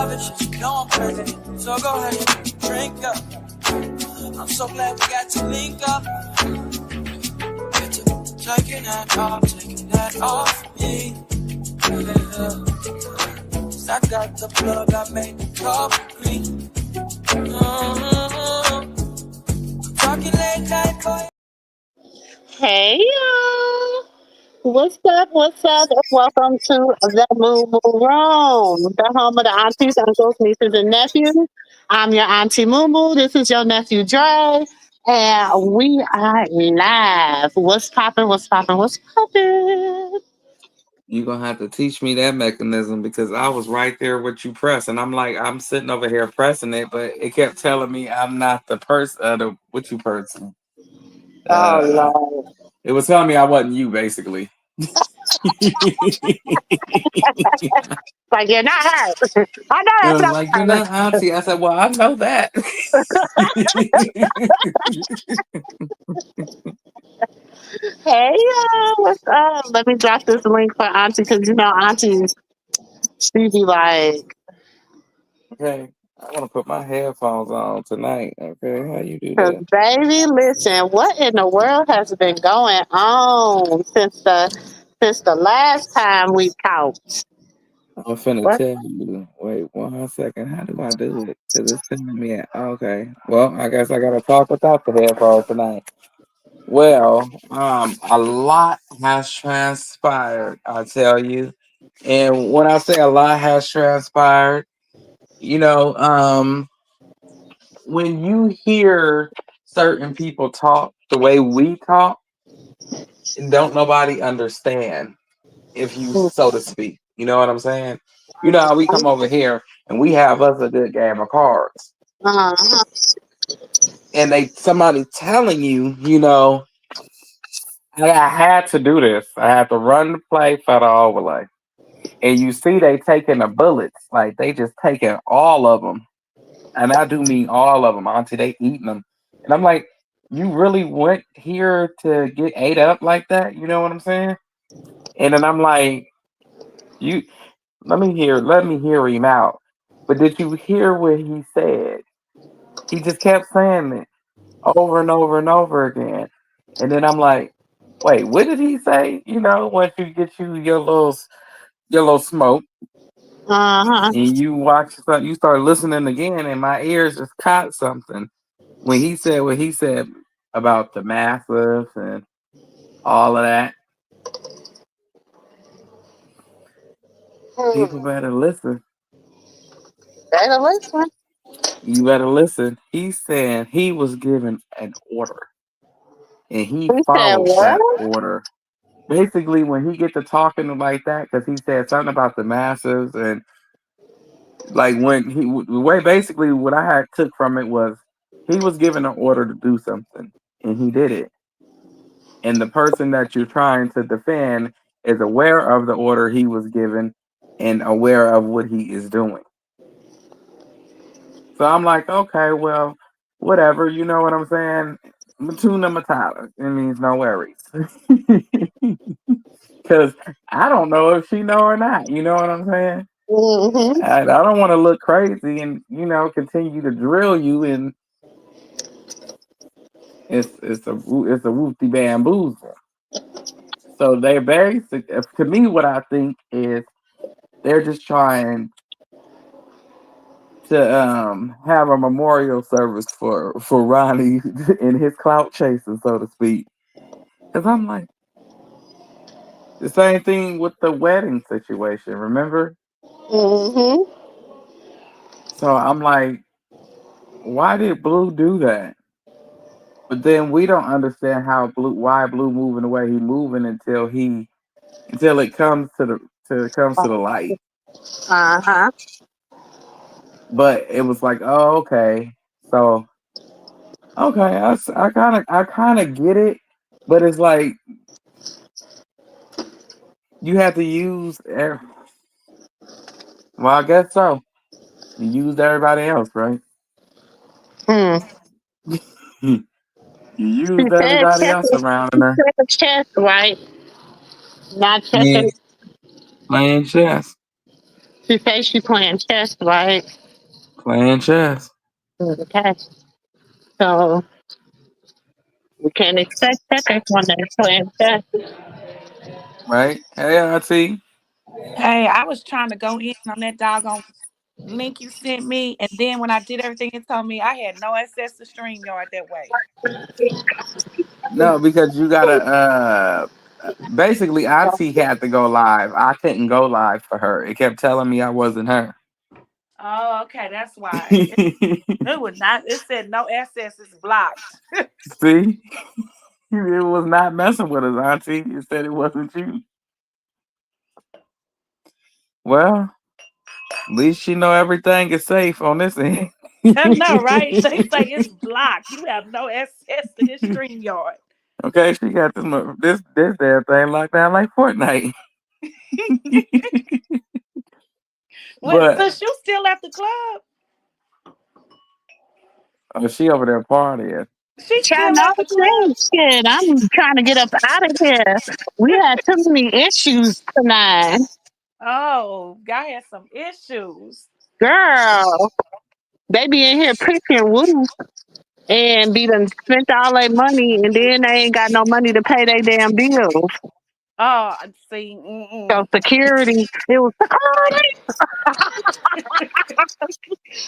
love it, just know I'm crazy. So go ahead and drink up. I'm so glad we got to link up. Get to taking that off me. Yeah. 'Cause I got the plug, I made the coffee green. Talking late night, boy. Hey y'all. What's up? What's up? And welcome to the Moo Moo Room, the home of the aunties, uncles, nieces, and nephews. I'm your auntie Moo Moo. This is your nephew Dre. And we are live. What's poppin'? What's poppin'? What's poppin'? You're gonna have to teach me that mechanism because I was right there with you pressing. I'm like, I'm sitting over here pressing it, but it kept telling me I'm not the person, the with you person. Oh Uh, Lord. it was telling me I wasn't you, basically. Like you're not her. I know It that's was not like, you're her. not auntie. I said, well, I know that. Hey y'all, what's up? Let me drop this link for Auntie because you know Auntie's she be like, Okay, I want to put my headphones on tonight. Okay, how you do cause that? baby, listen, what in the world has been going on since the last time we talked? I'm finna What? tell you. Wait 1 second. How do I do it? Cause it's telling me. Okay. Well, I guess I gotta talk without the headphones tonight. Well, a lot has transpired. I tell you, and when I say a lot has transpired, you know, when you hear certain people talk the way we talk, don't nobody understand if you so to speak. You know what I'm saying? You know how we come over here and we have us a good game of cards. Uh-huh. And somebody telling you, I had to do this. I had to run the play for the overlay. And you see they taking the bullets. Like they just taking all of them. And I do mean all of them, Auntie. They eating them. And I'm like, you really went here to get ate up like that? You know what I'm saying? And then I'm like, you let me hear him out. But did you hear what he said? He just kept saying it over and over and over again. And then I'm like, wait, what did he say? Once you get your little smoke Uh-huh. and you watch something, you start listening again, and my ears just caught something when he said what he said about the masses and all of that. People Hmm. better listen. Better listen. You better listen. He's saying he was given an order and he He said followed what? that order. Basically, when he get to talking like that, because he said something about the masses, and like when the way basically what I had took from it was he was given an order to do something and he did it, and the person that you're trying to defend is aware of the order he was given and aware of what he is doing. So I'm like, okay, well, whatever, you know what I'm saying? Matuna Matata. It means no worries. Because I don't know if she know or not. You know what I'm saying? Mm-hmm. I don't want to look crazy and continue to drill you, and it's a woofy bamboozle. So they're basic. To me, what I think is they're just trying to have a memorial service for Ronnie and his clout chasing, so to speak. Because I'm like the same thing with the wedding situation. Remember? Mm-hmm. So I'm like, why did Blue do that? But then we don't understand why Blue moving the way he moving until it comes to the light. Uh-huh. But it was like, oh, okay. So okay, I kind of get it, but it's like you have to use. Well, I guess so. You used everybody else, right? Hmm. You She used said everybody check else around her. the chest, right? Not Yeah, checking. playing chess. She says she playing chess, right? Playing chess, Okay. So we can't expect checkers when they're playing chess. right? Hey, Auntie. Hey, I was trying to go in on that doggone link you sent me, and then when I did everything, it told me I had no access to StreamYard that way. No, because you gotta basically Auntie had to go live. I couldn't go live for her. It kept telling me I wasn't her. Oh, okay, that's why. It would not. It said no access is blocked. See? It was not messing with us, Auntie. It said it wasn't you. Well, at least you know everything is safe on this end. No, right? They say it's blocked. You have no access to this StreamYard. Okay, she got this damn thing locked down like Fortnite. What? But So you still at the club? oh, she over there partying. She Trying still all at the club? the shit. I'm trying to get up out of here. We had too many issues tonight. Oh, y'all had some issues. Girl, they be in here preaching woo and be done spent all their money and then they ain't got no money to pay their damn bills. Oh, see, So security, it was security.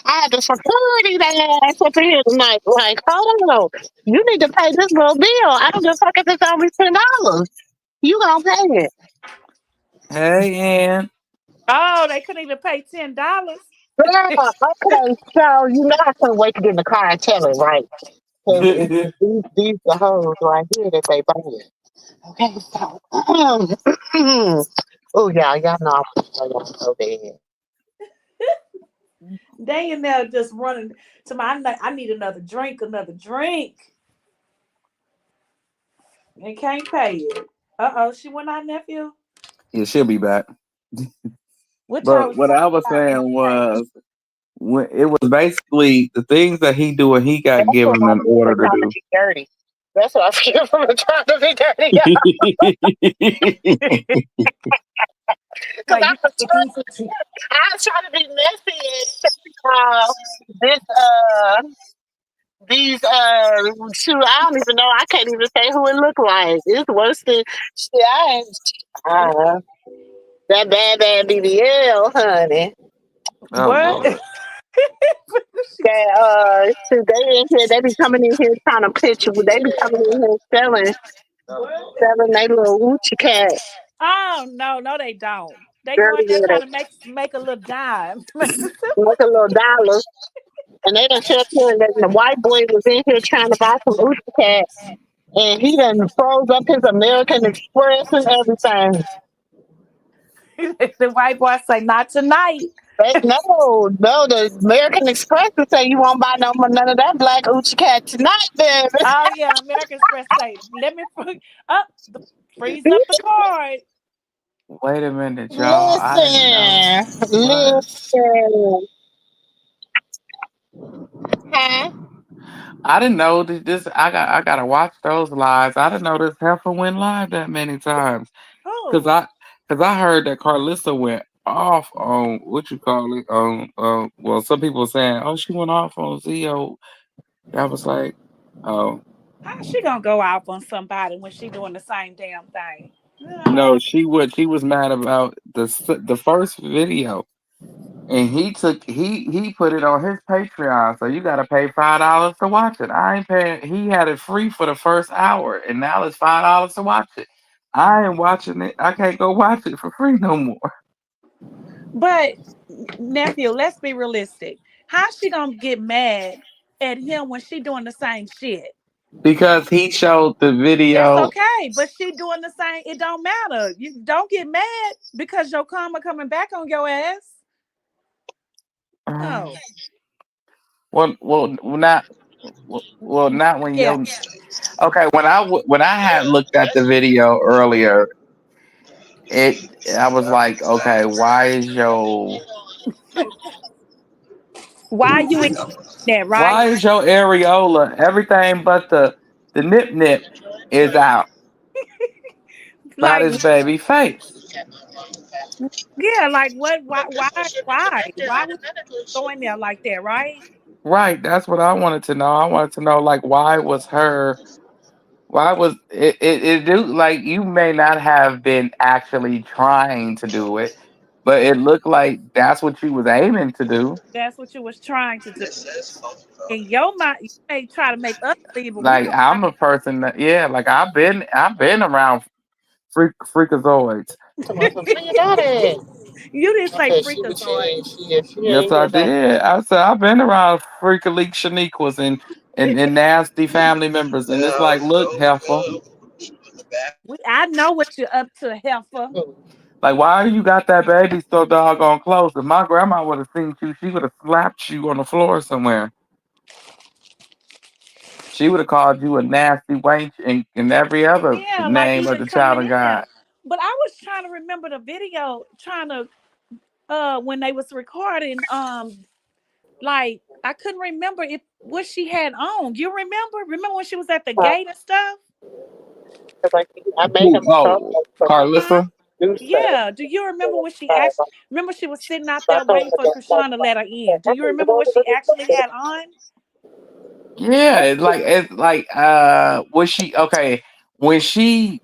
I had the security that ass up in here tonight. Like, hold on, you need to pay this little bill. I don't give a fuck if it's only $10. You gonna pay it. Hey, Ann. Oh, they couldn't even pay $10. Girl, okay, so you know I couldn't wait to get in the car and tell it, right? Because these the hoes right here that they buying. Okay, so oh yeah, y'all know I'm so bad. They in there just running to my. I need another drink, another drink. And can't pay it. She went out, nephew. Yeah, she'll be back. What y'all But was what talking I was about saying entertainment? was, when it was basically the things that he do and he got That's what given I an feel for order trying to to be dirty. That's what I feel for trying to be dirty. do. Because Like you I was trying to be messy and this these shoot, I don't even know. I can't even say who it looked like. It's worse than shit. I ain't that bad BBL, honey. Oh what? Lord. That shoot, they in here. They be coming in here trying to pitch. They be coming in here selling they little Gucci cat. Oh no, no, they don't. They Girl, go in there yeah, trying to make a little dime. like a little dollar. And they done sat here and the white boy was in here trying to buy some Gucci cat. And he done froze up his American Express and everything. The white boy say, "Not tonight." But no, the American Express will say you won't buy none of that black Gucci cat tonight, baby. Oh yeah, American Express say, "Let me up freeze up the card." Wait a minute, y'all. I didn't know. Listen, What? listen. Huh? I didn't know that this. I gotta watch those lives. I didn't know this heifer went live that many times. Cause Oh, I cause I heard that Carlissa went off on what you call it on well, some people were saying, oh, she went off on Zio. I was like, oh how she gonna go off on somebody when she doing the same damn thing? no, she was mad about the first video. And he put it on his Patreon, so you got to pay $5 to watch it. I ain't paying. He had it free for the first hour, and now it's $5 to watch it. I ain't watching it. I can't go watch it for free no more But nephew, let's be realistic. How's she gonna get mad at him when she doing the same shit? because he showed the That's video. okay, but she doing the same. It don't matter. You don't get mad because your karma coming back on your ass. um, No. not not when Yeah. you. Okay, when I had looked at the video earlier, it I was like, okay, Why you in that, right? why is your areola everything but the nip is out by Like this baby face? Yeah, like what? Why would you go in there like that? Right? Right. That's what I wanted to know. I wanted to know like why was it do like you may not have been actually trying to do it, but it looked like that's what you was aiming to do. That's what you was trying to do. In your mind, you may try to make us believe, but we Like know I'm a person that yeah, like I've been around freakazoids. Where you got it? you didn't say Okay, freakazoid. she Yes, ain't I here back. did. I said I've been around freakalik Shaniquas and nasty family members, and it's like, look, heifer, I know what you're up to, heifer. like why you got that baby so doggone close? If my grandma would have seen you, she would have slapped you on the floor somewhere. She would have called you a nasty wench and every other Yeah, like name of even the child coming of in there. God. But I was trying to remember the video, trying to when they was recording, like I couldn't remember if what she had on. You remember? Remember when she was at the gate and stuff? Like, I made Who? him talk Oh, Huh? Carlissa. do stuff. Yeah. Do you remember what she actually? Remember she was sitting out there waiting for Krishan to let her in. Do you remember what she actually had on? Yeah, was she okay when she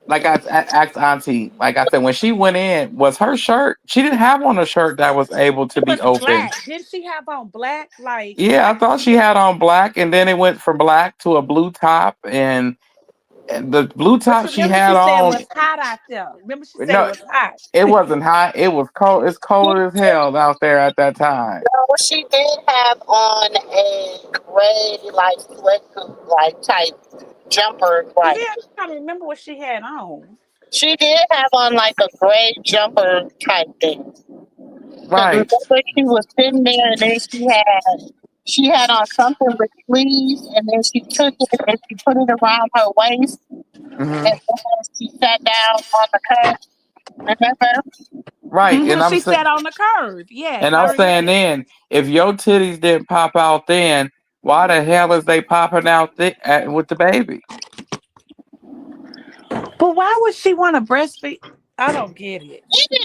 like I asked Auntie, like I said, when she went in, was her shirt? She didn't have on a shirt that was able to It be was open. black. Didn't she have on black? Like Yeah, I I thought couldn't she remember. had on black, and then it went from black to a blue top, and the blue But top you she remember she had said it on. was hot out there. Remember she said it No, was hot. it wasn't hot. It was cold. It's cold as hell out there at that time. No, she did have on a gray, like sweatsuit, like type jumper, Yeah, right? I'm trying to remember what she had on. She did have on like a gray jumper type thing. Because Right. remember, she was sitting there, and then she had on something with sleeves, and then she took it and she put it around her waist, Hmm. and then she sat down on the couch. Remember? Right. She sat on the curve. Yes, And I I'm saying remember. then, if your titties didn't pop out then, why the hell is they popping out with the baby? But why would she want to breastfeed? I don't get it.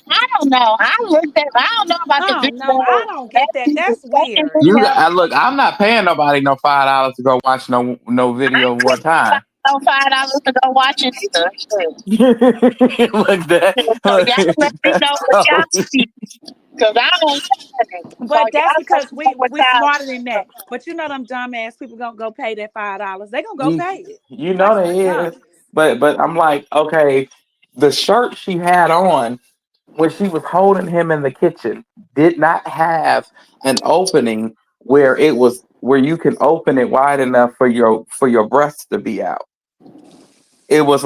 I don't know. I don't know about the Oh no, I video don't that get that. she was That's taking weird. You video. look. I'm not paying nobody no $5 to go watch no I video ain't one time. no $5 to go watch it either. Shit. Look that. So Look, y'all let me know what that's y'all so- see. Because I don't watch it. So But that's y'all let because me know what we y'all smarter than see. that. But you know them dumbass people gonna go pay that $5. They gonna go you, pay it. you know Like some they is, dummies. but I'm like, okay, the shirt she had on when she was holding him in the kitchen did not have an opening where you can open it wide enough for your breasts to be out. It was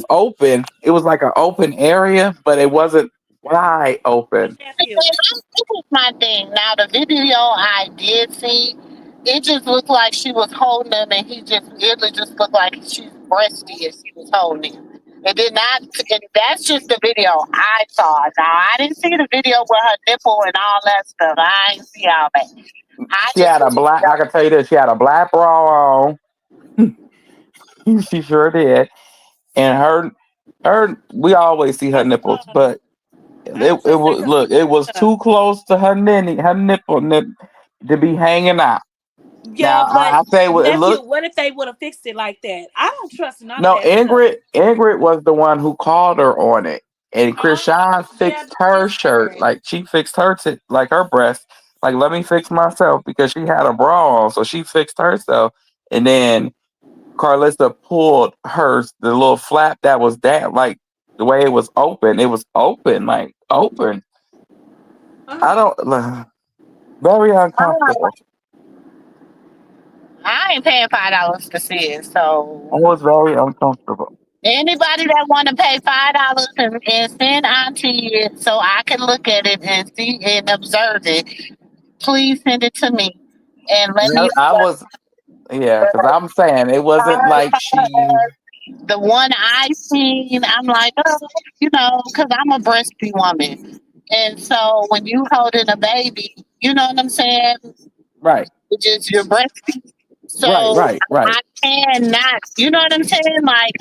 open. It was like an open area, but it wasn't wide But open. nephew, This is my thing. Now, the video I did see, it just looked like she was holding him, and it just looked like she's breasty as she was holding him. It did not, and that's just the video I saw. Now, I didn't see the video with her nipple and all that stuff. I didn't see all that. I She just had a black. I can tell you this. She had a black bra on. She sure did. And her. We always see her nipples, but I it just say was 'cause look. It was uh, too close to her nipple to be hanging out. yeah, Now but I say it nephew, looked. what if they would have fixed it like that? I don't trust none of No, that stuff. Ingrid was the one who called her on it, and Oh, Krishan yeah, fixed that her is shirt. correct. Like she fixed like her breast. Like let me fix myself because she had a bra on, so she fixed herself, and then Carlissa pulled hers, the little flap that was down, like the way it was open. It was open, like open. I Oh, don't. Very uncomfortable. I ain't paying $5 to see it. I So was very uncomfortable. anybody that want to pay $5 and send Auntie it so I can look at it and see and observe it, please send it to me and let Yeah, me I was. Yeah, because I'm saying it wasn't like she. the one I seen. I'm like, oh, because I'm a breasty woman, and so when you holding a baby, you know what I'm saying? Right, It's just your breasty. right, So right, right. I cannot, you know what I'm saying? Like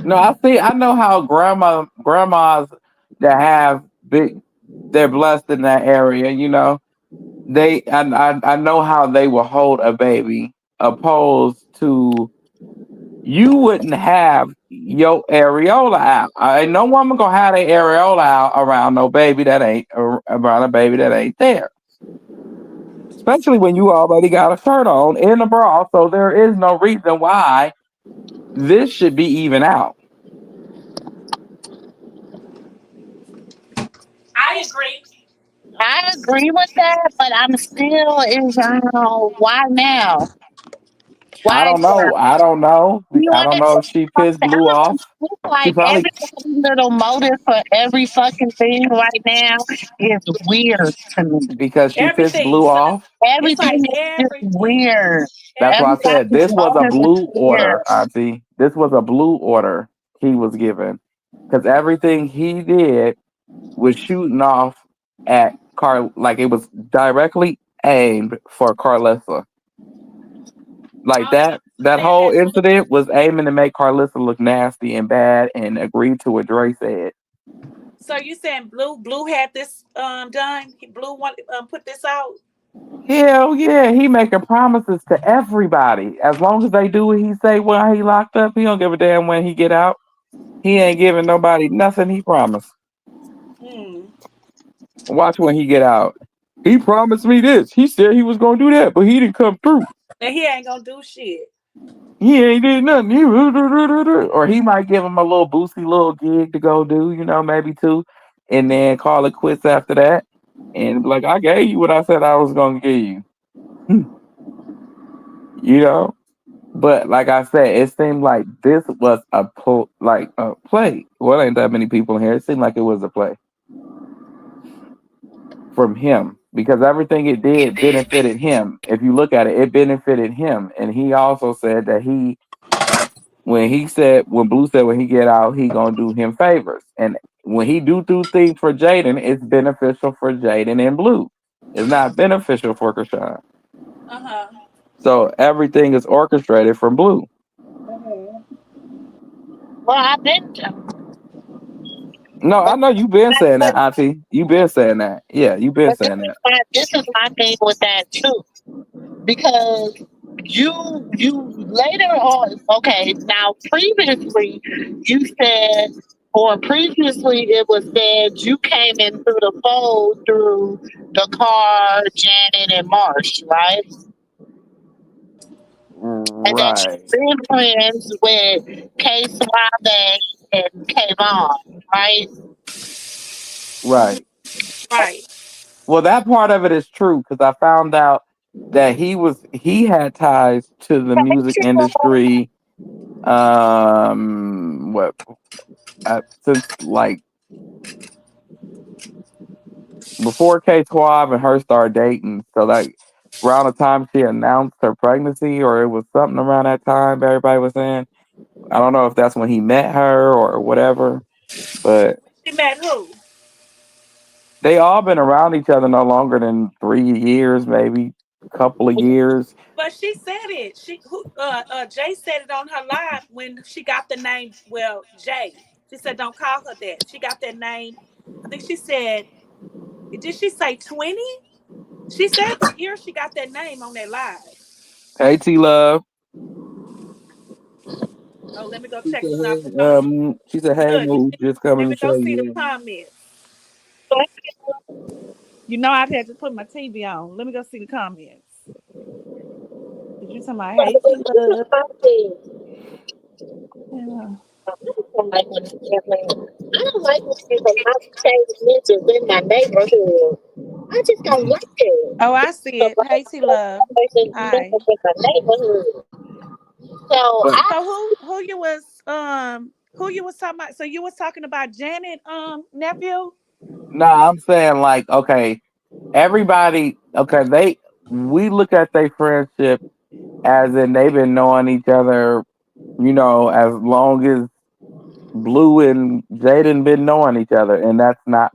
No, I see. I know how grandmas that have big, they're blessed in that area. You know, I know how they will hold a baby, opposed to you wouldn't have your areola out. Ain't no woman gonna have their areola out around no baby that ain't around a baby that ain't there. Especially when you already got a shirt on in a bra, so there is no reason why this should be even out. I agree. I agree with that, but I'm still in why now? I Why don't now? know. I don't know. You I don't know if understand? she pissed I Blue off. feel She like probably every little motive for every fucking thing right now is weird to me. because she pissed Everything. Blue off. It's Everything like is just everything. weird. That's why I said Everybody's this was a motive is blue weird. order, Auntie. This was a blue order he was given because everything he did was shooting off at like it was directly aimed for Carlissa. Like Oh, so you that saying whole that Blue? incident was aiming to make Carlissa look nasty and bad and agreed to what Dre said. So you saying Blue had this done? Blue wanted put this out. Hell yeah, he making promises to everybody. As long as they do what he say while he locked up, he don't give a damn when he get out. He ain't giving nobody nothing he promised. Hmm. Watch when he get out. He promised me this. He said he was gonna do that, but he didn't come through. And he ain't gonna do shit. He ain't did nothing. Or he might give him a little boosty little gig to go do, you know, maybe two, and then call it quits after that. And be like, I gave you what I said I was gonna give you. You know? But like I said, it seemed like this was like a play. Well, ain't that many people in here. It seemed like it was a play from him because everything it did benefited him. If you look at it, it benefited him. And he also said that when Blue said when he get out, he gonna do him favors. And when he do things for Jaden, it's beneficial for Jaden and Blue. It's not beneficial for Krishan. Uh-huh. So everything is orchestrated from Blue. Well, I've been, No, I but, know you been saying but, that, Auntie. You been saying that. Yeah, you been but saying that. this is my thing with that too. Because you later on, okay, now previously you said, or previously it was said you came in through the fold through the car, Janet and Marsh, right? And that Right, you've been friends with K Suave and K Vaughn, right? right. Right. Well, that part of it is true because I found out that he had ties to the music industry. What since like before K 12 and her started dating. So like around the time she announced her pregnancy, or it was something around that time. Everybody was saying. I don't know if that's when he met her or whatever, but She met who? they all been around each other no longer than 3 years, maybe a couple of years. But she said it. Jay said it on her live when she got the name. Well, Jay. She said, "Don't call her that." She got that name. I think she said. Did she say 20? She said the year she got that name on that live. Hey, T Love. Oh, let me go She check said, this out the hey, comments. she said, hey, Look, Moo, just let coming me to go tell see the you. comments. You know I've had to put my TV on. Let me go see the comments. Did you tell my hate to love? Yeah. I don't like when people change mentions in my neighborhood. I just don't like it. Oh, I see So it. Hey, T Love. Hi. in my neighborhood. So But I So who you was talking about? So you was talking about Janet nephew? no, I'm saying like, okay, everybody, okay, we look at their friendship as in they've been knowing each other, as long as Blue and Jaden been knowing each other, and that's not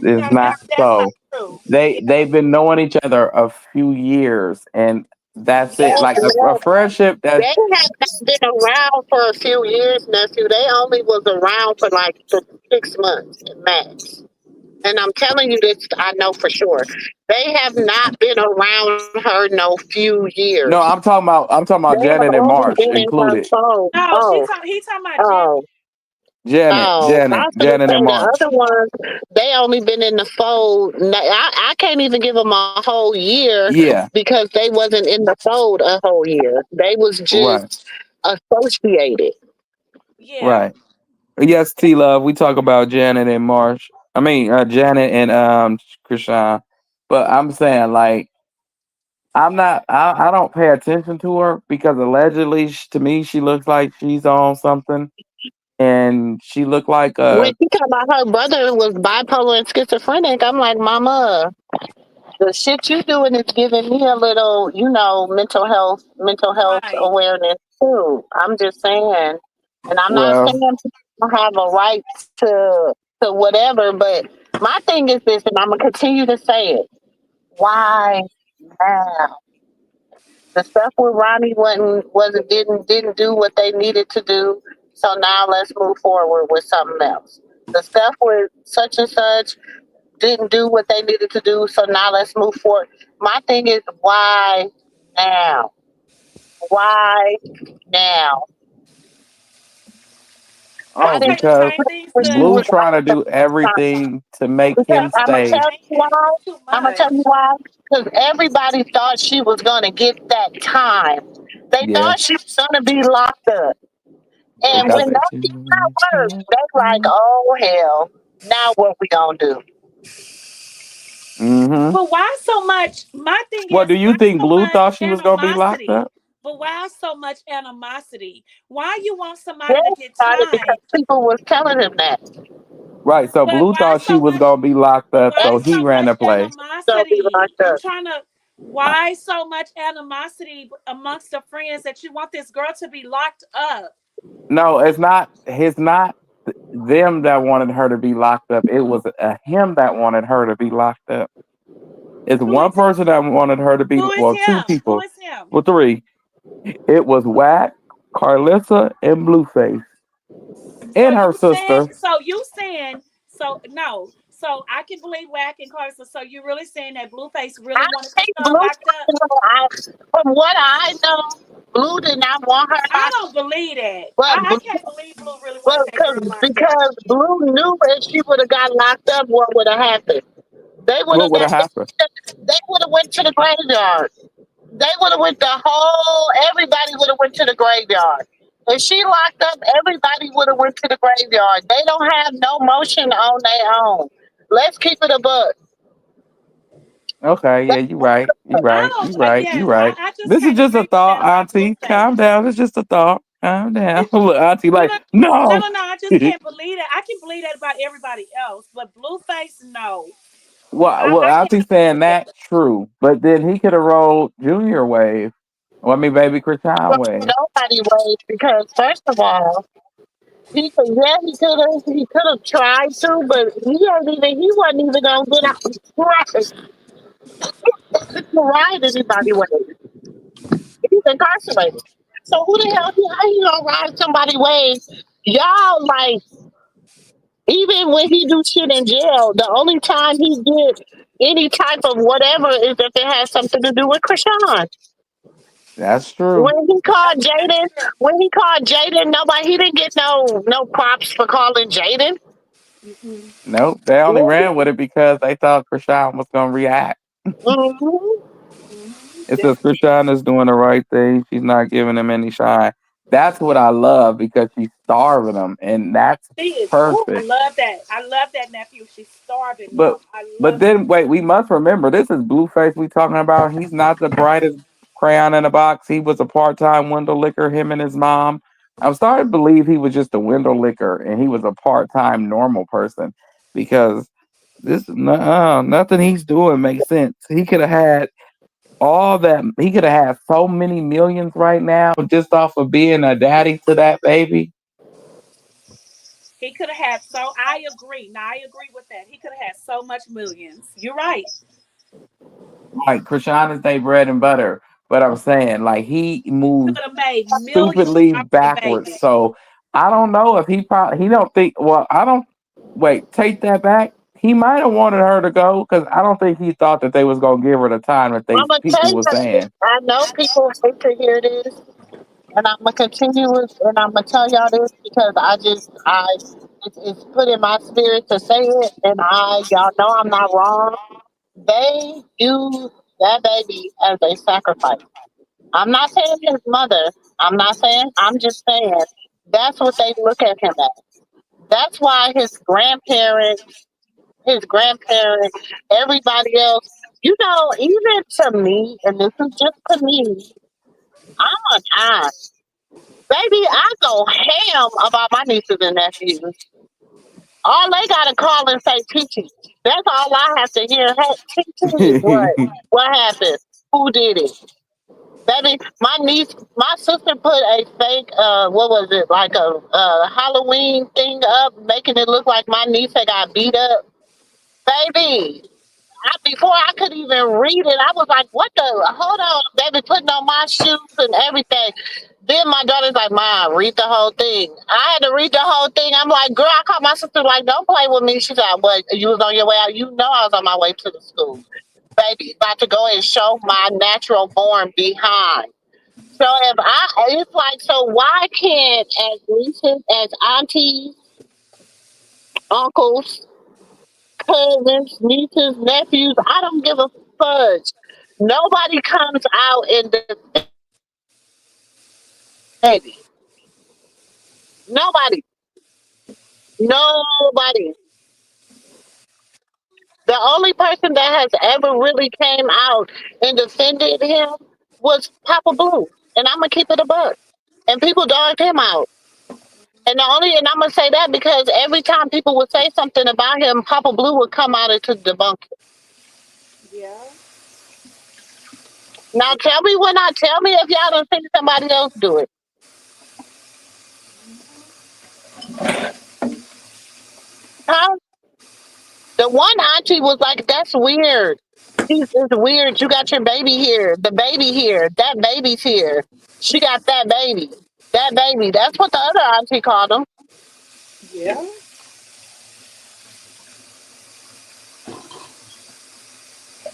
is No, not that's not so. true. They've Yeah. been knowing each other a few years, and That's Yeah, it. Like a friendship they that have not been around for a few years, nephew. They only was around for like 6 months at max. And I'm telling you this, I know for sure. They have not been around her no few years. no, I'm talking They about have Janet and only Marsh been in her included. phone. No, he talking about Janet. Oh, Janet, I Janet, was gonna Janet say and the Marsh. other ones, they only been in the fold. I can't even give them a whole year Yeah, because they wasn't in the fold a whole year. They was just right, associated. Yeah. right. Yes, T Love. We talk about Janet and Marsh. I mean, Janet and Krishan. But I'm saying like I'm not. I don't pay attention to her because allegedly, to me, she looks like she's on something, and she looked like When she talking about her brother was bipolar and schizophrenic, I'm like, Mama, the shit you doing is giving me a little, mental health Right. awareness too. I'm just saying, and I'm not well, saying people have a right to whatever, but my thing is this, and I'm gonna continue to say it. Why now? The stuff with Ronnie wasn't didn't do what they needed to do. So now let's move forward with something else. The stuff with such and such didn't do what they needed to do. So now let's move forward. My thing is why now? Why now? I Why oh, didn't say the because same things when she to Blue was trying to locked do up? everything to make Because him that's I'm what gonna I'm stay. tell you saying. why. Too I'm gonna much. tell you why. Because everybody thought she was gonna get that time. They Yeah, thought she was gonna be locked up. they And thought when that that she did was not work, gonna they like, oh hell, now what we gonna do? Mm-hmm. But why so much? My thing What is, do you why think? so Blue much thought she was gonna be locked animosity? up? But why so much animosity? Why you want They somebody to get started time? because people was telling him that. Right. So But Blue why thought she so was much? gonna be locked But up, why so That's he so ran much the play. gonna be animosity? locked I'm up. trying to. Why so much animosity amongst the friends that you want this girl to be locked up? No, it's not. It's not them that wanted her to be locked up. It was him that wanted her to be locked up. It's Who one is person that wanted her to be. who is Well, two him? Who people. is him? Well, three. It was Wack, Carlissa, and Blueface, So and her you saying? sister. So you saying? So no. So I can believe Wack and Carson. So you really saying that Blueface I really wanted think Krishan Blue, locked up? from what I know, Blue did not want her I locked don't believe that. but I can't believe Blue really but wanted that girl locked up. because Blue knew if she would have got locked up, what would have happened? They would What have would have got. happened? They would have went to the graveyard. They would have went the whole. Everybody would have went to the graveyard. If she locked up, everybody would have went to the graveyard. They don't have no motion on their own. Let's keep it a buck. Okay, yeah, you right. You I right. don't. You right. You Yeah, right. I just This is can't just a agree with thought, that about Auntie. Calm Blueface. down. It's just a thought. Calm down. It's Look, Auntie, no, like, no, no, no. no, no. I just can't believe that. I can believe that about everybody else, but Blueface, no. Well, I can't Auntie agree saying with that. that true, but then he could have rolled Junior Wave. Well, I mean, Baby Krishan Well, Wave. nobody waits because first of all, he could have tried to, but he wasn't even gonna get out to ride anybody with. He's incarcerated. So who the hell how you gonna ride somebody wave? Y'all like even when he do shit in jail, the only time he get any type of whatever is if it has something to do with Krishan. That's true. When he called That's Jaden, true. he didn't get no props for calling Jaden. Mm-mm. Nope, they only ran with it because they thought Krishan was gonna react. Mm-hmm. It says Krishan is doing the right thing. She's not giving him any shine. That's what I love because she's starving them, and that's She is. Ooh, I perfect. love that. I love that nephew. She's starving But them. I but love it. then wait, we must remember this is Blueface we talking about. He's not the brightest crayon in the box. He was a part-time window licker, him and his mom. I'm starting to believe he was just a window licker and he was a part-time normal person because nothing he's doing makes sense. He could have had all that. He could have had so many millions right now just off of being a daddy to that baby. He could have had so. I agree. Now I agree with that. He could have had so much millions. You're right. Like Krishan is their bread and butter. But I'm saying, like, he Could moved have made millions stupidly off that backwards. baby. So I don't know if he don't think. Well, I don't. Wait, take that back. He might have wanted her to go because I don't think he thought that they was gonna give her the time that they I'm gonna tell people you were this. saying. I know people hate to hear this, and I'm gonna continue it, and I'm gonna tell y'all this because it's put in my spirit to say it, and y'all know I'm not wrong. They use that baby as a sacrifice. I'm not saying his mother. I'm not saying. I'm just saying that's what they look at him as. That's why his grandparents, everybody else. You know, even to me, and this is just to me, I'm an aunt. Baby, I go ham about my nieces and nephews. All they gotta call and say Titi. That's all I have to hear. Hey, Titi, what? What happened? Who did it? Baby, my sister put a fake, what was it, like a Halloween thing up, making it look like my niece had got beat up. Baby, before I could even read it, I was like, "What the? Hold on, baby!" Putting on my shoes and everything. Then my daughter's like, "Mom, read the whole thing." I had to read the whole thing. I'm like, "Girl," I called my sister like, "Don't play with me." She's like, "What? You was on your way out? You know I was on my way to the school, baby. About to go and show my natural born behind." So it's like, so why can't as nieces, as aunties, uncles, cousins, nieces, nephews. I don't give a fudge. Nobody comes out and defends baby. Nobody. Nobody. The only person that has ever really came out and defended him was Papa Blue. And I'm gonna keep it a buck. And people dogged him out. And I'm gonna say that because every time people would say something about him, Papa Blue would come out and to debunk it. Yeah. Now tell me if y'all don't think somebody else do it. Huh? The one auntie was like, "That's weird. It's weird. You got your baby here. The baby here. That baby's here. She got that baby. That baby." That's what the other auntie called him. Yeah.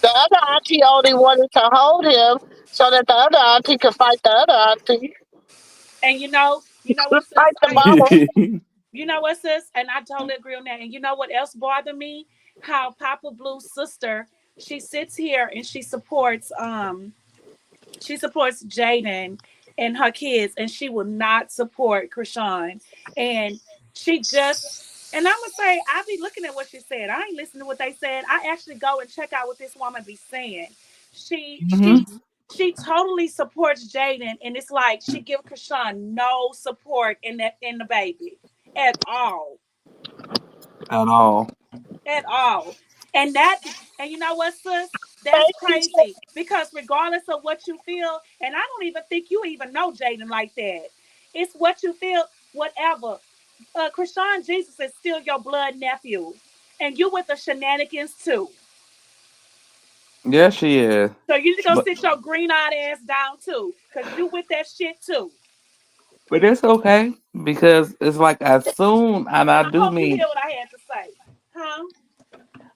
The other auntie only wanted to hold him so that the other auntie could fight the other auntie. And you know what, sis? Fight the mama. You know what, sis? And I totally agree on that. And you know what else bothered me? How Papa Blue's sister, she sits here and she supports Jaden and her kids, and she will not support Krishan. And she just, and I'm gonna say, I be looking at what she said. I ain't listening to what they said. I actually go and check out what this woman be saying. She she Hmm. she totally supports Jaden, and it's like she give Krishan no support in the baby at all, At all. at all. And that, and you know what, sis? That's Thank you. crazy because regardless of what you feel, and I don't even think you even know Jaden like that. It's what you feel, whatever. Krishan Jesus is still your blood nephew, and you with the shenanigans too. Yeah, she is. So you need to go But sit your green eyed ass down too, cause you with that shit too. but it's okay because it's like as soon and I I do hope you mean hear what I had to say, huh?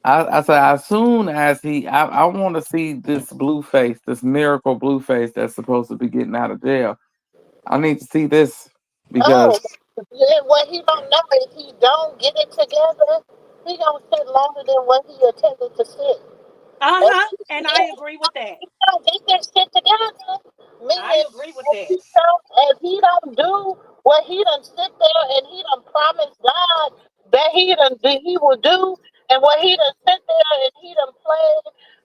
I say as soon as I want to see this blue face, this miracle blue face that's supposed to be getting out of jail. I need to see this Oh, because yeah, what he don't know if he don't get it together, he gonna sit longer than what he intended to sit. Uh If huh. he, And I if agree with that. he don't get this shit together, I meaning agree with that. if he don't do what he done sit there and he done promised God that he will do, and what he done sit there and he done played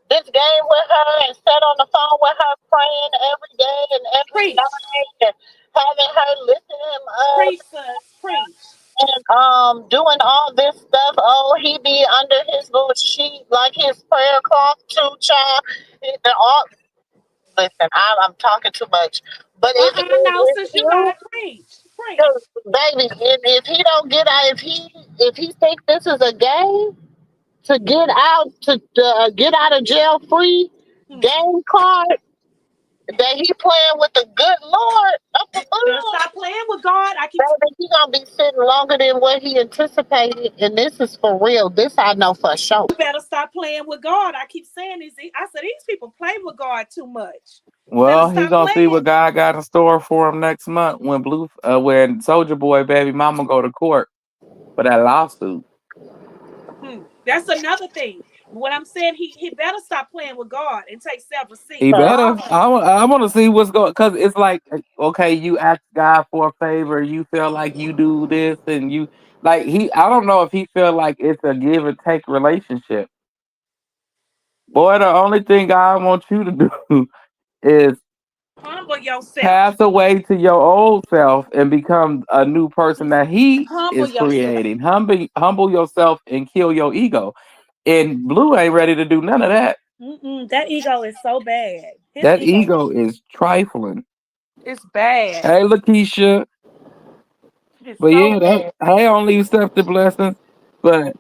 this game with her and sat on the phone with her praying every day and every Preach, night and having her lifting him up preach, sis, preach. and doing all this stuff. Oh, he be under his little sheet like his prayer cloth too, child. And all listen, I'm talking too much. But No, if sis, you you, gotta preach, preach. baby, if he don't get out, if he think this is a game to get out of jail free Hmm. game card, that he playing with the good Lord up Better above. stop playing with God. I keep Baby, he gonna be sitting longer than what he anticipated, and this is for real. This I know for sure. you better stop playing with God. I keep saying this. I said these people play with God too much. You better Well, he stop gonna see playing. what God got in store for him next month when when Soldier Boy baby mama go to court for that lawsuit. That's another thing. What I'm saying, he better stop playing with God and take self He serious. better. I want to see what's going because it's like okay, you ask God for a favor, you feel like you do this, and you like he. I don't know if he feel like it's a give and take relationship. Boy, the only thing God wants you to do is Humble yourself. pass away to your old self and become a new person that He Humble is yourself. creating. Humble yourself and kill your ego. And Blue ain't ready to do none of that. That ego is so bad. His That ego ego is trifling. is bad. Hey, Lakeisha. It's But so yeah, bad. I don't leave stuff to blessings. But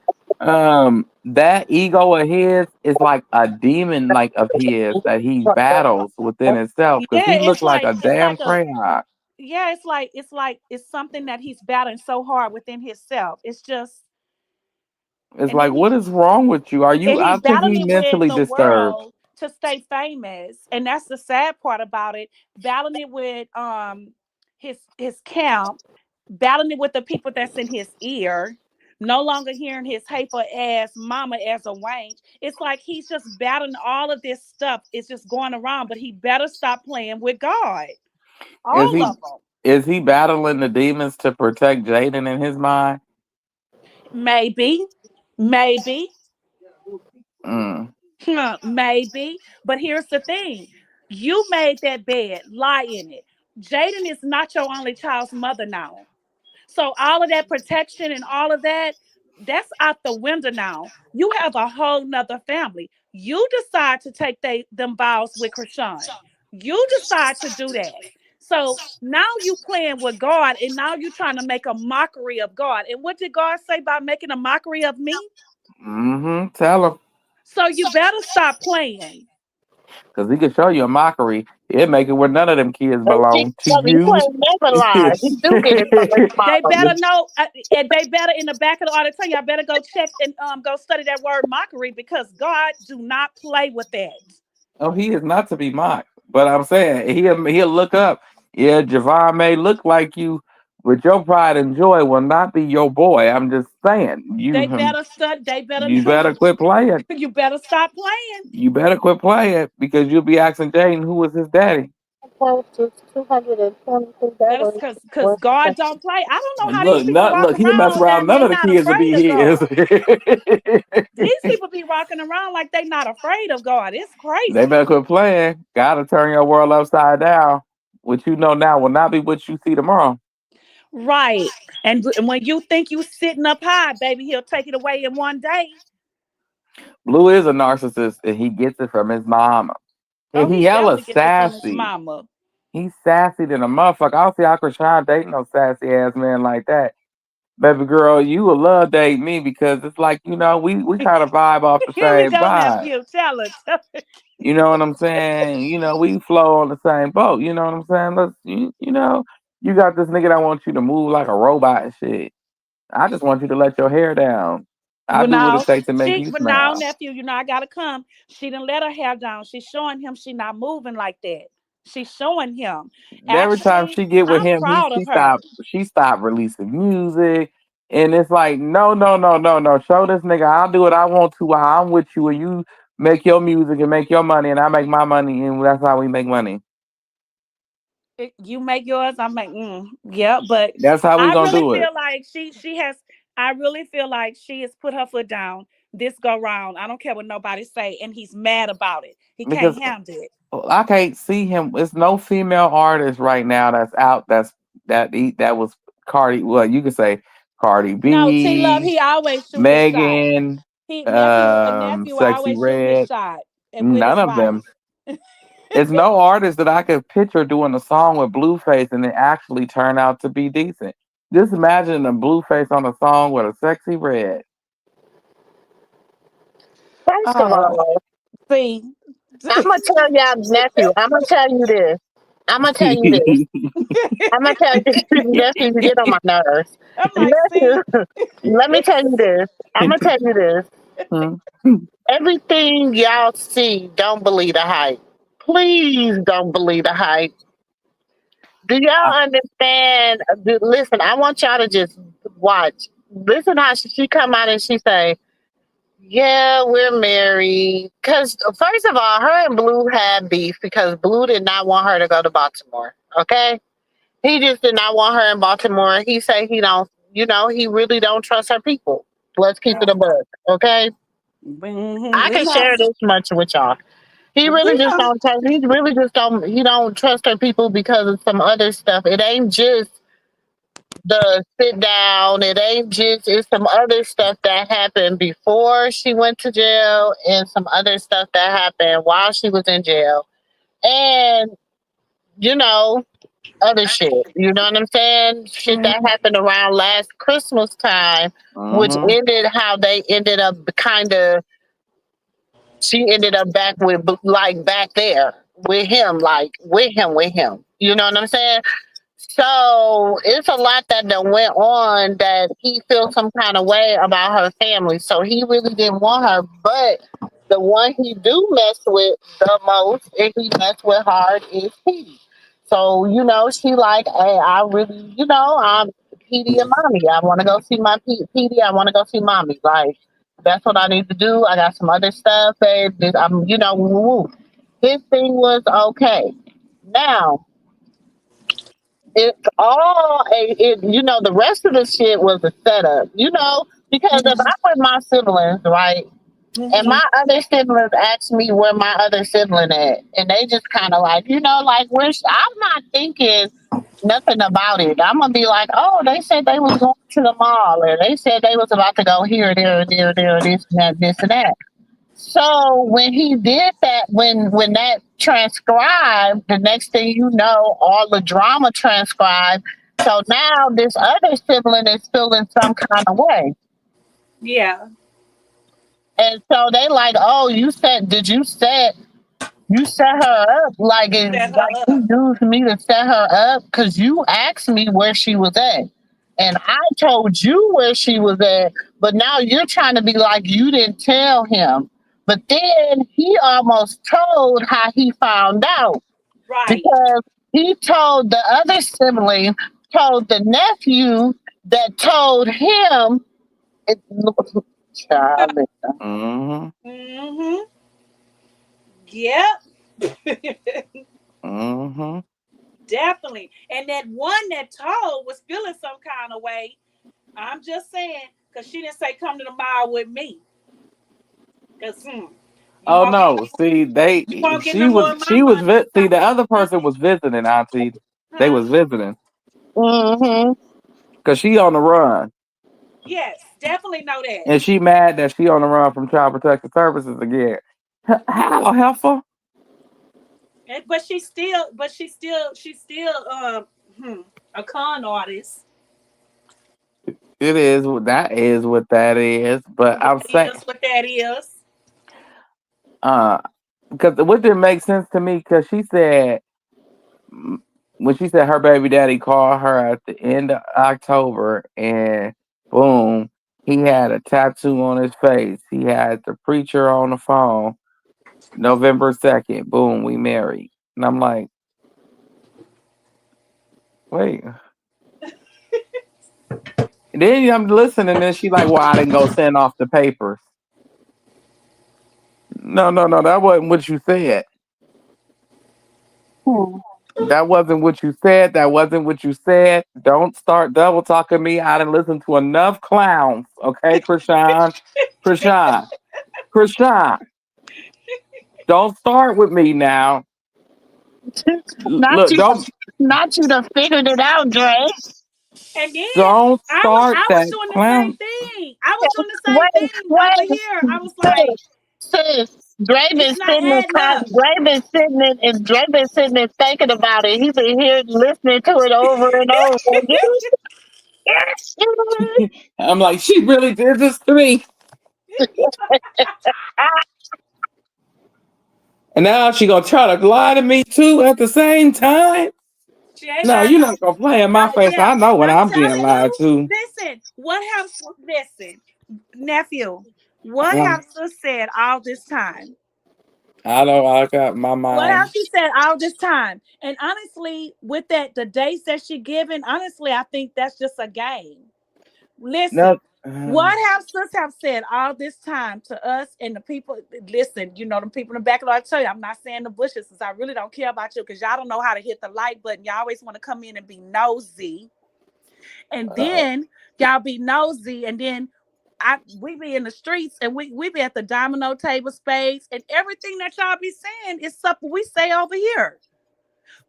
that ego of his is like a demon like of his that he battles within himself because Yeah, he looked like a it's damn like a crayon. yeah, it's something that he's battling so hard within himself. It's just It's and like, what is wrong with you? Are you? he's I think he battling with mentally the disturbed. world to stay famous, and that's the sad part about it. Battling it with his camp, battling it with the people that's in his ear, no longer hearing his hateful ass mama as a wange. It's like he's just battling all of this stuff. It's just going around, but he better stop playing with God. Is All he? of them. Is he battling the demons to protect Jaden in his mind? Maybe, maybe. Mm. Maybe, but here's the thing. You made that bed, lie in it. Jaden is not your only child's mother now. So all of that protection and all of that, that's out the window now. You have a whole nother family. You decide to take them vows with Krishan. You decide to do that. So now you playing with God and now you trying to make a mockery of God. And what did God say about making a mockery of me? Mm-hmm. Tell him. So you better stop playing. Because he can show you a mockery. It make it where none of them kids And she belong to tell me, you you. ain't never lied. He do get it from his They mama. better know, and they better in the back of the auditorium. Y'all better go check and go study that word mockery because God do not play with that. Oh, he is not to be mocked. But I'm saying he'll look up. Yeah, Javon may look like you, but your pride and joy will not be your boy. I'm just saying. They better study. They better You know. better quit playing. You better stop playing. You better quit playing because you'll be asking Jaden who was his daddy. Just That's $222. because God don't play. I don't know how these Look, people not walk look. He'll mess around around. and None they of the not kids will be afraid of his. God. These people be walking around like they not afraid of God. It's They crazy. better quit playing. Gotta turn your world upside down. What you know now will not be what you see tomorrow. Right. And when you think you sitting up high, baby, he'll take it away in one day. Blue is a narcissist, and he gets it from his mama. Oh, And he he hella definitely gets it from his sassy. mama. He's sassy than a motherfucker. I don't see how Krishan dating no sassy ass man like that. Baby girl, you will love date me because it's like, we kind of vibe off the Here we same go, vibe. nephew. Tell her. Tell her. You know what I'm saying? We flow on the same boat. You know what I'm saying? You got this nigga that wants you to move like a robot and shit. I just want you to let your hair down. I Well, do what it now takes to make you but now, smile. nephew, I gotta come. She didn't let her hair down. She's showing him she not moving like that. She's showing him. Every time Actually, she get with I'm him, proud of she her. stopped releasing music. And it's like, no, no, no, no, no. Show this nigga I'll do what I want to while I'm with you and you make your music and make your money and I make my money and that's how we make money. You make yours, I make yeah, but That's how we I gonna really do it. feel like she has I really feel like she has put her foot down this go round. I don't care what nobody say, and he's mad about it. He can't Because handle it. I can't see him. It's no female artist right now that's out that was Cardi. Well, you could say Cardi No, T Love, B, he always shoot his shot. Megan, He nephew Sexy always shoot his Red. shot and with None his of wife. them. It's no artist that I could picture doing a song with Blueface and it actually turn out to be decent. Just imagine a Blueface on a song with a Sexy Red. First of Oh, all, see. I'm gonna tell y'all, nephew. I'm gonna tell you this. I'm gonna tell you this. I'm gonna tell you, nephew, you get on my nerves. I'm like, see, Nephew, let me tell you this. I'm gonna tell you this. Everything y'all see, don't believe the hype. Please don't believe the hype. Do y'all understand? Listen, I want y'all to just watch. Listen how she come out and she say, "Yeah, we're married." Because first of all, her and Blue had beef because Blue did not want her to go to Baltimore. Okay, he just did not want her in Baltimore. He said he don't. He really don't trust her people. Let's keep it a buck. Okay, I we can know, share this much with y'all. He really we just know. don't trust. He really just don't. He don't trust her people because of some other stuff. It ain't just the sit down. It ain't just. It's some other stuff that happened before she went to jail, and some other stuff that happened while she was in jail, and you know other shit. You know what I'm saying? Shit that happened around last Christmas time, which Mm-hmm. ended how they ended up kind of. She ended up back with like back there with him, like with him. You know what I'm saying? So it's a lot that done went on that he feels some kind of way about her family. So he really didn't want her, but the one he do mess with the most and he mess with hard is Petey. So she like, hey, I really, I'm Petey and mommy. I want to go see my Petey. I want to go see mommy. Like that's what I need to do. I got some other stuff. Babe. I'm, woo woo. His thing was okay. Now it's all the rest of the shit was a setup, because if I with my siblings, right, and Mhm. my other siblings ask me where my other sibling at, and they just kind of like, like, I'm not thinking nothing about it. I'm gonna be like, oh, they said they was going to the mall, or they said they was about to go here, there, this and that. So when he did that, when that transcribed, the next thing you know, all the drama transcribed. So now this other sibling is feeling some kind of way. Yeah, And so they like, oh, you set her up like set like her you up. used me to set her up because you asked me where she was at. And I told you where she was at, but now you're trying to be like you didn't tell him. But then he almost told how he found out Right. because he told the other sibling, told the nephew that told him. It, child, Mm-hmm. Mhm. Yep. Mm-hmm. Definitely. And that one that told was feeling some kind of way. I'm just saying, because she didn't say come to the mall with me. Because you Oh won't get no! See, you won't get no more of my money. See, the other person was visiting. Auntie, they Huh? was visiting mm-hmm. because she on the run, Yes, definitely know that. and she mad that she on the run from Child Protective Services again. How helpful? But she's still a con artist. It is what that is. What that is. But That I'm saying, is what that is. uh, because what didn't make sense to me because she said when she said her baby daddy called her at the end of October and boom, he had a tattoo on his face. He had the preacher on the phone. November 2nd, boom, we married. And I'm like, wait. And then I'm listening, and then she like, well, I didn't go send off the papers. No, no, no, that wasn't what you said. Hmm. That wasn't what you said. That wasn't what you said. Don't start double talking me. I didn't listen to enough clowns. Okay, Krishan. Krishan. Krishan. Don't start with me now. Not Look, you, not you done figured it out, Dre. And then don't I was start I was that doing the same clown. thing. I was doing the same Wait, thing over wait, here. I was like, sis. Dre been it's not sitting in, adding up. Dre been sitting in, and Dre been sitting and thinking about it. He been here listening to it over and over. Yes, I'm like, she really did this to me. And now she gonna try to lie to me too at the same time. She ain't No, lying. you're not gonna play in my face. Yeah, I know when I'm I'm being telling lied you. to. Listen, listen, nephew, what Um, have sis said all this time? I know I got my What have mind. she said all this time? And honestly, with that, the dates that she given, honestly, I think that's just a game. No, Listen, what have sis have said all this time to us and the people? Listen, you know, the people in the back of the, I tell you, I'm not saying the bushes, since I really don't care about you because y'all don't know how to hit the like button. Y'all always want to come in and be nosy, and then y'all be nosy, and then we be in the streets and we be at the domino table spades, and everything that y'all be saying is stuff we say over here.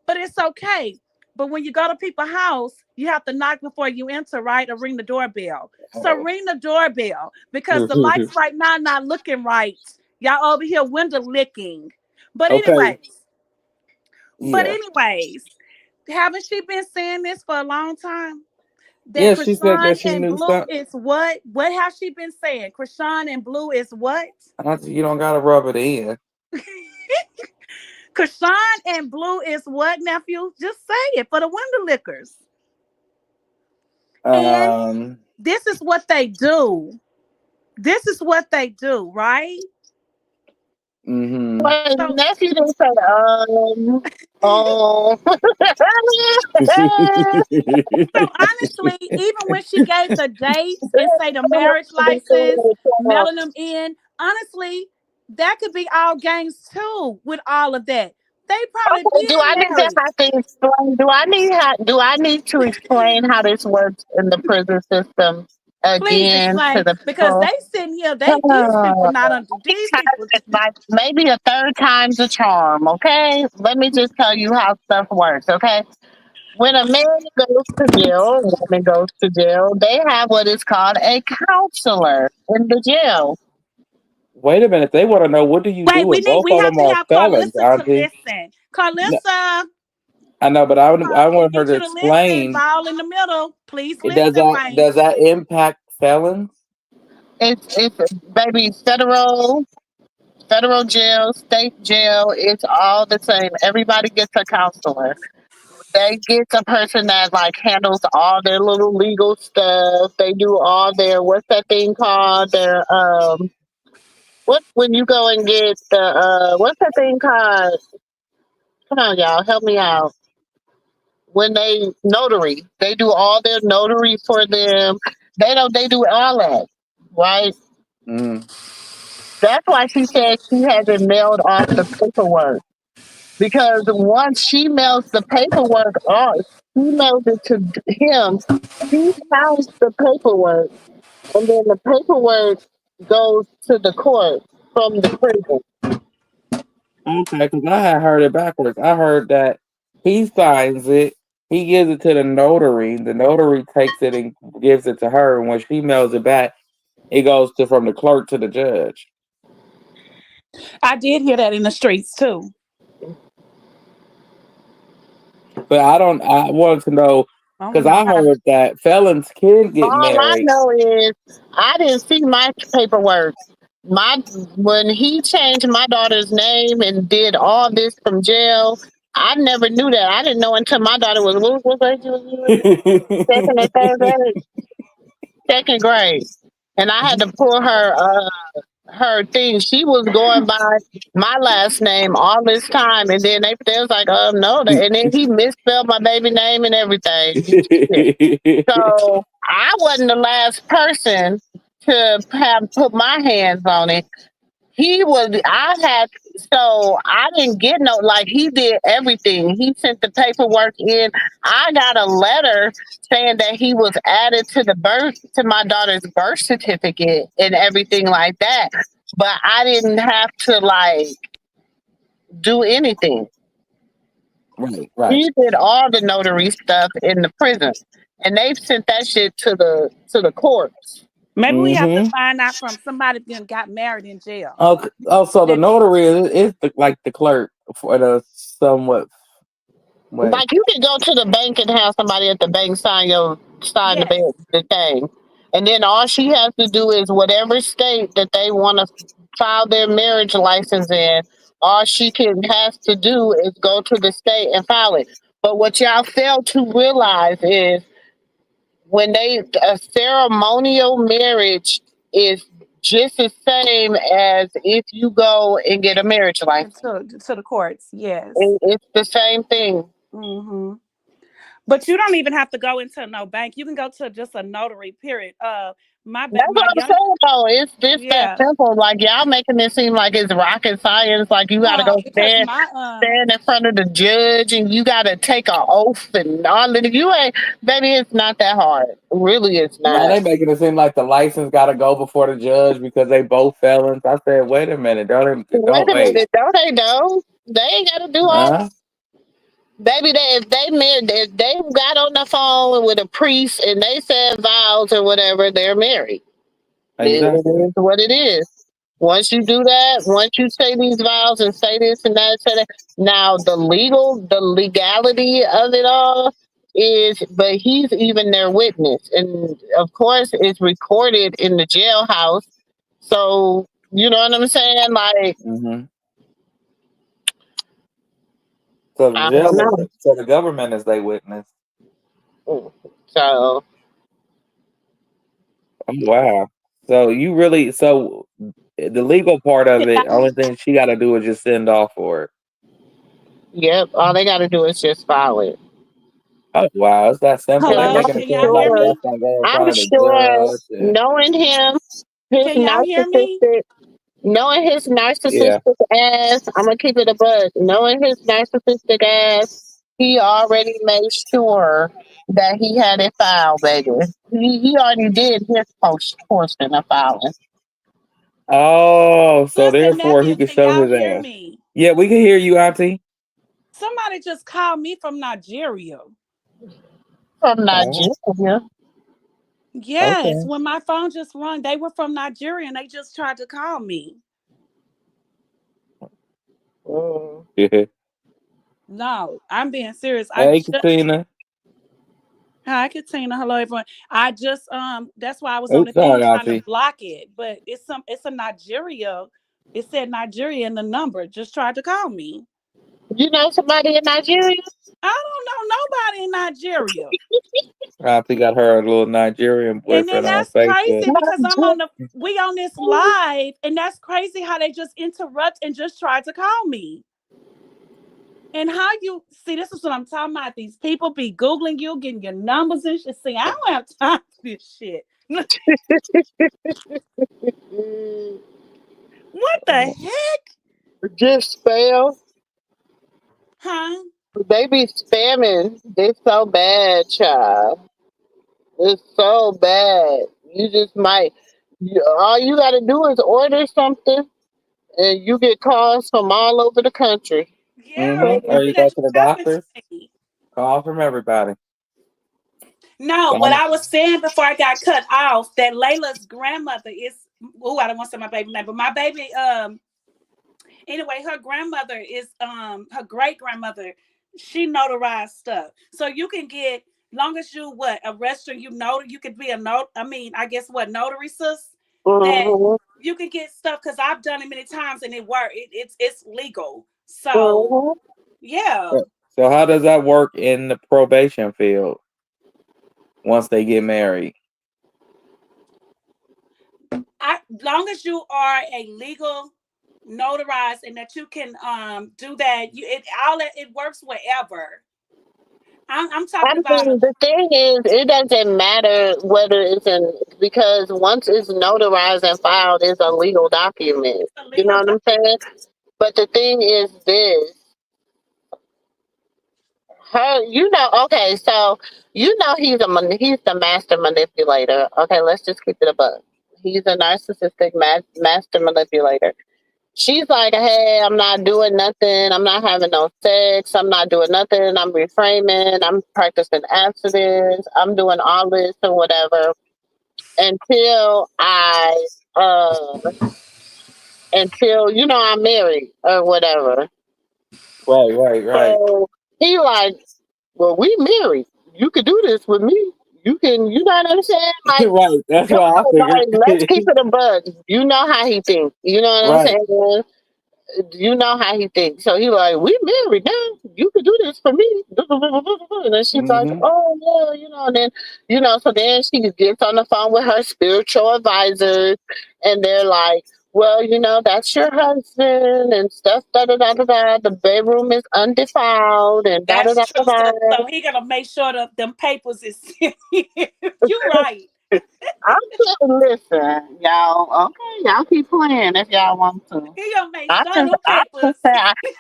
But it's okay. But when you go to people's house, you have to knock before you enter, right? Or ring the doorbell. So ring the doorbell because the lights right now not looking right. Y'all over here window licking. But okay, anyways, but yeah, anyways, haven't she been saying this for a long time? That yeah. She said Krishan that she and knew Blue something. is what? What has she been saying? Krishan and Blue is what? You don't gotta rub it in. Krishan and Blue is what, nephew? Just say it for the window lickers. And Um, this is what they do. This is what they do, right? mm-hmm. Wait, So, nephew didn't say, oh. so honestly, even when she gave the dates and say the marriage license, mailing them in, honestly, that could be all games too. With all of that, they probably Okay, do been I need to married. have to explain? Do I need to explain how this works in the prison system Please again to explain the because people? they sitting here. These people not under these people. Like maybe a third time's a charm. Okay, let me just tell you how stuff works. Okay, when a man goes to jail, or a woman goes to jail, they have what is called a counselor in the jail. Wait a minute. They want to know what do you Wait, do if both we of have them to are have felons, Carlissa to Auntie? listen. No, Carlissa, I know, but I we want her need to you to listen. explain. Ball in the middle. Please Does listen, that Wayne. does that impact felons? It's baby federal jail, state jail. It's all the same. Everybody gets a counselor. They get a person that like handles all their little legal stuff. They do all their what's that thing called? Their what when you go and get the what's that thing called? Come on, y'all, help me out. When they notary, they do all their notary for them. They do all that, right? Mm. That's why she said she hasn't mailed off the paperwork. Because once she mails the paperwork off, she mails it to him. He signs the paperwork, and then the paperwork goes to the court from the prison. Okay, because I had heard it backwards. I heard that he signs it, he gives it to the notary. The notary takes it and gives it to her, and when she mails it back, it goes to from the clerk to the judge. I did hear that in the streets too. But I don't. I wanted to know I because don't know I how. heard that felons can get All I married. know is I didn't see my paperwork. My when he changed my daughter's name and did all this from jail, I never knew that. I didn't know until my daughter was like, she was second or third grade, second grade, and I had to pull her thing. She was going by my last name all this time, and then they was like, no, and then he misspelled my baby name and everything. So I wasn't the last person to have put my hands on it. He was. I had. So I didn't get no. Like he did everything. He sent the paperwork in. I got a letter saying that he was added to the birth to my daughter's birth certificate and everything like that. But I didn't have to like do anything. Right, right. He did all the notary stuff in the prison, and they sent that shit to the courts. Maybe we have to Mm-hmm. find out from somebody that got married in jail. Okay. Oh, so the That notary is like the clerk for the somewhat way. Like you can go to the bank and have somebody at the bank sign yes. the thing, and then all she has to do is whatever state that they want to file their marriage license in. All she can has to do is go to the state and file it. But what y'all fail to realize is when they a ceremonial marriage is just the same as if you go and get a marriage license. To the courts. Yes. It's the same thing. Hmm. But you don't even have to go into no bank. You can go to just a notary. Period. That's what My I'm young saying though. It's just that yeah. simple. Like y'all making it seem like it's rocket science. Like you gotta go Because stand my stand in front of the judge and you gotta take an oath and all that. You ain't, baby. It's not that hard. Really, it's Now not. they making it seem like the license got to go before the judge because they both felons. I said, wait a minute, Wait don't a wait. minute. Don't they know? They ain't gotta do all that. Huh? Baby, if they got on the phone with a priest and they said vows or whatever, they're married. It Exactly. is what it is. Once you do that, once you say these vows and say this and that, say that, now the legality of it all is, but he's even their witness, and of course, it's recorded in the jailhouse. So you know what I'm saying? Like, Hmm. So the I don't know. so the government is they witness. So Oh, wow. So you really the legal part of it, only thing she got to do is just send off for it. yep, all they got to do is just file it. Oh wow, it's that simple. They And Hello, making I'm it can y'all seem hear like sure, that's me? gonna go in I'm front of the sure, judge. And, knowing him, his Can y'all hear me? narcissistic knowing his yeah. narcissistic ass, I'm gonna keep it a buzz. Knowing his narcissistic ass, he already made sure that he had it filed, baby. He already did his portion of filing. Oh, so Listen, therefore he nephew, could can show y'all his hear ass. me? Yeah, we can hear you, Auntie. Somebody just called me from Nigeria. From Oh, Nigeria. Yes, okay. when my phone just rung, they were from Nigeria and they just tried to call me. Mm. No, I'm being serious. Hey, Katina. Hi, Katina. Hello, everyone. I just that's why I was on Oops, the thing sorry, trying to Auntie. block it, but it's a Nigeria. It said Nigeria in the number. Just tried to call me. You know somebody in Nigeria? I don't know nobody in Nigeria. Auntie got her little Nigerian And then boyfriend on that's Facebook. crazy because Nigeria. we on this live, and that's crazy how they just interrupt and just try to call me. And how you see this is what I'm talking about. These people be Googling you, getting your numbers and shit. See, I don't have time for this shit. Mm. What the heck? Just spell. Huh? They be spamming. They so bad, child. It's so bad. You just might. All you got to do is order something, and you get calls from all over the country. Yeah, Mm-hmm. it Or do you go that. to the Just happened to doctors, me. call from everybody. No, what Some, I was saying before I got cut off, that Layla's grandmother is oh, I don't want to say my baby name, but my baby, anyway, her grandmother is her great grandmother, she notarized stuff. So you can get long as you what a restaurant you know you could be a note. I mean, I guess what notary sis that Mm-hmm. you can get stuff because I've done it many times and it worked. It's legal. So Mm-hmm. yeah. so how does that work in the probation field once they get married? Long as you are a legal notarized and that you can do that, it works wherever. I'm I talking about mean, the thing is, it doesn't matter whether it's in, because once it's notarized and filed, it's a legal document. a You know legal what I'm saying? But the thing is this. Okay, so he's the master manipulator. Okay, let's just keep it above. He's a narcissistic master manipulator. She's like, hey, I'm not doing nothing. I'm not having no sex. I'm not doing nothing. I'm reframing. I'm practicing abstinence. I'm doing all this or whatever until uh, I'm married or whatever. Right. So he like, well, we married. You could do this with me. You can, you know what I'm saying? Like, Right. That's girl, what I like, let's keep figured. it a bud. You know how he thinks. You know what I'm Right. saying? You know how he thinks. So he like, we married now. You can do this for me. And then she's like, Hmm. oh yeah, and then so then she gets on the phone with her spiritual advisors, and they're like, well, that's your husband and stuff. Da da da da da. The bedroom is undefiled and da da That's da da true. So, da. so he gonna make sure that them papers is. You right. I'm saying, listen, y'all. Okay, y'all keep playing if y'all want to. He gonna make I sure just, them I papers. just say,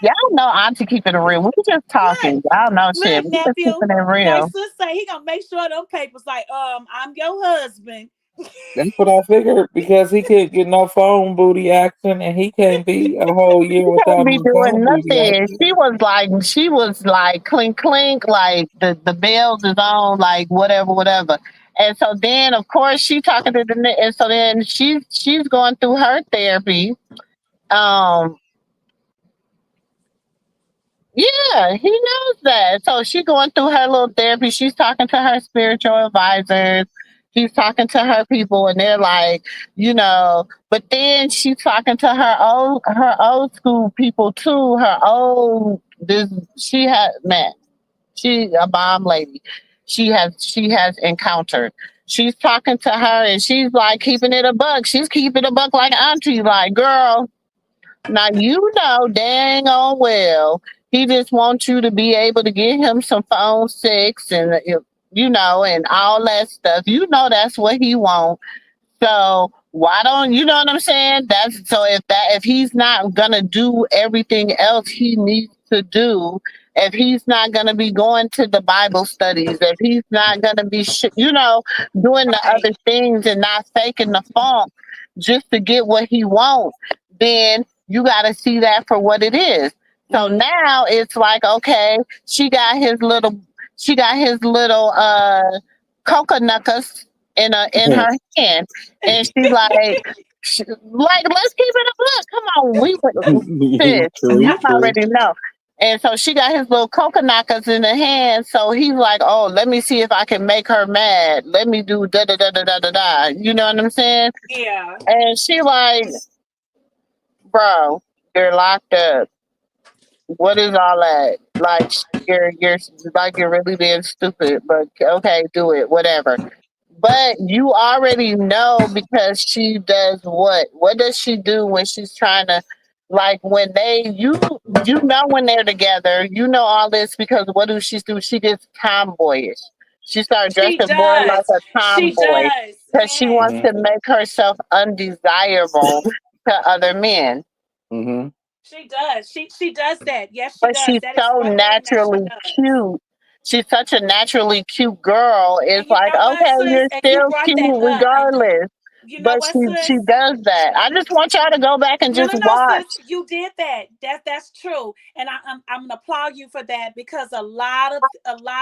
y'all know Auntie keeping it real. We just Look, talking. Y'all know shit. look, We just nephew. keeping it My real. sister say he gonna make sure them papers like, I'm your husband. That's what I figured because he can't get no phone booty action, and he can't be a whole year Can't without be no doing phone booty nothing. action. She was like clink clink, like the bells is on, like whatever, whatever. And so then of course she talking to and so then she's going through her therapy. Um Yeah, he knows that. So she going through her little therapy. She's talking to her spiritual advisors. She's talking to her people, and they're like, But then she's talking to her old school people too. Her old this she had met. She a bomb lady. She has encountered. She's talking to her, and she's like keeping it a buck. She's keeping a buck like auntie, like girl. Now you know dang on well he just wants you to be able to get him some phone sex and and all that stuff. You know that's what he wants. So why don't you know what I'm saying? That's so if he's not gonna do everything else he needs to do, if he's not gonna be going to the Bible studies, if he's not gonna be doing the Right. other things and not faking the funk just to get what he wants, then you gotta see that for what it is. So Mm. now it's like, okay, she got his little coconuts in her hand, and she's like, let's keep it a look. Come on, sis, True, you true. already know. And so she got his little coconuts in the hand. So he's like, oh, let me see if I can make her mad. Let me do da da da da da da da. You know what I'm saying? Yeah. And she like, bro, you're locked up. What is all that? Like you're like you're really being stupid, but okay, do it, whatever. But you already know because she does what? What does she do when she's trying to like when you know when they're together, you know all this because what do she do? She gets tomboyish. She started She dressing more like does. a She tomboy does. because she Yes. wants Hmm. to make herself undesirable to other men. Hmm. She does. She does that. Yes, she But does. she's That is so one thing that she naturally does. cute. She's such a naturally cute girl. And It's you like, know what, okay, sis? you're And you still brought cute that up. And regardless. you know But what, she sis? does that. I just want y'all to go back and No, just no, no, sis. watch. You did that. That's true, and I'm gonna applaud you for that because a lot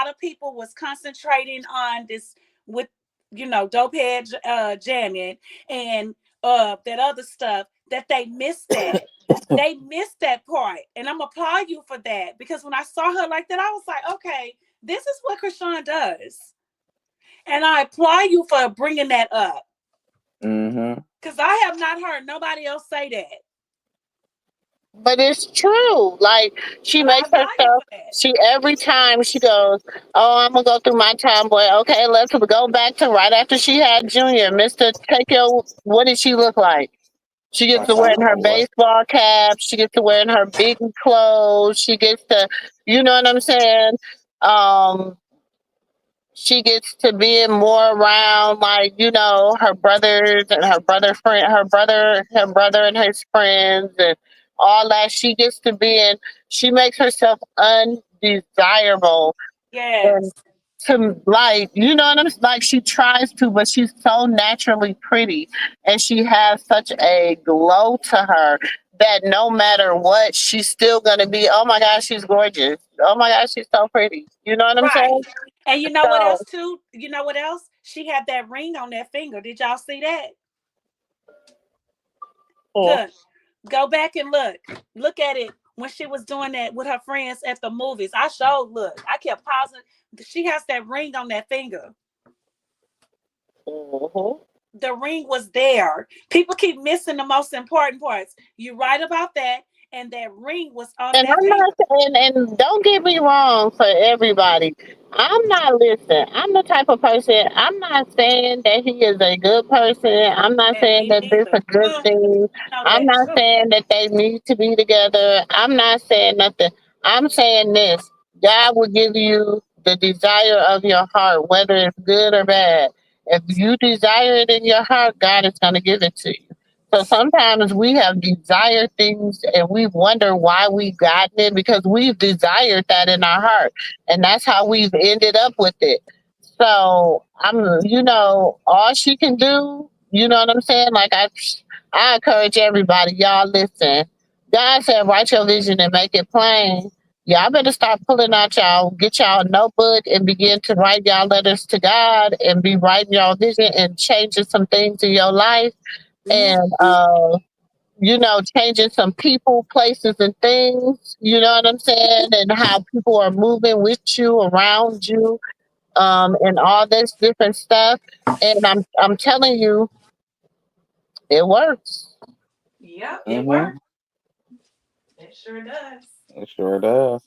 of people was concentrating on this with dopehead Janet and that other stuff that they missed that. They missed that part, and I'm gonna applaud you for that because when I saw her like that, I was like, okay, this is what Krishan does, and I applaud you for bringing that up Hmm. because I have not heard nobody else say that. But it's true. Like she And I makes admire you herself. for that. She every time she goes, oh, I'm gonna go through my tomboy. Okay, let's go back to right after she had Junior, Mister. Take your. What did she look like? She gets My to wearing her tomboy. baseball cap. She gets to wearing her big clothes. She gets to, you know what I'm saying? Um, she gets to be more around, like her brothers and her brother and his friends and all that. She gets to be in. She makes herself undesirable Yes. and to like like she tries to, but she's so naturally pretty and she has such a glow to her that no matter what she's still gonna be, oh my gosh, she's gorgeous, oh my gosh, she's so pretty, you know what I'm saying? Right. And you know what So else too? You know what else? She had that ring on that finger. Did y'all see that? yeah. Look, go back and look. Look at it when she was doing that with her friends at the movies. I showed look. I kept pausing. She has that ring on that finger. Mhm. The ring was there. People keep missing the most important parts. You're right about that. And that ring was on And that I'm finger. not saying, and don't get me wrong for everybody. I'm not listen. I'm the type of person. I'm not saying that he is a good person. I'm not And saying me that this is neither. a good thing. You know I'm that. not saying that they need to be together. I'm not saying nothing. I'm saying this. God will give you the desire of your heart, whether it's good or bad. If you desire it in your heart, God is going to give it to you. So sometimes we have desired things and we wonder why we've gotten it because we've desired that in our heart. And that's how we've ended up with it. So all she can do, you know what I'm saying? I encourage everybody, y'all listen. God said, write your vision and make it plain. Y'all better start pulling out get y'all a notebook and begin to write y'all letters to God and be writing y'all vision and changing some things in your life and Mhm. changing some people, places, and things. You know what I'm saying, and how people are moving with you, around you, and all this different stuff. And I'm telling you, it works. Yep, it Mm-hmm. worked. It sure does. It sure does.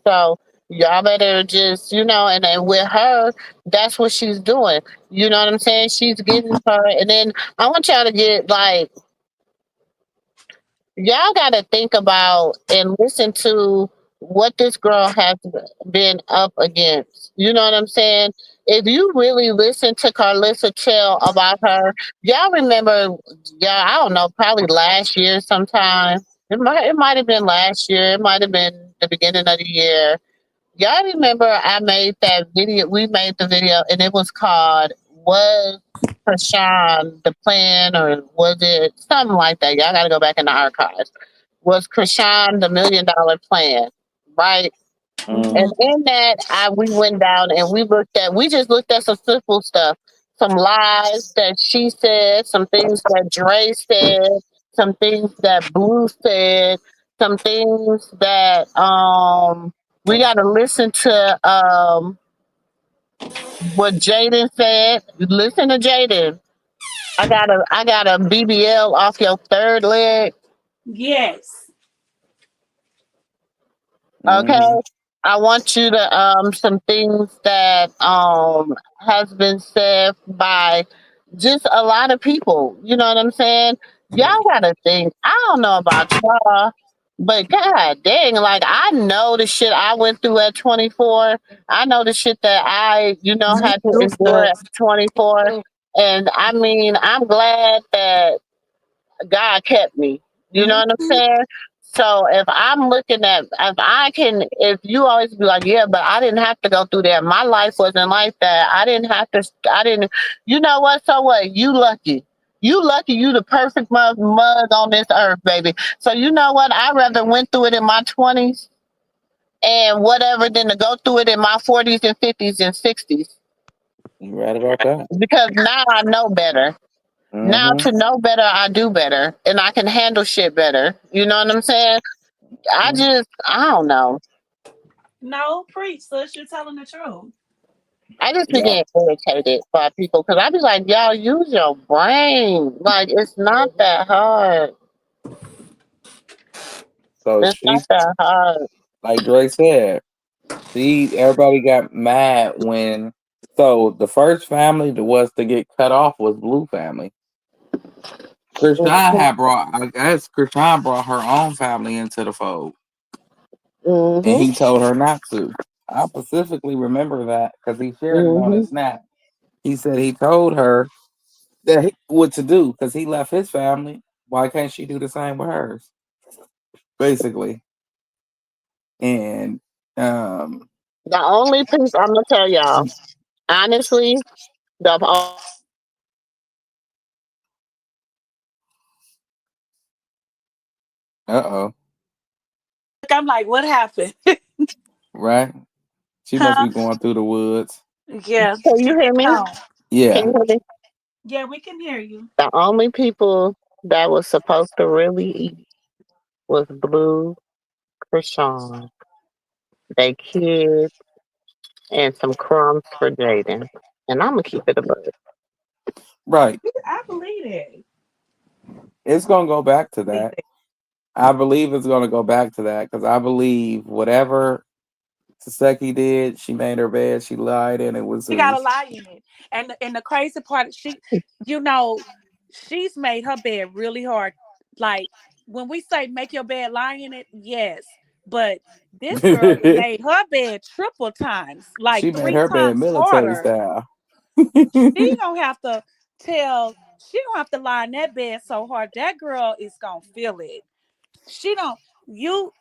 So y'all better just, and then with her, that's what she's doing. You know what I'm saying? She's getting her, and then I want y'all to get like y'all got to think about and listen to what this girl has been up against. You know what I'm saying? If you really listen to Carlissa tell about her, y'all remember, yeah, I don't know, probably last year sometime. It might have been last year. It might have been the beginning of the year. Y'all remember I made that video? We made the video, and it was called "Was Krishan the Plan?" or was it something like that? Y'all got to go back in the archives. Was Krishan the $1 million plan? Right. Mm-hmm. And Mhm. in that, we went down and we just looked at some simple stuff, some lies that she said, some things that Dre said, some things that Blue said, some things that we got to listen to what Jaden said. Listen to Jaden. I got a BBL off your third leg. Yes. Okay. Mm-hmm. I want you to some things that has been said by just a lot of people. You know what I'm saying? Y'all gotta think. I don't know about y'all, but god dang, like I know the shit I went through at 24. I know the shit that I, Me had to too, endure at sis. 24. And I mean, I'm glad that God kept me. You know what I'm Mhm. saying? So if I'm looking at, if you always be like, yeah, but I didn't have to go through that. My life wasn't like that. I didn't, you know what? So what? You lucky. You lucky you the perfect mug on this earth, baby. So you know what? I rather went through it in my 20s and whatever than to go through it in my 40s and 50s and 60s You right about that. because now I know better. Now Mm-hmm. to know better, I do better, and I can handle shit better. You know what I'm saying? I don't know. No, preach, sis. You're telling the truth. I just be Yeah. getting irritated by people because I be like, y'all use your brain. Like it's not that hard. So It's not she, that hard. like Dre said, everybody got mad when. So the first family that was to get cut off was Blue family. Krishan Mhm. had brought, I guess Krishan brought her own family into the fold, and Mhm. he told her not to. I specifically remember that because he shared it on Mhm. his snap. He said he told her what to do because he left his family. Why can't she do the same with hers? Basically, and The only piece I'm gonna tell y'all, honestly, the only piece I'm gonna tell y'all that I can honestly uh-oh, Look, I'm like, what happened? right? She must Huh? be going through the woods. Yeah. can you hear me? No. Can Yeah. you hear me? Yeah, we can hear you. The only people that was supposed to really eat was Blue, Krishan, they kids, and some crumbs for Jaden. And I'm gonna keep it a bud. Right. I believe that. It's gonna go back to Believe that. that. I believe it's gonna go back to that because I believe whatever Saseki did, she made her bed, she lied in it with She got a Zeus. lie in it. And the crazy part, you know, she's made her bed really hard. Like when we say make your bed, lie in it, yes. But this girl done made her bed triple times, like She made three her bed times military harder. style. She gonna have to she gonna have to lie in that bed so hard that girl is gonna feel it. She don't you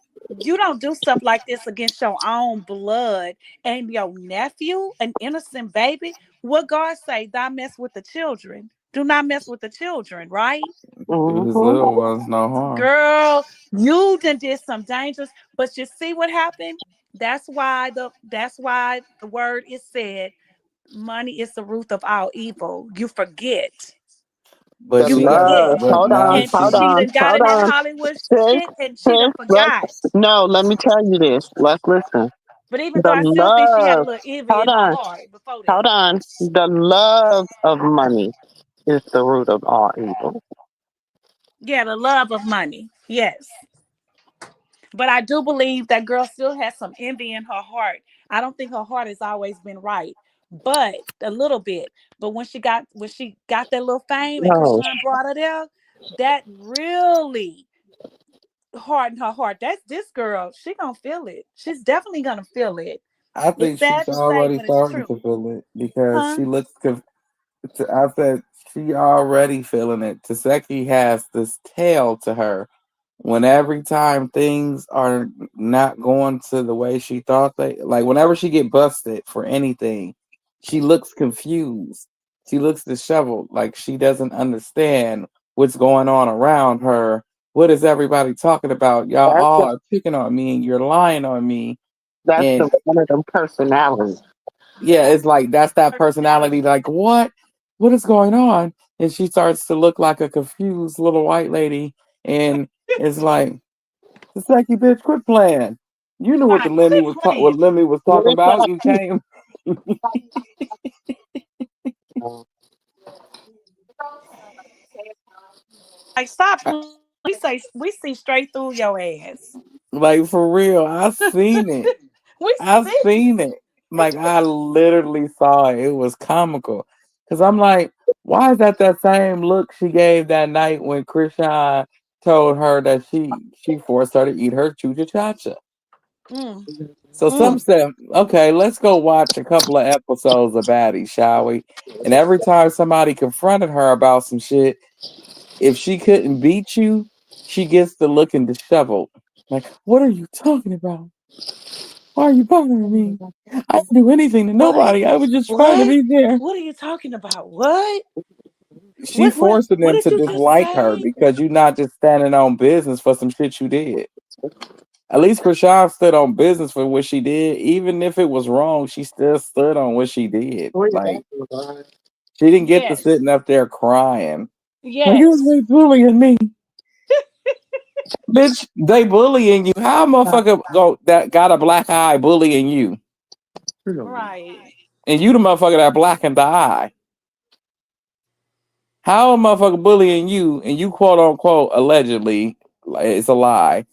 you don't do stuff like this against your own blood and your nephew, an innocent baby. What God say, thou mess with the children. Do not mess with the children, right? Do his Mm-hmm. little ones no harm. Girl, you done did some dangerous, but you see what happened? That's why the word is said, money is the root of all evil. You forget. But The You she got forget. love. but Hold now on, And hold she she on, done got hold in that on. Hollywood Sis, shit and she sis, done forgot. no, let me tell you this. Let's listen. But even though The I still think she had a love, little envy hold in her on, heart before hold that. on. The love of money is the root of all evil. Yeah, the love of money. Yes. But I do believe that girl still has some envy in her heart. I don't think her heart has always been right, but a little bit. But when she got that little fame and No, Krishan brought her there, that really hardened her heart. That's this girl. She gonna feel it. She's definitely gonna feel it. I It's think sad she's to say, already but it's starting true. to feel it because Huh? she looks I said she already feeling it. Taseki has this tail to her. When every time things are not going to the way she thought they like whenever she get busted for anything, she looks confused. She looks disheveled, like she doesn't understand what's going on around her. What is everybody talking about? Y'all that's all the are picking on me and you're lying on me. that's And the one of them personalities. yeah, it's like that's that Personality. personality. Like, what? What is going on? And she starts to look like a confused little white lady, and it's like, it's like you bitch, quit playing. You knew what the Right. Lemmy Quit was playing. what Lemmy was Let talking me about. tell You came you, Like stop playing. We see straight through your ass. like for real. I seen it. We I see. seen it. Like I literally saw it. It was comical. Cause I'm like, why is that same look she gave that night when Krishan told her that she forced her to eat her chucha chacha? Mm, So some mm. said, okay, let's go watch a couple of episodes of Baddies, shall we? And every time somebody confronted her about some shit, if she couldn't beat you, she gets to looking disheveled. Like, what are you talking about? Why are you bothering me? I didn't do anything to What? nobody. I was just trying to What? be there. What are you talking about? What? She What? forcing What them did to you just dislike her say? because you're not just standing on business for some shit you did. At least Krishan stood on business for what she did. Even if it was wrong, she still stood on what she did. where you Like, at? she didn't get to Yes. sitting up there crying. Like, Yes. they bullying me. Bitch, they bullying you. How a motherfucker go that got a black eye bullying you? Right. And you the motherfucker that blackened the eye. How a motherfucker bullying you and you quote unquote allegedly, like it's a lie,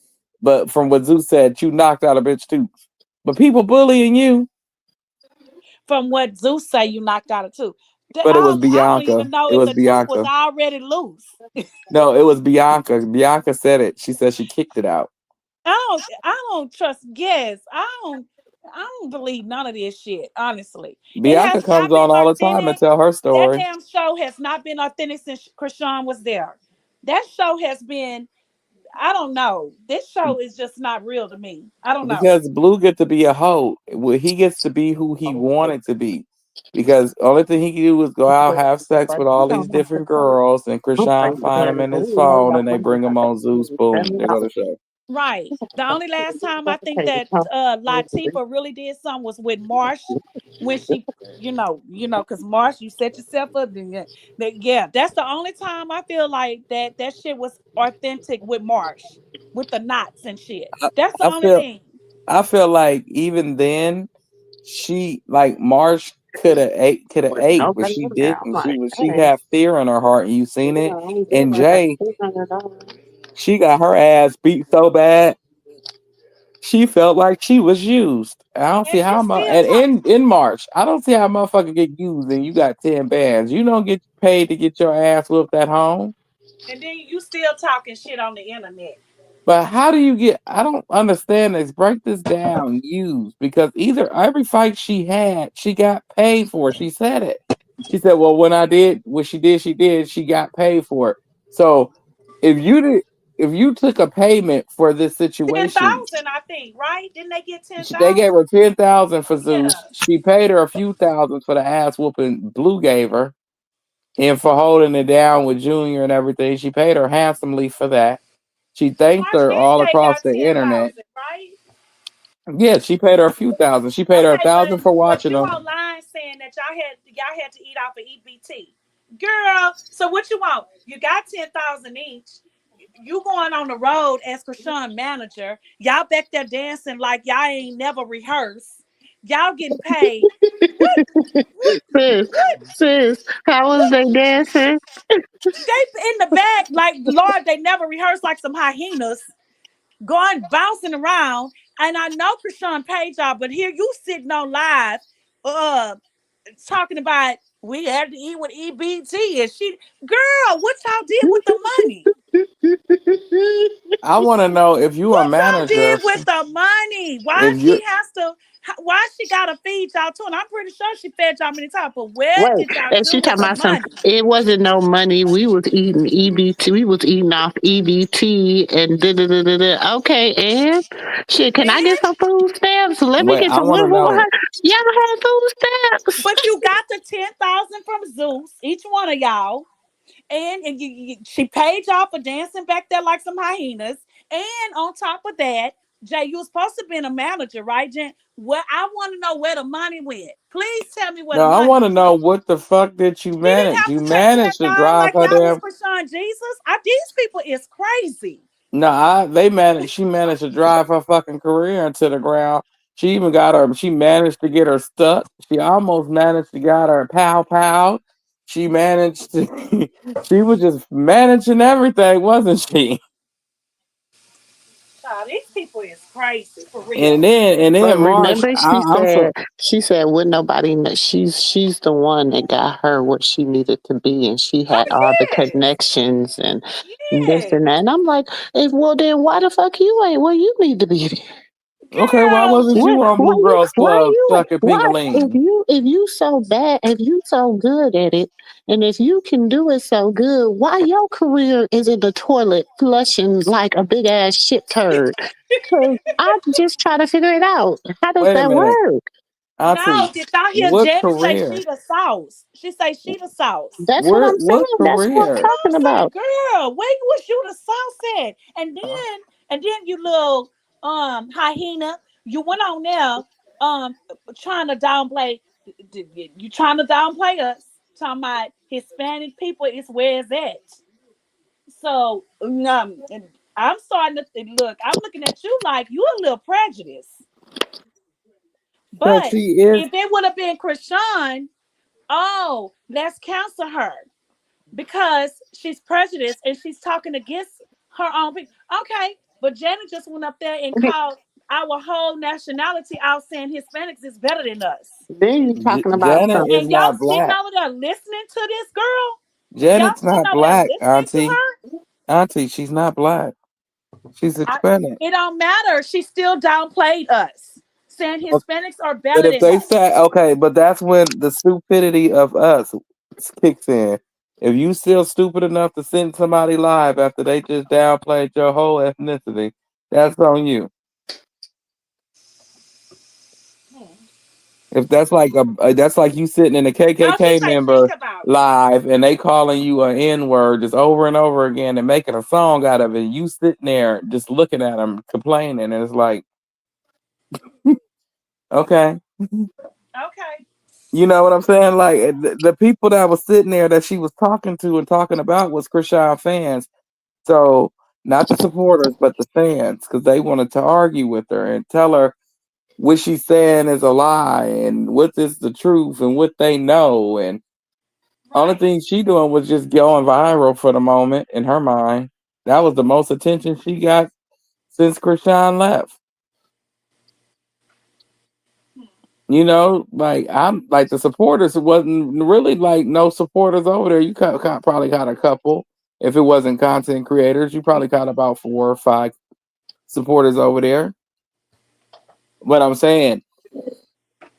but from what Zeus said, you knocked out a bitch too. But people bullying you, From what Zeus say, you knocked out of two. but it was I don't even Bianca. know It if was the tooth was Bianca. already loose. No, it was Bianca. Bianca said it. She said she kicked it out. I don't trust. Yes, I don't believe none of this shit. Honestly, it Bianca has comes not been on all the time and authentic. tell her That story damn show has not been authentic since Krishan was there. That show has been. I don't know. This show is just not real to me. I don't know. because Blue get to be a hoe. Well, he gets to be who he wanted to be. Because only thing he can do is go out have sex with all these different girls, and Krishan find him in his phone, and they bring him on Zeus. Boom, they go to show. Right. The only last time I think that Latifah really did something was with Marsh when she, because Marsh, you set yourself up. Then yeah, that's the only time I feel like that shit was authentic with Marsh, with the knots and shit. I, That's the I only feel thing. I feel like even then, she like Marsh could have ate, but Nobody she was out. didn't. I'm like, She hey, had fear in her heart, and you you seen it. know, I'm And giving her Jay, $200. she got her ass beat so bad, she felt like she was used. I don't see And how she's much. still And talking. in March, I don't see how a motherfucker get used, and you got 10 bands. You don't get paid to get your ass whooped at home. And then you still talking shit on the internet. But how do you get? I don't understand this. Break this down. Used because either every fight she had, she got paid for. She said it. She said, "Well, when I did what she did, she did. She got paid for it." So if you did, if you took a payment for this Ten situation, thousand, I think, right? Didn't they get ten they gave thousand? her 10,000 for Yeah. Zeus. She paid her a few thousand for the ass whooping Blue gave her, and for holding it down with Junior and everything. She paid her handsomely for that. She thanked Marsh her and all Jay across got the ten internet. thousand, right? Yeah, she paid her a few thousand. She paid her a Okay, thousand for but watching you them. online saying that y'all had to eat off of EBT. Girl, so what you want? You got 10,000 each. You going on the road as Krishan manager. Y'all back there dancing like y'all ain't never rehearsed. Y'all getting paid. What what Sis, what sis, how was what they dancing? they in the back like Lord, they never rehearsed like some hyenas going bouncing around. And I know Krishan paid y'all, but here you sitting on live, uh, talking about we had to eat with EBT and she, girl, what y'all did with the money? I want to know if you a What y'all did manager, with the money? Why if she you has to? Why she gotta feed y'all too? And I'm pretty sure she fed y'all many times. But what Wait, did y'all and do she with talking the about some. money? It wasn't no money. We was eating EBT. We was eating off EBT and da da da da da. Okay, and shit. Can I get And some food stamps? Let me wait, get I some. want to What, know. y'all had food stamps? but you got the 10,000 from Zeus, each one of y'all, and she paid y'all for dancing back there like some hyenas. And on top of that, Jay, you was supposed to be a manager, right, Jen? Well, I want to know where the money went. Please tell me where No, the I money want to went. know what the fuck did you She didn't manage? have You to take care of managed to y'all drive like her y'all was damn. Krishan Jesus. These people is crazy. No, they managed. She managed to drive her fucking career into the ground. She even got her. She managed to get her stuck. She almost managed to get her pow pow. She managed to. She was just managing everything, wasn't she? These people is crazy for And real. then and But then Marsh, remember, I'm so she said, would nobody know? She's the one that got her what she needed to be, and she Oh had all the yes, connections and this yes, and that. And I'm like, well, then why the fuck you ain't where you need to be? okay. Why girl. wasn't you on Blue Girls Why Club you sucking why if Pingaline? you so bad, if you so good at it, and if you can do it so good, why your career is in the toilet flushing like a big ass shit turd? Cause I just try to figure it out. How does Wait a that minute, work? No, Auntie. did y'all hear What Janet say she career? the sauce? She say she the sauce. That's what I'm saying. What That's what That's I'm career? what talking I'm saying, about. girl. Where was you the sauce at? And then you little hyena, you went on there trying to downplay. You trying to downplay us? Talking about Hispanic people is where it's at. So I'm starting to look. I'm looking at you like you a little prejudiced. Because But she is. if it would have been Krishan, oh, let's cancel her because she's prejudiced and she's talking against her own people. Okay, but Janet just went up there and called our whole nationality out saying Hispanics is better than us. Then you talking about Janet some. is And y'all not sitting black. over there listening to this girl? Y'all Janet's sitting not over there black, listening to Auntie. her? Auntie, she's not black. She's I, Hispanic. it don't matter. She still downplayed us, saying Okay, Hispanics are but better if than they us. say okay, but that's when the stupidity of us kicks in. If you still stupid enough to send somebody live after they just downplayed your whole ethnicity, that's on you. If that's like that's like you sitting in a No, she KKK say think member about it. live and they calling you an N word just over and over again and making a song out of it. You sitting there just looking at them complaining, and it's like, okay, Okay. you know what I'm saying? Like the people that was sitting there that she was talking to and talking about was Krishan fans. So not the supporters, but the fans, because they wanted to argue with her and tell her what she's saying is a lie and what is the truth and what they know. And only Right. thing she doing was just going viral for the moment in her mind. That was the most attention she got since Krishan left. You know, like I'm like the supporters. It wasn't really like no supporters over there. You probably got a couple. If it wasn't content creators, you probably got about 4 or 5 supporters over there. But I'm saying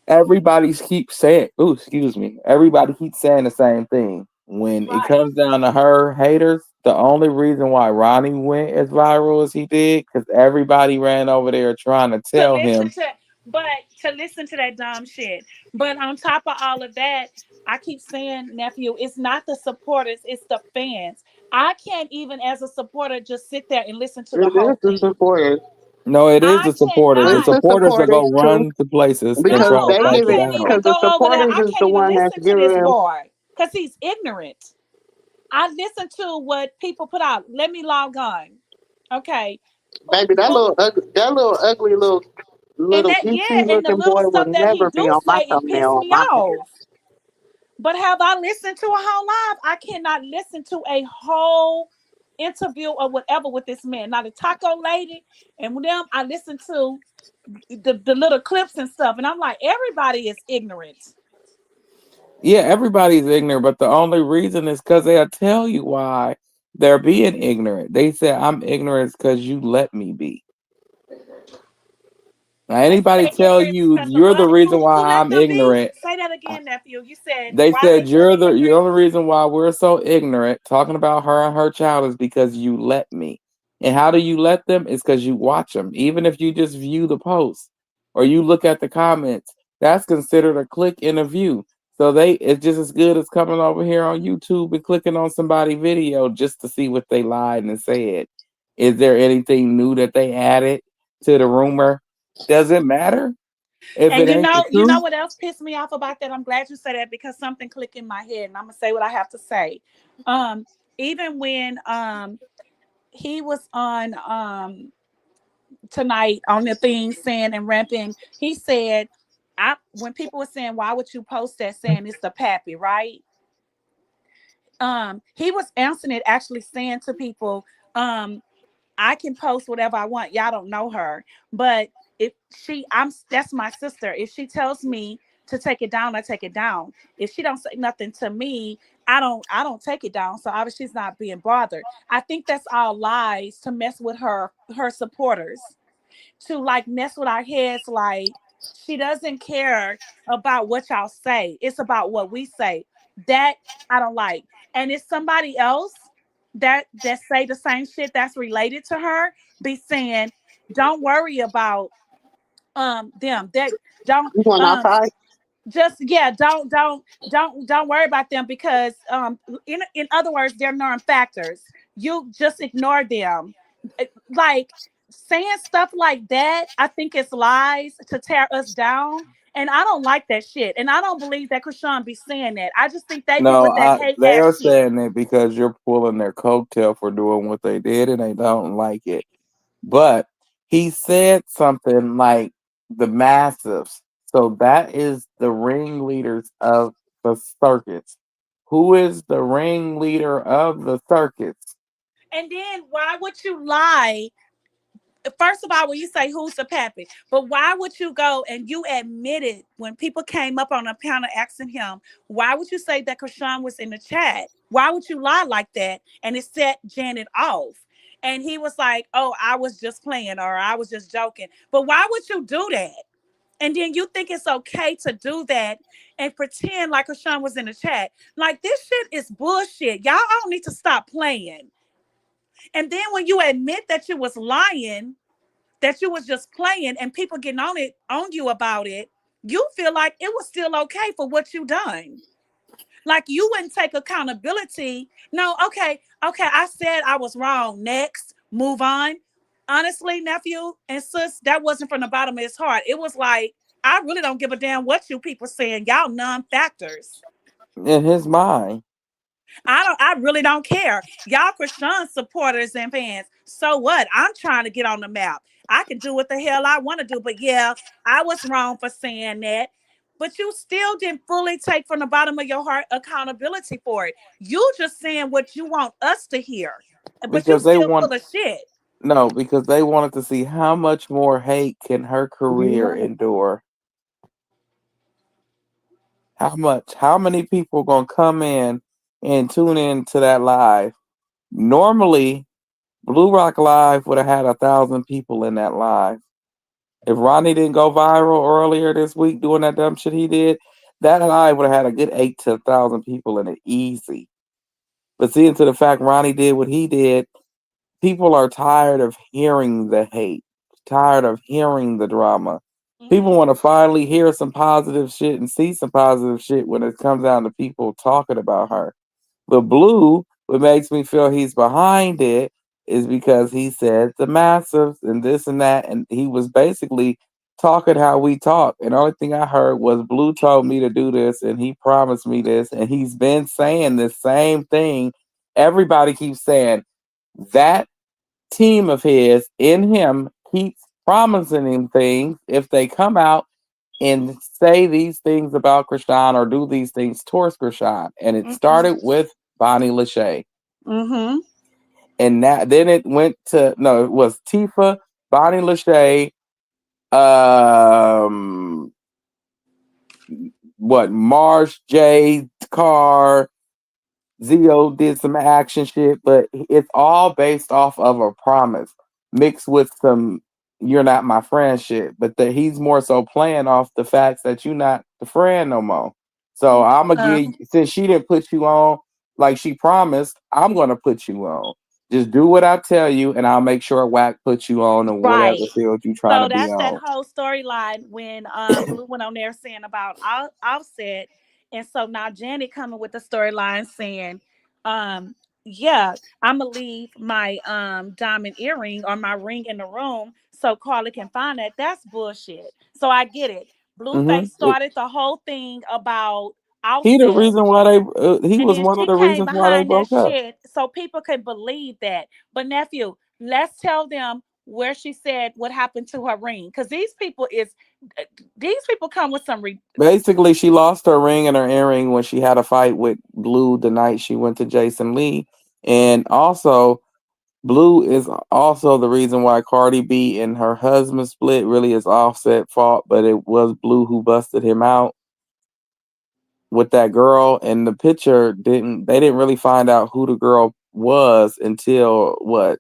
everybody keeps saying, "Ooh, excuse me." Everybody keeps saying the same thing. When it Right. comes down to her haters, the only reason why Ronnie went as viral as he did, because everybody ran over there trying to To tell listen him. to but to listen to that dumb shit. But on top of all of that, I keep saying, nephew, it's not the supporters, it's the fans. I can't even as a supporter just sit there and listen to the It whole is the thing. supporters. No, it is I the supporters. The It's cannot. the supporters will supporters go too, run to places and try because to No, they I take give it it. can't down. even Because the go over there. supporters I is can't the even one that's listen to this giving. boy because he's ignorant. I listen to what people put out. Let me log on. Okay. Baby, that Who little ugly and little that geeky and the looking little boy stuff would that he never be do on my say, it pissed thumbnail on me my page. off. But have I listened to a whole live? I cannot listen to a whole interview or whatever with this man. Now the taco lady and with them, I listen to the little clips and stuff, and I'm like, everybody is ignorant. Yeah, everybody's ignorant, but the only reason is because they'll tell you why they're being ignorant. They say, I'm ignorant because you let me be. Now, They say anybody they're tell ignorant you because of you're the what? reason Who why let I'm them be? ignorant, Say that uh, again, nephew. You said they why said they so you're the ignorant? only reason why we're so ignorant talking about her and her child is because you let me. And how do you let them? It's because you watch them. Even if you just view the post or you look at the comments, that's considered a click in a view. So it's just as good as coming over here on YouTube and clicking on somebody's video just to see what they lied and said. Is there anything new that they added to the rumor? Does it matter if And it ain't the you know truth? what else pissed me off about that? I'm glad you said that because something clicked in my head, and I'm gonna say what I have to say. Um, even when he was on tonight on the thing saying and ramping, he said, I when people were saying, why would you post that saying it's the pappy, right? He was answering it actually saying to people, um, I can post whatever I want. Y'all don't know her, but if I'm that's my sister. If she tells me to take it down, I take it down. If she don't say nothing to me, I don't take it down. So obviously she's not being bothered. I think that's all lies to mess with her supporters, to like mess with our heads. Like she doesn't care about what y'all say. It's about what we say. That I don't like. And it's somebody else that say the same shit that's related to her be saying, don't worry about them. That don't You going outside? just yeah, don't worry about them because in other words, they're non-factors. You just ignore them. Like saying stuff like that, I think it's lies to tear us down. And I don't like that shit. And I don't believe that Krishan be saying that. I just think they be No, with that hate they ass are shit. saying it because you're pulling their coattail for doing what they did and they don't like it. But he said something like the massives. So that is the ringleaders of the circuits. Who is the ringleader of the circuits? And then why would you lie? First of all, when you say who's the pappy, but why would you go and you admitted when people came up on a panel asking him, why would you say that Krishan was in the chat? Why would you lie like that? And it set Janet off. And he was like, oh, I was just playing or I was just joking. But why would you do that? And then you think it's okay to do that and pretend like Krishan was in the chat. Like this shit is bullshit. Y'all all need to stop playing. And then when you admit that you was lying, that you was just playing and people getting on you about it, you feel like it was still okay for what you done. Like you wouldn't take accountability. No, okay, I said I was wrong. Next, move on. Honestly, nephew and sis, that wasn't from the bottom of his heart. It was like, I really don't give a damn what you people saying. Y'all non-factors. In his mind. I really don't care. Y'all Krishan supporters and fans. So what? I'm trying to get on the map. I can do what the hell I want to do. But yeah, I was wrong for saying that. But you still didn't fully take from the bottom of your heart accountability for it. You just saying what you want us to hear. But you because they still want full of shit. no, because they wanted to see how much more hate can her career endure. How much? How many people gonna come in and tune in to that live? Normally, Blue Rock Live would have had 1,000 people in that live. If Ronnie didn't go viral earlier this week doing that dumb shit he did, that live would have had a good 8 to 1,000 people in it, easy. But seeing to the fact Ronnie did what he did, people are tired of hearing the hate, tired of hearing the drama. People Mm-hmm. want to finally hear some positive shit and see some positive shit when it comes down to people talking about her. But Blue, what makes me feel he's behind it is because he said the massives and this and that, and he was basically talking how we talk. And the only thing I heard was Blue told me to do this and he promised me this, and he's been saying the same thing. Everybody keeps saying that team of his in him keeps promising him things if they come out and say these things about Krishan or do these things towards Krishan. And it Mm-hmm. started with Bonnie Lachey. Mm-hmm. And then it went to no, it was Tifa, Bonnie Lachey, um what Marsh, J, Carr, Zio did some action shit, but it's all based off of a promise mixed with some "you're not my friend" shit. But that he's more so playing off the facts that you're not the friend no more. So I'm gonna Uh, give, since she didn't put you on like she promised, I'm gonna put you on. Just do what I tell you, and I'll make sure Whack puts you on in whatever right. field you trying So to be that's that on. whole storyline when Blue went on there saying about Offset, and so now Janet coming with the storyline saying, um, yeah, I'm gonna leave my diamond earring or my ring in the room so Carly can find that. That's bullshit. So I get it. Blueface Mm-hmm. started the whole thing about He the Offset, reason why he and was then one of she the came reasons why they behind that broke up. shit so people could believe that. But nephew, let's tell them where she said what happened to her ring. Because these people come with some Basically, she lost her ring and her earring when she had a fight with Blue the night she went to Jason Lee. And also, Blue is also the reason why Cardi B and her husband split. Really is Offset fault, but it was Blue who busted him out with that girl. And the picture they didn't really find out who the girl was until what,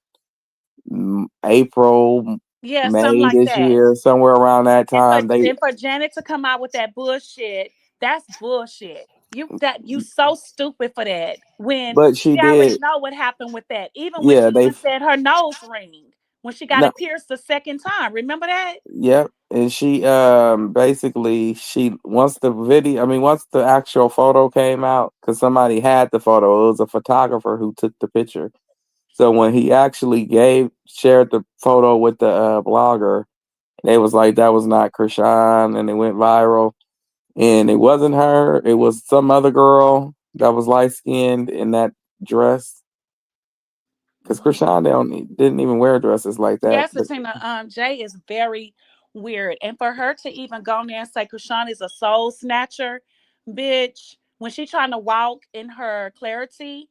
April, yeah, something May like this that. year, somewhere around that And for time. They and for Janet to come out with that bullshit, that's bullshit. You so stupid for that. When but we she already did, know what happened with that. Even when yeah, she they even said her nose ring when she got no. it pierced the second time. Remember that? Yep. And she basically she once the video, I mean once the actual photo came out, because somebody had the photo, it was a photographer who took the picture. So when he actually shared the photo with the blogger, they was like that was not Krishan, and it went viral. And it wasn't her, it was some other girl that was light skinned in that dress. Because Krishan didn't even wear dresses like that. Yes, Tina, Jay is very weird. And for her to even go there and say Krishan is a soul snatcher, bitch, when she trying to walk in her clarity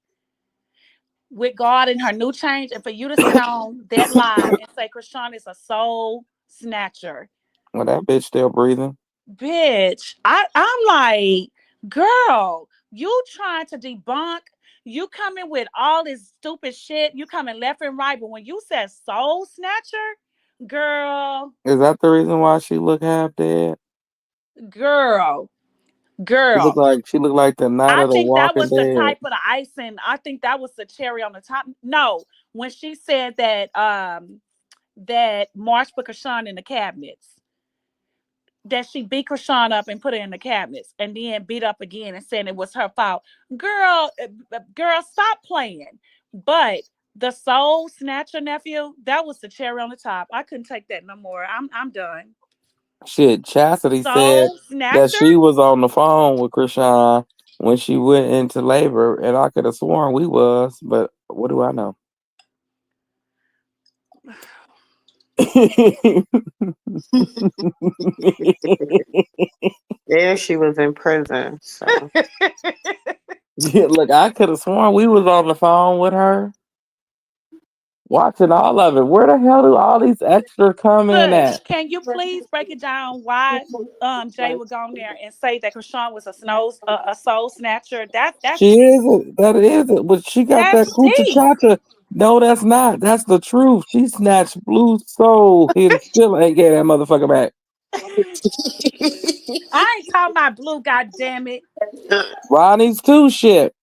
with God in her new change, and for you to sit on that live and say Krishan is a soul snatcher, Well, that bitch still breathing. bitch, I'm like, girl, you trying to debunk. You coming with all this stupid shit. You coming left and right. But when you said soul snatcher, girl, Is that the reason why she look half dead? girl, She girl. looked like the Night I of the think that Walking was the Dead. type of the icing. I think that was the cherry on the top. No, when she said that Marsh put Krishan in the cabinets, that she beat Krishan up and put her in the cabinets, and then beat up again and saying it was her fault. Girl, girl, stop playing. But the soul snatcher nephew, that was the cherry on the top. I couldn't take that no more. I'm done. Shit, Chastity said Soul that snatcher? she was on the phone with Krishan, when she went into labor, and I could have sworn we was, but what do I know? Yeah, she was in prison. So Yeah, look, I could have sworn we was on the phone with her, watching all of it. Where the hell do all these extras come in Look, at? can you please break it down why Jay would go on there and say that Krishan was a soul snatcher? She isn't. That isn't. But she got that That's coochie deep. chacha. No, that's not. That's the truth. She snatched Blue Soul. He still ain't get that motherfucker back. I ain't talking about Blue, god damn it. Ronnie's too shit.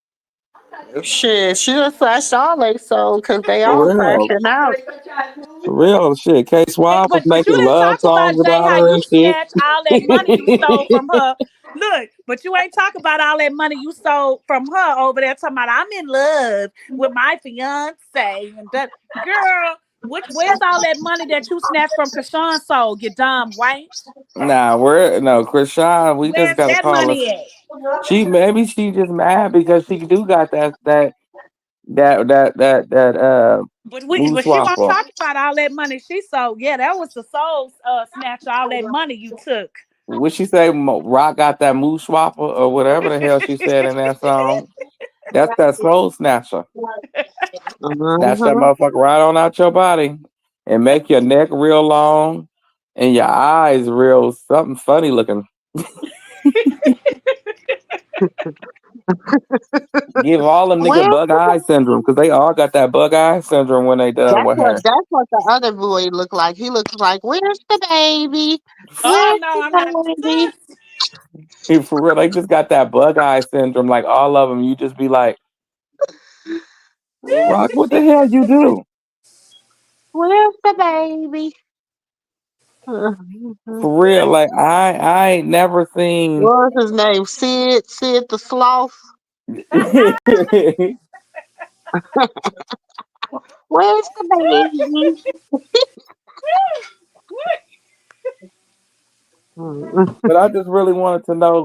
shit, she done flashed all they soul because they all For real. flashing out. For real shit. K Swab was But you making didn't love talk about songs Jay about how her you and shit. snatched all that money you stole from her. Look, but you ain't talking about all that money you stole from her over there talking about I'm in love with my fiance and that girl. Where's all that money that you snatched from Krishan soul? You dumb white. Nah, Krishan, we just Where's gotta that call her. money at? Maybe she just mad because she do got that blue But she won't swapper. talk about all that money she sold. Yeah, that was the soul snatch. All that money you took. What she say? Rock got that moose swapper or whatever the hell she said in that song. That's that soul snatcher. Snatch that Uh-huh. motherfucker right on out your body and make your neck real long and your eyes real something funny looking. Give all them niggas Well, bug eye syndrome because they all got that bug eye syndrome when they done with her. that's what the other boy looked like. He looks like, where's the baby? Oh Where's no, I'm not. the baby? For real, they just got that bug eye syndrome. Like all of them, you just be like, Rock, what the hell you do? Where's the baby? For real, like I ain't never seen. What was his name? Sid the Sloth. Where's the baby? But I just really wanted to know,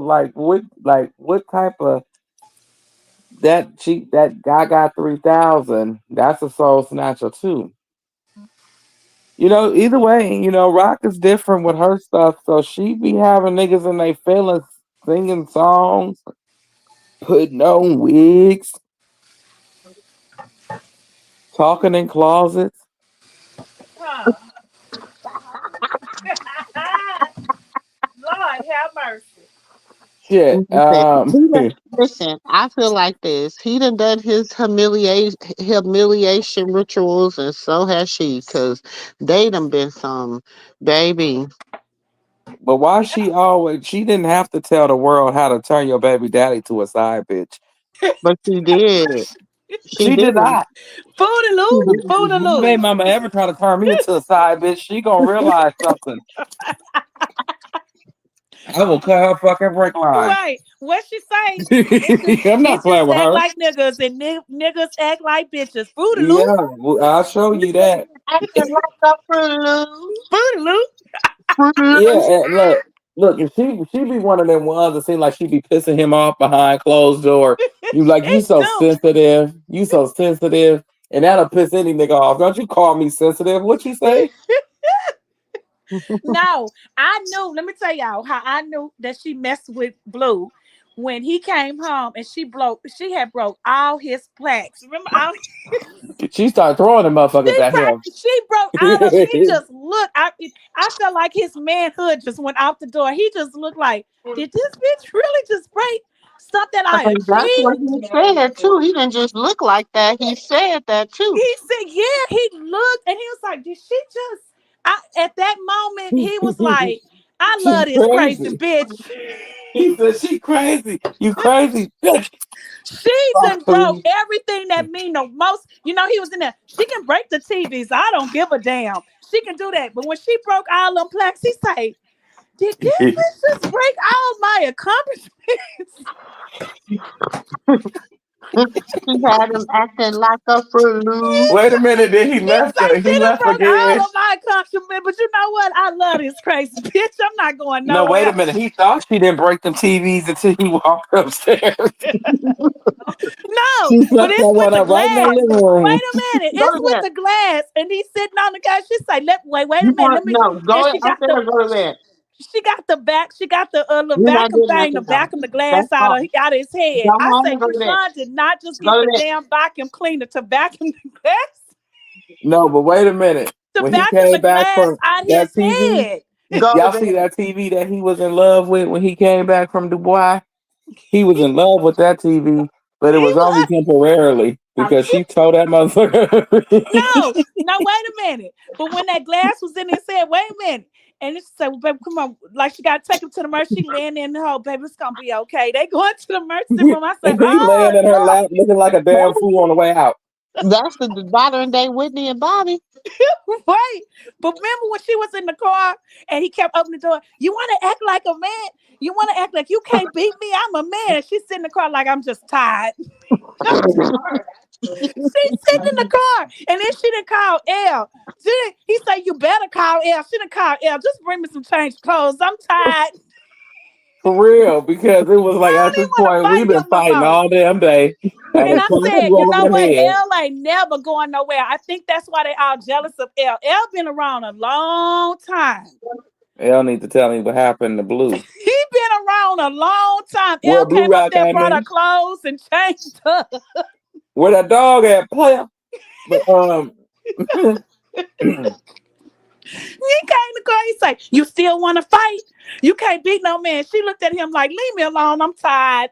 what type of that Gaga 3000. That's a soul snatcher too. Either way, Rock is different with her stuff, so she be having niggas in their feelings, singing songs, putting on wigs, talking in closets. Huh. Lord have mercy. Shit. Listen, I feel like this. He done his humiliation rituals, and so has she, because they done been some baby. But why she didn't have to tell the world how to turn your baby daddy to a side bitch. But she did. She She did did. not. Foolaloo, If foolaloo. baby mama ever try to turn me into a side bitch, she gonna realize something. I will cut her fucking brake line. Right. What she say? I'm not playing Bitches with act her. like niggas and niggas act like bitches. Foolaloo, Yeah, I'll show you that. Acting like a fool. foolaloo. Yeah, and look, if she be one of them ones that seem like she be pissing him off behind closed door. You like you It so do. sensitive, and that'll piss any nigga off. Don't you call me sensitive? What you say? No, I knew. Let me tell y'all how I knew that she messed with Blue when he came home and she had broke all his plaques. Remember all She started throwing them motherfuckers at him. she broke all of. He just looked. I felt like his manhood just went out the door. He just looked like, did this bitch really just break something I That's what achieved? he said too. He didn't just look like that. He said that too. He said, yeah. He looked and he was like, did she just? At that moment, he was like, I She's love this crazy crazy. bitch. He said, she crazy. You crazy bitch. She done broke everything that mean the most. He was in there. She can break the TVs. I don't give a damn. She can do that. But when she broke all them plaques, he say, did this bitch just break all my accomplishments? She had him acting like a fool. Wait a minute, then he He's left like, her. she He done left broke all again. of my accomplishments, but you know what? I love this crazy bitch. I'm not going No, wait a nowhere. minute. He thought she didn't break them TVs until he walked upstairs. No, She but fucked that it's with one the up right in the glass. living Wait room. a minute. Go It's to with bed. the glass. And he's sitting on the glass. She's like, wait You a minute. want Let me. no? And Go upstairs. Go to bed. she got the back, she got the little You're not vacuum getting thing to nothing now. vacuum the glass That's out all. of his head. Go I home say and go to bed. Krishan did not just get Go to the bed. damn vacuum cleaner to vacuum the glass, No, but wait a minute. to When he vacuum came the back glass from out his that TV, head. Go to y'all bed. see that TV that he was in love with when he came back from Dubai? He was in love with that TV, but it He was only was temporarily because she told that motherfucker. no, wait a minute. But when that glass was in his head, wait a minute. And she said, well, baby, come on. Like she got to take him to the mercy. She laying in the hole, baby, it's going to be okay. They going to the mercy room. I said, He laying in her oh, lap looking like a damn fool on the way out. That's the modern day Whitney and Bobby. Lord. Right. But remember when she was in the car and he kept opening the door, you want to act like a man? You want to act like you can't beat me? I'm a man. And she's sitting in the car like, I'm just tired. She's sitting in the car, and then she didn't call L. He said, "You better call L." She didn't call L. Just bring me some change clothes. I'm tired. For real, because it was like I at don't this even want to point we've fight been him no fighting more. all damn day, and And it's I crazy said, you know over the what? head. L ain't never going nowhere. I think that's why they all jealous of L. L been around a long time. Y'all need to tell me what happened to Blue. He been around a long time. Where L Blue came up Rock there, at, brought her nigga? clothes, and changed her. Where that dog at, player? But He came to car. He said, "You still want to fight? You can't beat no man." She looked at him like, "Leave me alone. I'm tired."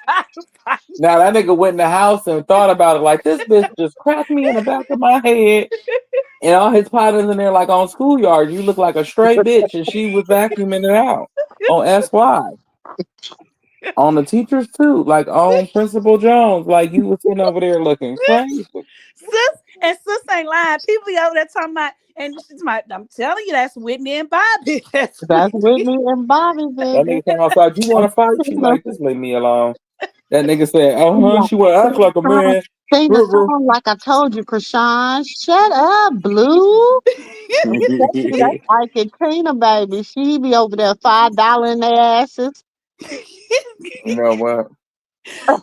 Tired of fighting. now that nigga went in the house and thought about it like this bitch just cracked me in the back of my head. And all his partners in there like on schoolyard, you look like a straight bitch, and she was vacuuming it out on SY. On the teachers too, like on Principal Jones, like you was sitting over there looking crazy. Sis ain't lying. People be over there talking about, and she's like, I'm telling you, that's Whitney and Bobby. That's That's Whitney and Bobby, That baby. nigga came outside, you want to fight? She like, just leave me alone. That nigga said, she want to act like a man. Sing the song like I told you, Krishan. Shut up, Blue. That's like Katrina, baby. She be over there $5 in their asses. You know what?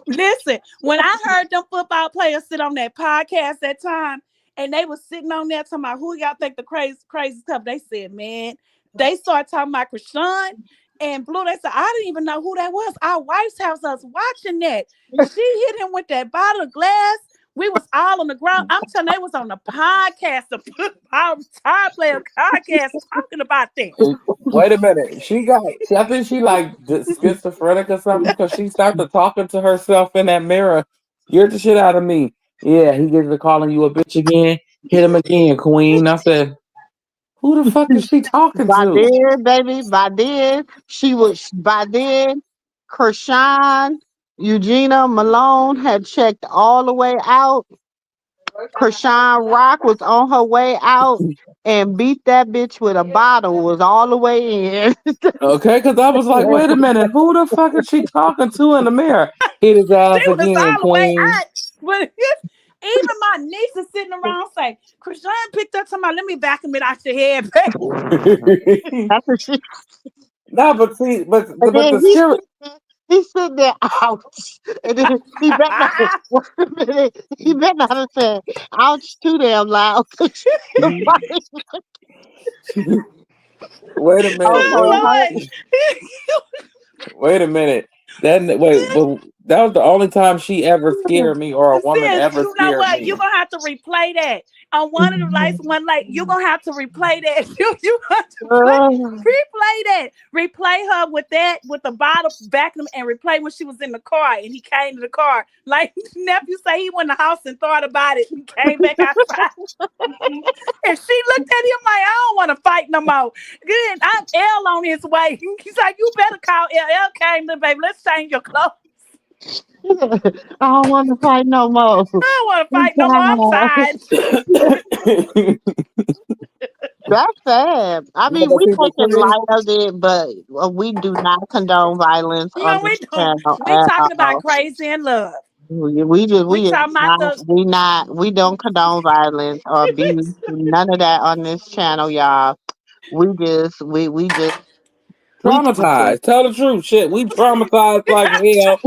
Listen, when I heard them football players sit on that podcast that time, and they was sitting on there talking about who y'all think the crazy stuff, they said, man, they started talking about Krishan and Blue. They said, I didn't even know who that was. Our wife's house was watching that. She hit him with that bottle of glass. We was all on the ground. I'm telling you, they was on the podcast, the football tire player podcast, talking about that. Wait a minute. I think she like schizophrenic or something because she started talking to herself in that mirror. You're the shit out of me. Yeah, he gets to calling you a bitch again. Hit him again, queen. I said, who the fuck is she talking By to? then, baby, by then, by then, Krishan, Eugenia Malone had checked all the way out. Krishan Rock was on her way out and beat that bitch with a bottle, was all the way in. Okay, because I was like, wait a minute, who the fuck is she talking to in the mirror? Hit his ass She was again, all the way queen. out. But even my niece is sitting around saying, Krishan picked up somebody, let me vacuum it out your head, baby. That's what she. No, but see, but And then the spirit. he sit there, ouch. And then he better not, wait a minute, he better not have said, ouch too damn loud. Wait a minute. Oh, Wait a minute. But that was the only time she ever scared me, or a woman Sis, ever you know scared what? me. You're gonna have to replay that. On one of the lights, one light, you're gonna have to replay that. You have to replay that. Replay her with the bottle vacuum, and replay when she was in the car and he came to the car. Like nephew say he went in the house and thought about it and came back outside. And she looked at him like, I don't want to fight no more. Good, I'm L on his way. He's like, you better call L. L came to baby. Let's change your clothes. I don't want to fight no more. I don't want to fight no more. I'm tired. That's sad. I mean, we take it light of it, but we do not condone violence on No, this we don't. channel We at talking about all. crazy in love. We talking about the we don't condone violence or beef, none of that on this channel, y'all. We just we keep it. Traumatized. Tell the truth. Shit, we traumatized like hell.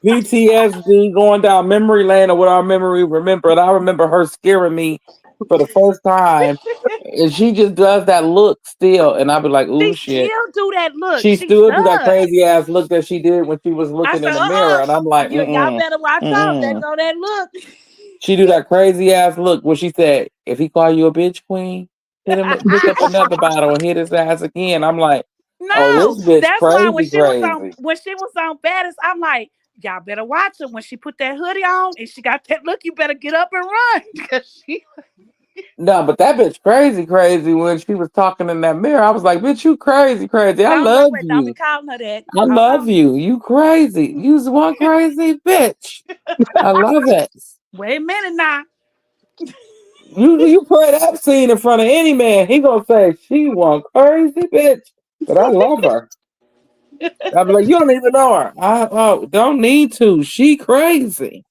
PTSD going down memory lane of what our memory remembered. I remember her scaring me for the first time. And she just does that look still. And I'll be like, ooh she shit. still do that look. She She still do that does. crazy ass look that she did when she was I looking said, in the mirror. And I'm like, y'all mm-mm, better watch out. There mm-mm. go that look. She do that crazy ass look when she said, if he call you a bitch queen, hit him, pick up another bottle and hit his ass again. I'm like, oh, No, this bitch that's why crazy, crazy. when she was on Baddest, I'm like, y'all better watch her. When she put that hoodie on and she got that look, you better get up and run. Cause she No, but that bitch crazy, crazy when she was talking in that mirror. I was like, bitch, you crazy, crazy. I don't wait, love wait, don't be you. calling her that. I Hold love on. you. You crazy. You's one crazy bitch. I love it. Wait a minute now. You play that scene in front of any man, he gonna say she one crazy bitch. But I love her. I'll be like, you don't even know her. Don't need to. She crazy.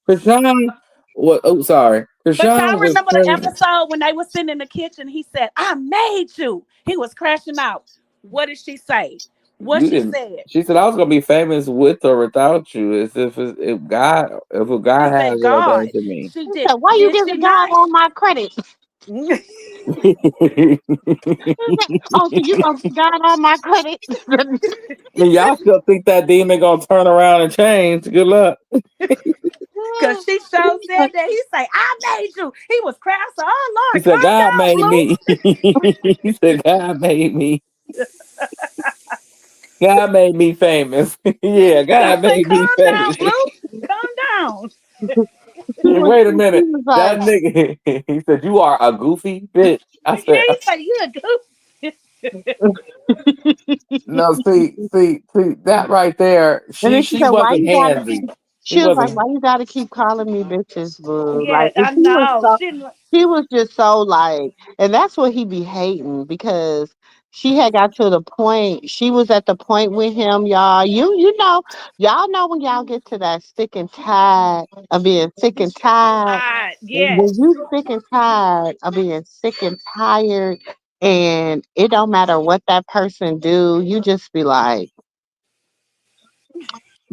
Krishan, what? Oh, sorry. But y'all Krishan was remember the crazy. episode when they were sitting in the kitchen? He said, I made you. He was crashing out. What did she say? What You she didn't. said? She said I was gonna be famous with or without you. As if She God said, has it God. ordained to me. She He said, why you did she giving God not? all my credit? Oh, so you gonna give God all my credit? And y'all still think that demon gonna turn around and change? Good luck. Cause she sure said that. He say, I made you. He was crying. So, oh He Lord, said God calm made down, me. He said God made me. God made me famous. Yeah, Blue. I God say, made me calm down, famous. Blue. Calm down. Wait a minute. he was That like, nigga, he said, you are a goofy bitch. I Yeah, said, he say, you a goof. no, see, that right there, and then she she said, why wasn't you gotta handsy. keep, She she was like, wasn't, why you gotta keep calling me bitches, boo? Yeah, Like, and I know. She he was just so like, and that's what he be hating because she had got to the point, she was at the point with him, y'all. Y'all know when y'all get to that sick and tired of being sick and tired. yes. When you sick and tired of being sick and tired, and it don't matter what that person do, you just be like,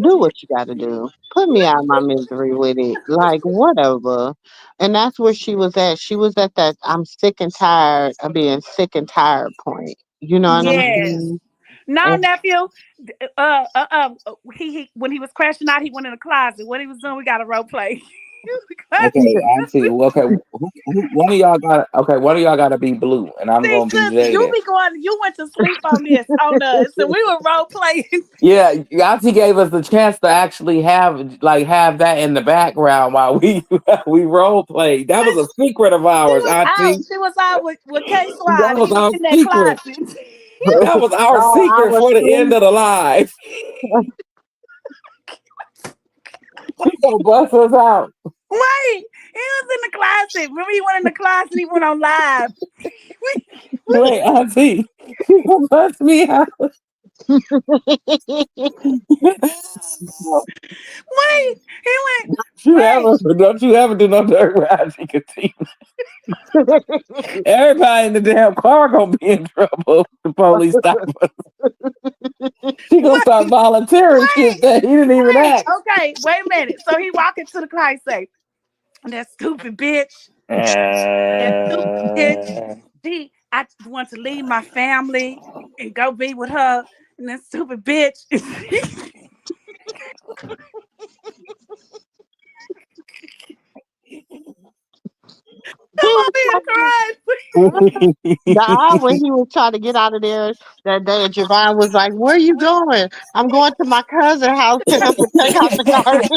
do what you gotta do. Put me out of my misery with it. Like whatever. And that's where she was at. She was at that I'm sick and tired of being sick and tired point. You know what I'm Yes. saying? No, And nephew. He when he was crashing out, he went in the closet. What he was doing, we got a role play. okay, he said, I see. Well, okay, one of y'all one of y'all got to be Blue, and I'm See, going to be sis, you Jaden. be going. You went to sleep on this on us, and we were role playing. Yeah, Yahtzee gave us the chance to actually have that in the background while we we role played. That was a secret of She ours, was out. Auntie. She was out with K That Swad, and was he was our in that secret. closet. That was our oh, I secret was for the end asleep. of the live. She gonna bust us out. Wait, he was in the closet. Remember, he went in the closet. He went on live. Wait, Auntie, she gonna bust me out. Wait, he went. Wait, Don't you ever do no dirty ride, she can see. Everybody in the damn car gonna be in trouble. If the police stop us. She gonna wait, start volunteering shit that he didn't even wait. ask. Okay, wait a minute. So he walked into the car and say, "That stupid bitch. That stupid bitch. I want to leave my family and go be with her. And that stupid bitch." He Come was on here talking. crying. The hour when he was trying to get out of there that day, and Javon was like, "Where you going? I'm going to my cousin's house to help her take out the garbage."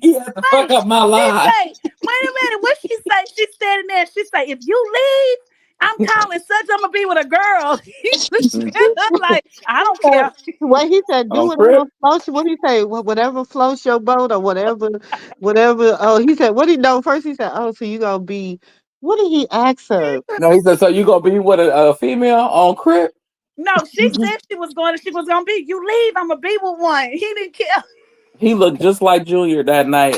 He had to fuck Wait, up my she life. say, wait a minute. What she say? She's standing there. She say, if you leave, I'm calling such. I'm gonna be with a girl. He looking at her like, I don't So, care. what he said, do On Crip. whatever floats. What he say? Whatever floats your boat or whatever. Oh, he said, what he know first? He said, oh, so you gonna be? What did he ask her? No, he said, so you gonna be with a female on Crip? No, she said she was gonna be. You leave, I'm gonna be with one. He didn't care. He looked just like Junior that night.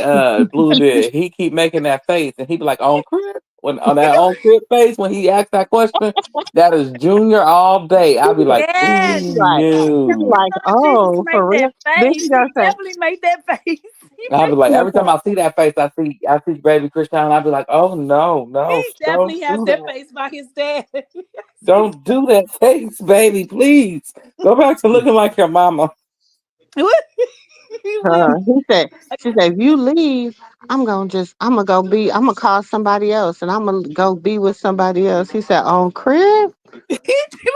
Blue did. He keep making that face, and he be like, "On crib," when on that on crib face when he asked that question. That is Junior all day. I'd be like, Yes. He "Ooh, like, he no." like, Jesus oh, made for real. that Then face. she He gonna say, definitely made that face. He I'd be made like, she gonna every time say, I see that face, I see baby Christian. I'd be like, "Oh no, he no, don't definitely has do that that. face by his dad. Don't do that face, baby. Please go back to looking like your mama." He will. she said, if you leave, I'm gonna call somebody else and I'm gonna go be with somebody else. He said, on crib?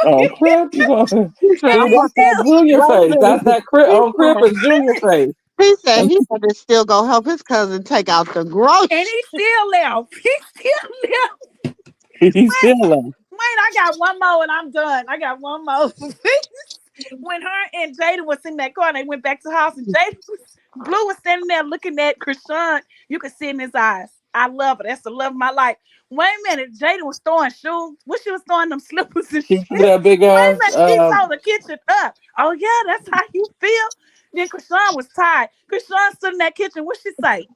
On crib, you going? He said, See, I'm that's gonna, that Junior wait a face. minute. That's that crib He on crib said, is Junior face. he said he had to still go help his cousin take out the And groceries. he still left. He still left. He's still on. Wait, I got one more and I'm done. I got one more. When her and Jada was in that car, they went back to the house, and Blue was standing there looking at Krishan. You could see in his eyes. I love it. That's the love of my life. Wait a minute, Jada was throwing shoes. What she was throwing them slippers and He shit. threw that big Wait a ass. minute, she saw the kitchen up. Oh yeah, that's how you feel. Then Krishan was tired. Krishan stood in that kitchen. What she say?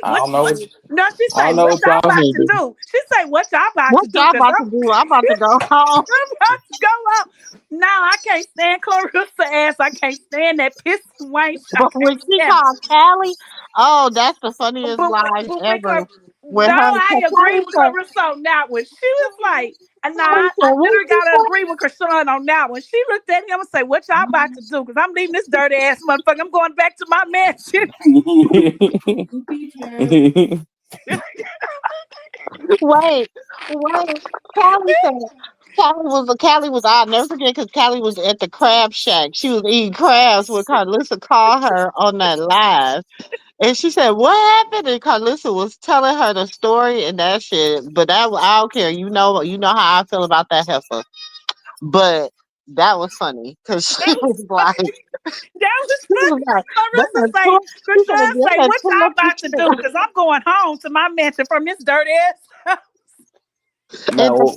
I don't know. What? No, she I say, don't know what what y'all y'all about to thinking. do? She say, what y'all about What to do? y'all Cause about to do? I'm about to go home. I'm about to go up. Now I can't stand Clarissa ass. I can't stand that piss wench. I But can't when she stand it. called Callie, oh, that's the funniest line But when ever. no, With her, I agree Callie with said, Clarissa on that one. She was like, nah, Callie I said, what literally she gotta agree with Krishan on that one. She looked at him and say, what y'all about to do? Because I'm leaving this dirty ass motherfucker. I'm going back to my mansion. Wait, wait. Callie was I'll never forget because Callie was at the crab shack. She was eating crabs when Carlissa called her on that live. And she said, what happened? And Carlissa was telling her the story and that shit. But I don't care. You know how I feel about that heifer. But that was funny because That was funny. That was she was funny. like, Clarissa that's say, Krishan say, a what y'all about to do? Because I'm going home to my mansion from this dirty ass. and No,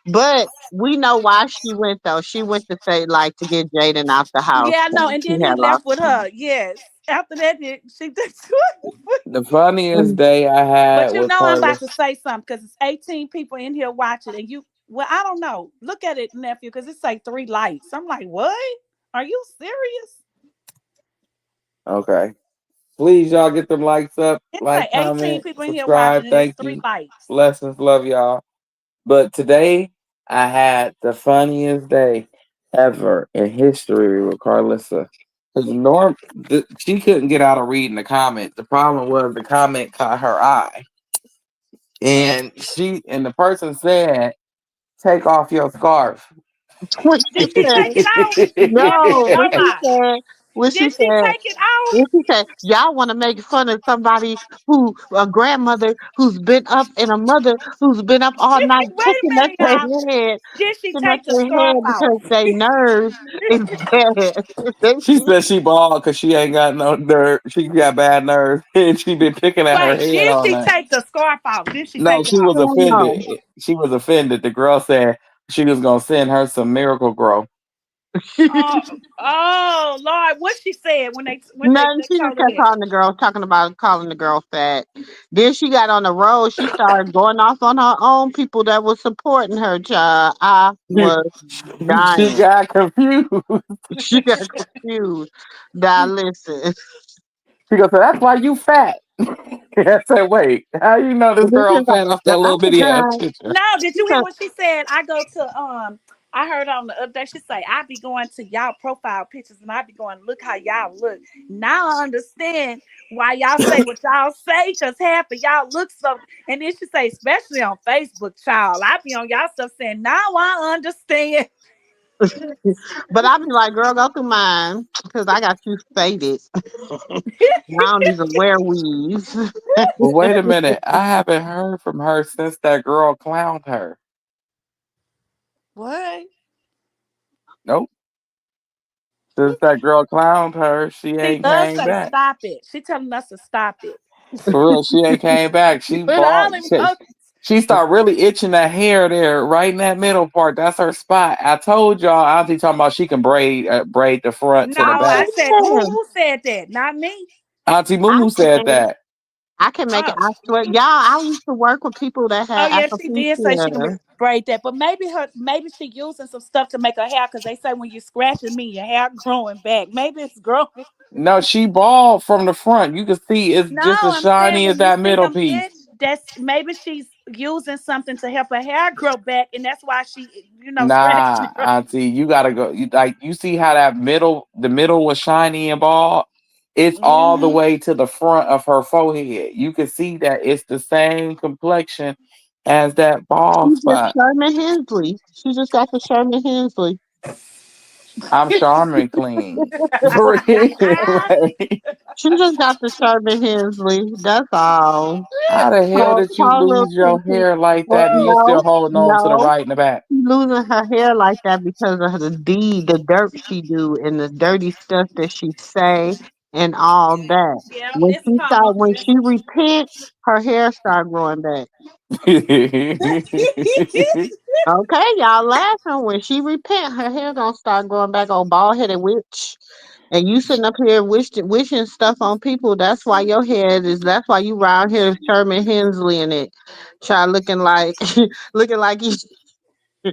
But we know why she went though. She went to say like to get Jaden out the house. Yeah, I know. 'Cause And she then he had left lost. with her. Yes. After that, she did. the funniest And day I But had you with know, I'm about Carlos. to say something because it's 18 people in here watching, and you. Well, I don't know. Look at it, nephew, because it's like 3 likes. I'm like, what? Are you serious? Okay, please y'all get them likes up, It's like like, 18 comment, people in here watching, subscribe. and it's Thank 3 you. likes. Blessings, love y'all. But today I had the funniest day ever in history with Carlissa. Because she couldn't get out of reading the comment. The problem was the comment caught her eye. And the person said, take off your scarf. when she Did she take said it out? Nephew, no, don't lie. when she Did she said take it out? when she said y'all want to make fun of somebody who a grandmother who's been up and a mother who's been up all night Wait a picking up minute, their y'all. head, Did she picking up take the their scarf head off? because they nerves is bad. Then She said she bald because she ain't got no nerve. She got bad nerves. And she been picking at her Wait, head did all she night. take the scarf off? Did she No, take it she off? was no. offended. She was offended. The girl said she was gonna send her some Miracle Grow. Oh, oh Lord, what she said when Nothing. they She just told her kept that? calling the girl, talking about calling the girl fat. Then she got on the road. She started going off on her own people that was supporting her, child. I was She dying. got confused. She got confused. Now listen. She goes, so that's why you fat. I said, wait, how you know this And then she girl was like, fat off that well, little I bitty ass forgot. picture? No, did She you hear said, what she said? I go to I heard on the other day she say I be going to y'all profile pictures and I be going look how y'all look. Now I understand why y'all say what y'all say because half of y'all look so. And then she say especially on Facebook, child. I be on y'all stuff saying now I understand. but I be like, girl, go through mine because I got you faded. I don't even wear weaves. Well, wait a minute. I haven't heard from her since that girl clowned her. What? Nope. Since that girl clowned her, she She ain't does came say back. stop it. She telling us to stop it. For real, she ain't came back. She Put all bought. them emojis. She start really itching that hair there, right in that middle part. That's her spot. I told y'all, Auntie talking about she can braid the front No, to the I back. said Yeah, who said that? Not me. Auntie I Mumu said can. that. I can make it. Oh. I swear, y'all. I used to work with people that Oh had yeah, she did say she can alopecia. braid that, but maybe she using some stuff to make her hair because they say when you scratch it, mean your hair growing back. Maybe it's growing. No, she bald from the front. You can see it's No, just as I'm saying shiny as when you that see middle them piece. in, that's maybe she's using something to help her hair grow back, and that's why she, scratching Nah, it. Auntie, you gotta go. You see how the middle was shiny and bald. It's all the Mm-hmm. way to the front of her forehead. You can see that it's the same complexion as that bald She just spot. Sherman Hensley. She just got the Sherman Hensley. I'm Charmin clean. For real. Like, She just got the Sherman Hensley. That's all. how the hell Poor, did you poor little lose your Kiki. hair like Well, that and you're still no, holding on to the no. right and the back? She losing her hair like that because of the dirt she do and the dirty stuff that she say and all that. Yeah, this When karma. she repent, her hair start growing back. Okay, y'all laughing. When she repent, her hair gonna start growing back. On bald headed witch. And you sitting up here wishing stuff on people. That's why your head is. That's why you round here Sherman Hensley in it, try looking like looking like you.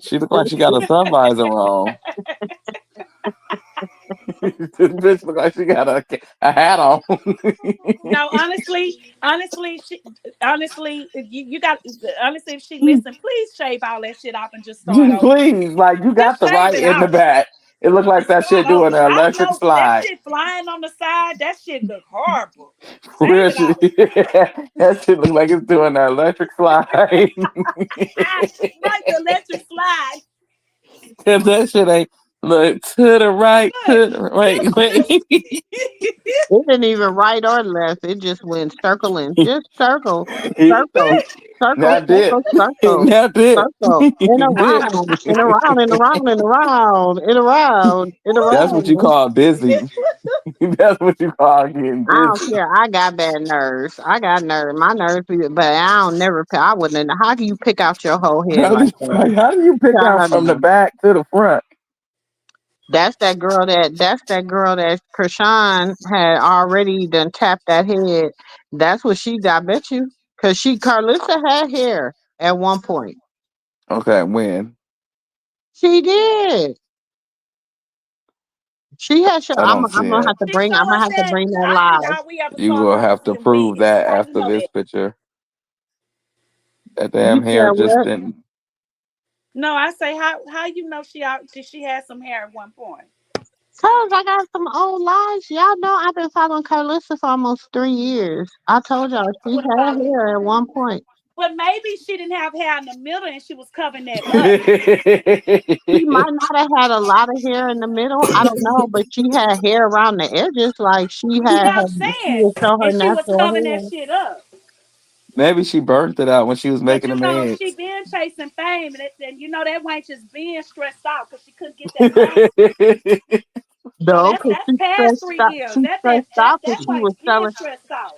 She look like she got a sun visor on. This bitch look like she got a hat on. No, honestly, you got honestly. If she listen, please shave all that shit off and just start over. Please, like you got Just the shave right it in the off back. It looked like and that start shit over. doing an I don't electric know that slide. shit flying on the side. That shit look horrible. For Shave real it off. shit. That shit look like it's doing an electric slide. Like the electric slide. Cause that shit ain't look to the right, Look, to the right. Wait. It didn't even right or left. It just went circling. Just circle, circle, circle, Now did. circle, circle, Now did. circle. In a Did. round, in a round, in a round, in a round, in a round, in a That's what you round. call busy. That's what you call getting I don't busy. care. I got bad nerves. I got nerves. My nerves, but I don't never. I wouldn't. How can you pick out your whole head like that? How do you pick out God, from the no. back to the front? That's that girl. That's that girl that Krishan had already done tapped that head. That's what she got. I bet you, cause Carlissa had hair at one point. Okay, when? She did. She had. I don't see I'm gonna it. have to she bring. I'm show gonna us have to that. bring that I live. forgot we ever You saw will her have to losing prove wigs. that How you after know this that? picture. That You damn hair said just what? didn't. No, I say how you know did she have some hair at one point? Cause I got some old lies. Y'all know I've been following Carlissa for almost 3 years. I told y'all I she would have had followed. hair at one point. But maybe she didn't have hair in the middle and she was covering that up. She might not have had a lot of hair in the middle. I don't know, but she had hair around the edges, like I'm she saying, would show her and she was natural covering that hair. shit up. Maybe she burnt it out when she was But making the she meds. been chasing fame, and that ain't just being stressed out because she couldn't get that fame. So No, that's because that's past 3 years. she That that stressed that out because that why being stressed out.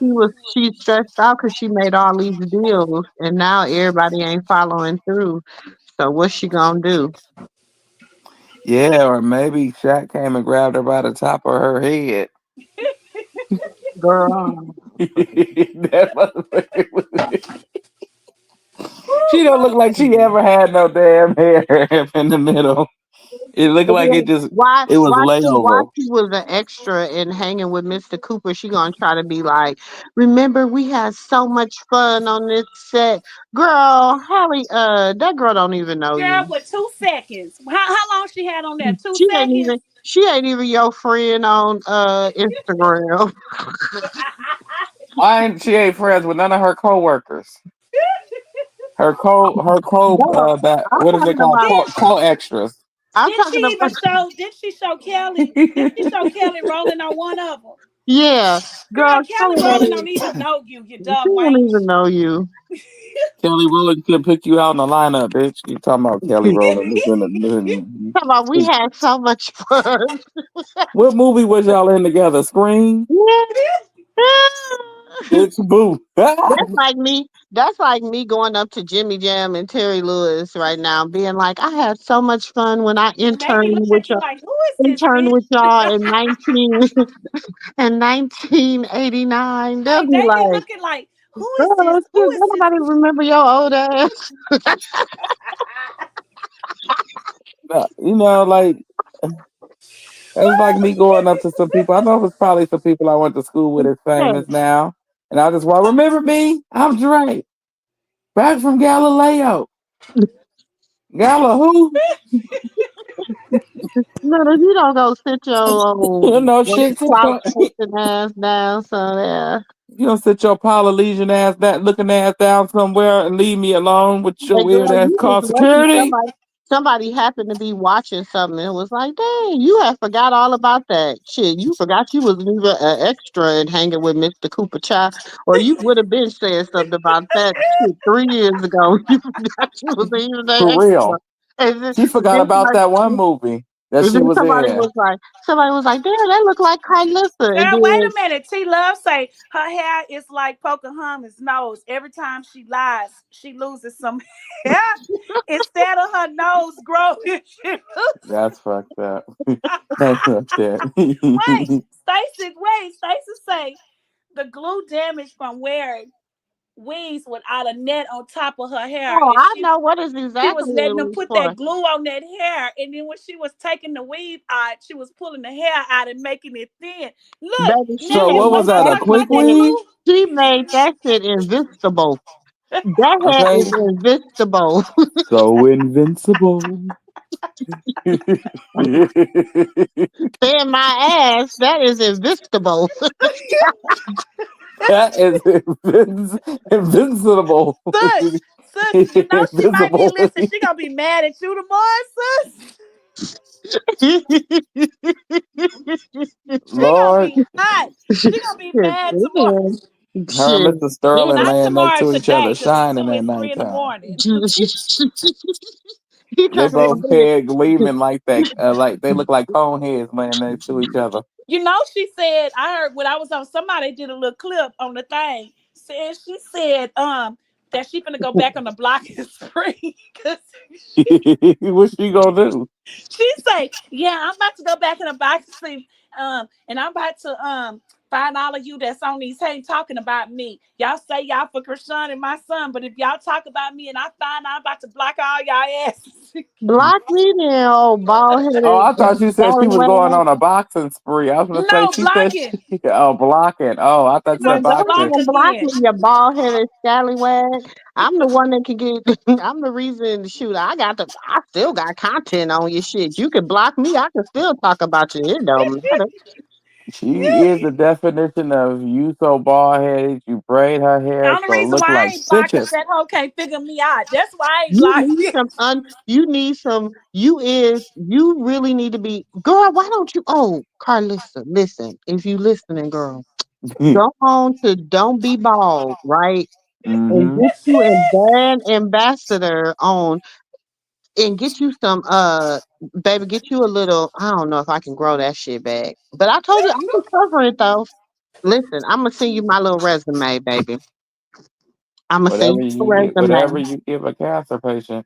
she stressed out because she made all these deals, and now everybody ain't following through. So what's she gonna do, Yeah, or maybe Shaq came and grabbed her by the top of her head. girl? That motherfucker she Woo, don't look like she Mm. ever had no damn hair in the middle. It looked like Then it was why layover. she was an extra and hanging with Mr. Cooper? She gonna try to be like, remember we had so much fun on this set, girl. Hallie, that girl don't even know girl, you. with 2 seconds. How long she had on there? Two She ain't even seconds. she ain't even your friend on Instagram. Why ain't she ain't friends with none of her coworkers? No, I'm What is it talking called? about. Did Co extras. I'm did talking she even about. show? Did she show Kelly? Did she show Kelly rolling on one of them? Yeah, girl. Girl, Kelly Rowland don't even know you, you She dumb don't wench. even know you. Kelly Rowland could pick you out in the lineup, bitch. You talking about Kelly Rowland? Talking about we had so much fun. What movie was y'all in together? Scream? Yeah. It's boo. That's like me. That's like me going up to Jimmy Jam and Terry Lewis right now, being like, "I had so much fun when I And they be looking at you like, who is this interned bitch? with y'all in 1989." They'll Like be they be like, looking like, who is "Girl, this? Who shit, is don't this? nobody remember your old ass." Like it's like me going up to some people. I know it's probably some people I went to school with is Hey, famous now. And I just want remember me? I'm Drake. Back from Galileo. Gala who? no, if you don't go sit your old No shit. clout chasing ass down, so yeah. You don't sit your Polynesian ass that looking ass down somewhere and leave me alone with your But weird girl, ass you call just lucky security. somebody happened to be watching something and was like, dang, you had forgot all about that shit. You forgot you was even an extra and hanging with Mr. Cooper Child. Or you would have been saying something about that shit 3 years ago. You forgot you was even an For extra. real. And then, She forgot then about that one movie that and she then was in. somebody was like, damn, that look like Carlissa. And Girl, wait then a minute. T Love say her hair is like Pocahontas' nose. Every time she lies, she loses some hair. Instead of her nose growing, she loses. That's fucked up. That's fucked up. Stacy say the glue damage from wearing weaves without a net on top of her hair, oh, and I she know what is she was exactly it letting them was put for. that glue on that hair, and then when she was taking the weave out, she was pulling the hair out and making it thin. Look, Baby, now So you what was want to that? A talk quick about that shit, weave? glue? she made that shit invisible. That hair is Okay. invisible. So invincible. Saying my ass, that is invisible. That is invincible. Sis, you know she might be Invisible. listening. She gonna be mad at you tomorrow, sis. She gonna Lord, be hot. She gonna be Shit, mad tomorrow. man. her and Shit, Mr. Sterling man. Not laying next tomorrow, to each other, today, because it's shining two at and 3 in the nighttime. morning. He They talking about both head gleaming like that, like they look like cone heads laying next to each other. You know, she said, I heard when I was on, somebody did a little clip on the thing. Said she said that she finna go back on the block and spree. Cause What she gonna do? she say, yeah, I'm about to go back in the box and see, and I'm about to find all of you that's on these ain't talking about me. Y'all say y'all for Krishan and my son, but if y'all talk about me and I find out, I'm about to block all y'all asses. block me then, old bald Oh, headed I thought you said she was going scallywag. on a boxing spree. I was gonna say No, she said she, blocking. oh blocking. Oh, I thought She you Well, said about to don't boxing. block even block again. me, you bald headed scallywag. I'm the one that can get. I'm the reason. Shoot, I still got content on your shit. You can block me. I can still talk about you. It don't matter. She is the definition of you so bald headed. You braid her The hair only so it reason look why I like ain't blocked because stitches. that hoe can't figure me out. That's why I ain't You blocked need it. some you need some you really need to be girl, why don't you Carlissa, listen, if you listening, girl, go on to Don't Be Bald, right? And Mm-hmm. get you a brand ambassador on and get you some baby, get you a little I don't know if I can grow that shit back. But I told you I'm gonna cover it though. Listen, I'm gonna send you my little resume, baby. I'm gonna send you a Whatever resume. you give a cancer patient.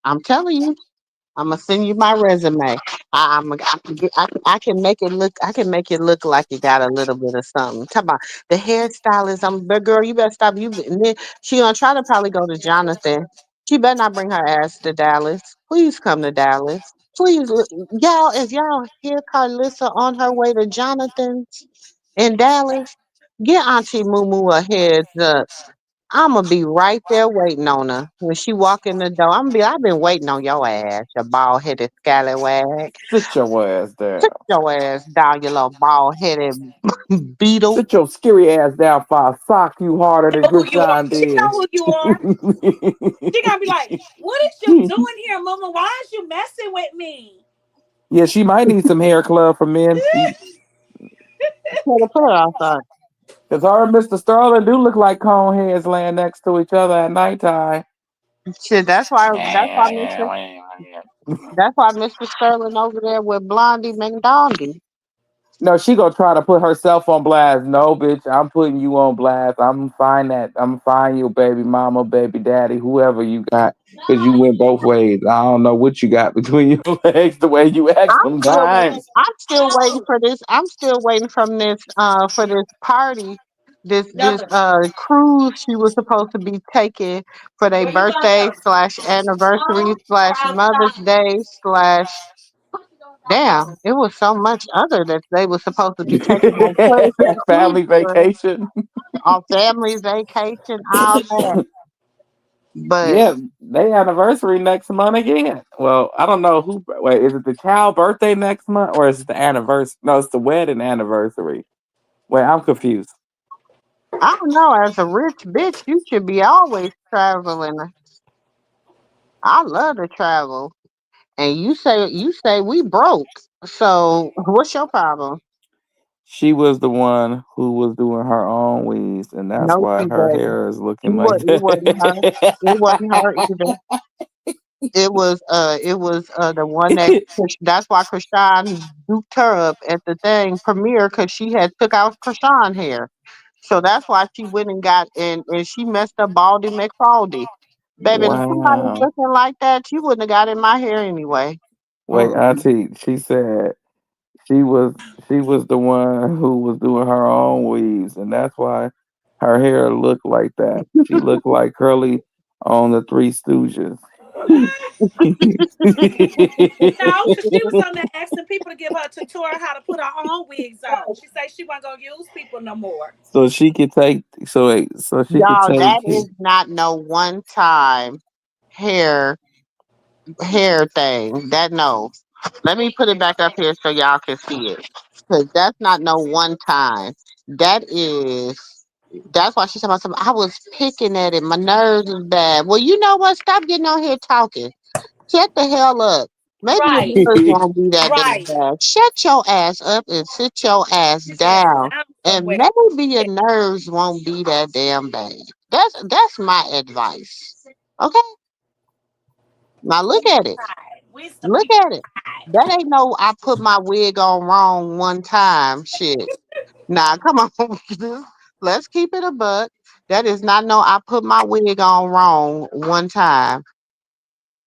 I'm telling you. I'm gonna send you my resume. I can make it look. I can make it look like you got a little bit of something. Talk about the hairstylist. But girl, you better stop. And then she gonna try to probably go to Jonathan. She better not bring her ass to Dallas. Please come to Dallas. Please, y'all. If y'all hear Carlissa on her way to Jonathan's in Dallas, get Auntie Moo Moo a heads up. I'ma be right there waiting on her. When she walk in the door, I've been waiting on your ass, you bald headed scallywag. Sit your ass down. Sit your ass down, you little bald headed beetle. Sit your scary ass down for I sock you harder than Know who Good you are. John She know did. who you are. She gonna be like, "What is you doing here, Mama? Why is you messing with me?" Yeah, she might need some hair club for men. Put her outside. Because her and Mr. Sterling do look like cone heads laying next to each other at nighttime. Shit, that's why Mr. Sterling over there with Blondie McDondy. No, she gonna try to put herself on blast. No, bitch, I'm putting you on blast. I'm fine your baby mama, baby daddy, whoever you got, because you went both ways. I don't know what you got between your legs, the way you act sometimes. I'm still waiting for this. I'm still waiting from this for this party. This cruise she was supposed to be taking for their birthday slash anniversary slash Mother's Day slash damn. It was so much other that they were supposed to be taking on cruise Family trip, vacation. on family vacation, all that. But Yeah, they anniversary next month again. Well, I don't know who. Wait, is it the child birthday next month or is it the anniversary? No, it's the wedding anniversary. Wait, I'm confused. I don't know. As a rich bitch, you should be always traveling. I love to travel. And you say we broke. So what's your problem? She was the one who was doing her own weaves, and that's No, why she her wasn't. hair is She looking like was. It wasn't her. that. It wasn't her either. It was the one that that's why Krishan duped her up at the thing premiere because she had took out Krishan hair. So that's why she went and got and she messed up Baldy McFaldy. Baby, if somebody's Wow. looking like that, she wouldn't have got in my hair anyway. Wait, Mm-mm. Auntie, she said she was she was the one who was doing her own weaves, and that's why her hair looked like that. She looked like Curly on the Three Stooges. No, because she was on there asking people to give her a tutorial how to put her own wigs on. She said she wasn't gonna use people no more. So she could take so she could Y'all, take that is not no one time hair hair thing. That no. Let me put it back up here so y'all can see it. Cause that's not no one time. That is that's why she's talking about something. I was picking at it. My nerves is bad. Well, you know what? Stop getting on here talking. Shut the hell up. Maybe your Right, nerves won't be that damn right. bad. Shut your ass up and sit your ass Sit your ass down. down And somewhere. maybe your nerves won't be that damn bad. That's my advice. Okay? Now look at it. Right. Wisdom Look be at it. right. That ain't no I put my wig on wrong one time shit. Nah, come on. Let's keep it a buck. That is not no I put my wig on wrong one time.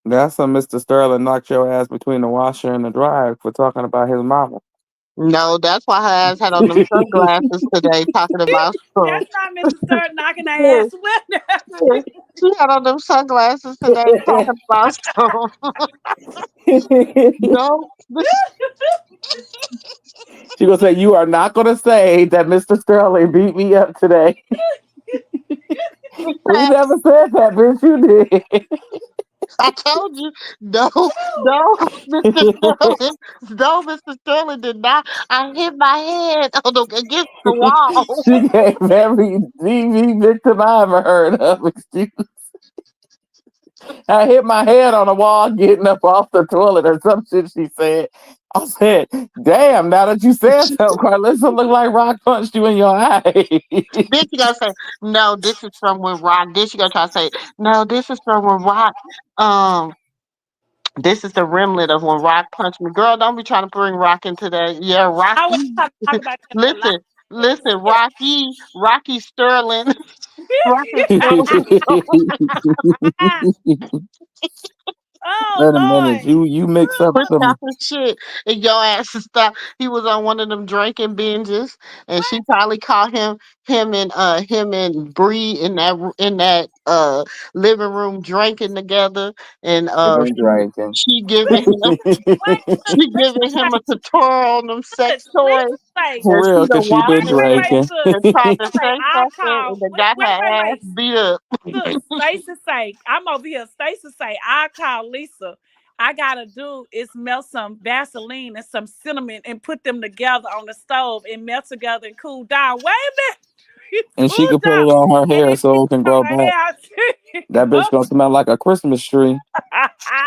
That's when Mr. Sterling knocked your ass between the washer and the dryer for talking about his mama. No, that's why her ass had on them sunglasses today talking about some. That's not Mr. Sturt knocking her ass. Yeah, she had on them sunglasses today talking about some. No, She gonna say, "You are not gonna say that Mr. Sterling beat me up today." We never said that, bitch. You did. I told you, no, no, Mr. Sterling, no, Mr. Sterling did not. I hit my head on against the wall. She gave every TV victim I ever heard of excuse. I hit my head on the wall getting up off the toilet or some shit she said. I said, damn, now that you said so, Carlissa look like Rock punched you in your eye. Then she gonna say, no, this is from when Rock. Then she gonna try to say, no, this is from when Rock. Um, this is the remnant of when Rock punched me. Girl, don't be trying to bring Rock into that. Yeah, I was Rocky. trying to talk about that a lot. Listen, listen, Rocky Sterling, Rocky Sterling. Oh Wait a minute, Lord. you mix up Quit some. talking shit and your ass to stop. He was on one of them drinking binges, and she What? probably caught him and Bree in that living room drinking together, and They've been drinking. she giving him Wait, she giving him a tutorial on them look, sex toys, Lisa say, For and she real, done because she walked been in wait, drinking. and tried to Lisa say, say I'll something, call and then got her ass beat up. Look, Stacy say, I'm over here. Stacy say, I'll call Lisa. I gotta do is melt some Vaseline and some cinnamon and put them together on the stove and melt together and cool down. Wait a minute. And she Cool could put down. it on her And hair then so it can grow put her back. hair That bitch out. gonna smell like a Christmas tree.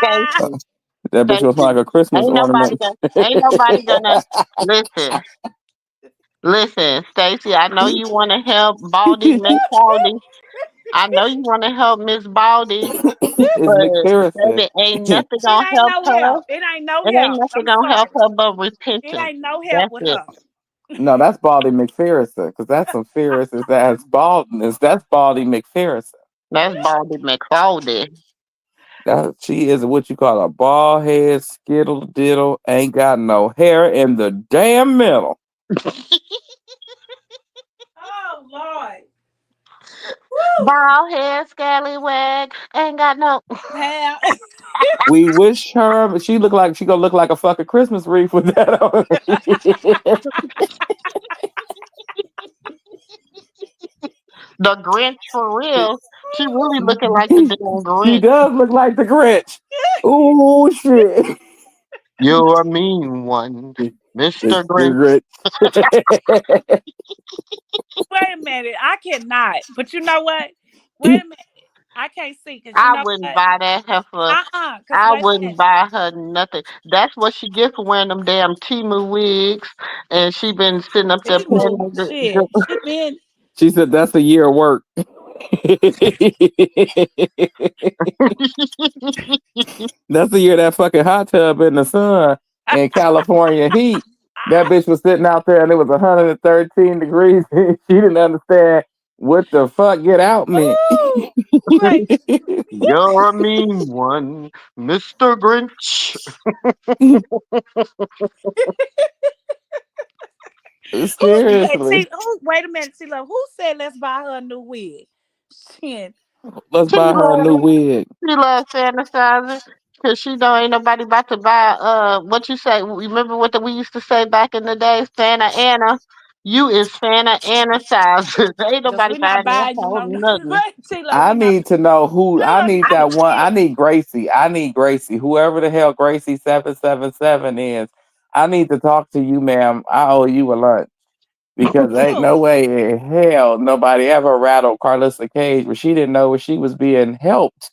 Stacy, That bitch gonna smell Stacy, like a Christmas ornament. ain't nobody gonna listen. Listen, Stacy, I know you want to help Baldy Miss Baldy. I know you want to help Miss Baldy, It's but McPherson. baby, ain't nothing It gonna ain't help no her. help. It ain't no It ain't help. nothing I'm gonna help sorry. her but It repentance. ain't no help That's with it. her. No, that's Baldy McPherson, because that's some Ferris's ass baldness. That's Baldy McPherson. That's Baldy McBaldy. That she is what you call a bald head, skittle diddle, ain't got no hair in the damn middle. Oh Lord. Bald head, scallywag, ain't got no. Hell. We wish her, but she gonna look like a fucking Christmas wreath with that on. The Grinch for real. She really looking like the damn She Grinch. does look like the Grinch. Ooh shit. You're a mean one, Mr. Grinch. Grinch. Wait a minute. I cannot. But you know what? Wait a minute. I can't see because you I know wouldn't what? buy that heifer. Because I wait a wouldn't minute. buy her nothing. That's what she gets for wearing them damn Timu wigs. And she been sitting up there paying Timu. Shit. She been. She said that's a year of work. That's the year that fucking hot tub in the sun in California heat. That bitch was sitting out there and it was 113 degrees. She didn't understand what the fuck get out meant. Ooh, wait. You're a mean one, Mr. Grinch. Seriously. Wait a minute, T-Love. Who said let's buy her a new wig? Shit. Let's She buy her a new wig. loves fantasizing. Cause she know ain't nobody about to buy what you say. Remember what we used to say back in the day, Santa Anna. You is Santa Anna size. Ain't Because nobody we're not buying that buying you whole no nothing. T-Love, I we not need to know who. I T-Love, need I that one. I can't. need Gracie. I need Gracie. Whoever the hell Gracie 777 is. I need to talk to you, ma'am. I owe you a lunch because ain't no Oh, way in hell nobody ever rattled Carlissa Cage where she didn't know where she was being helped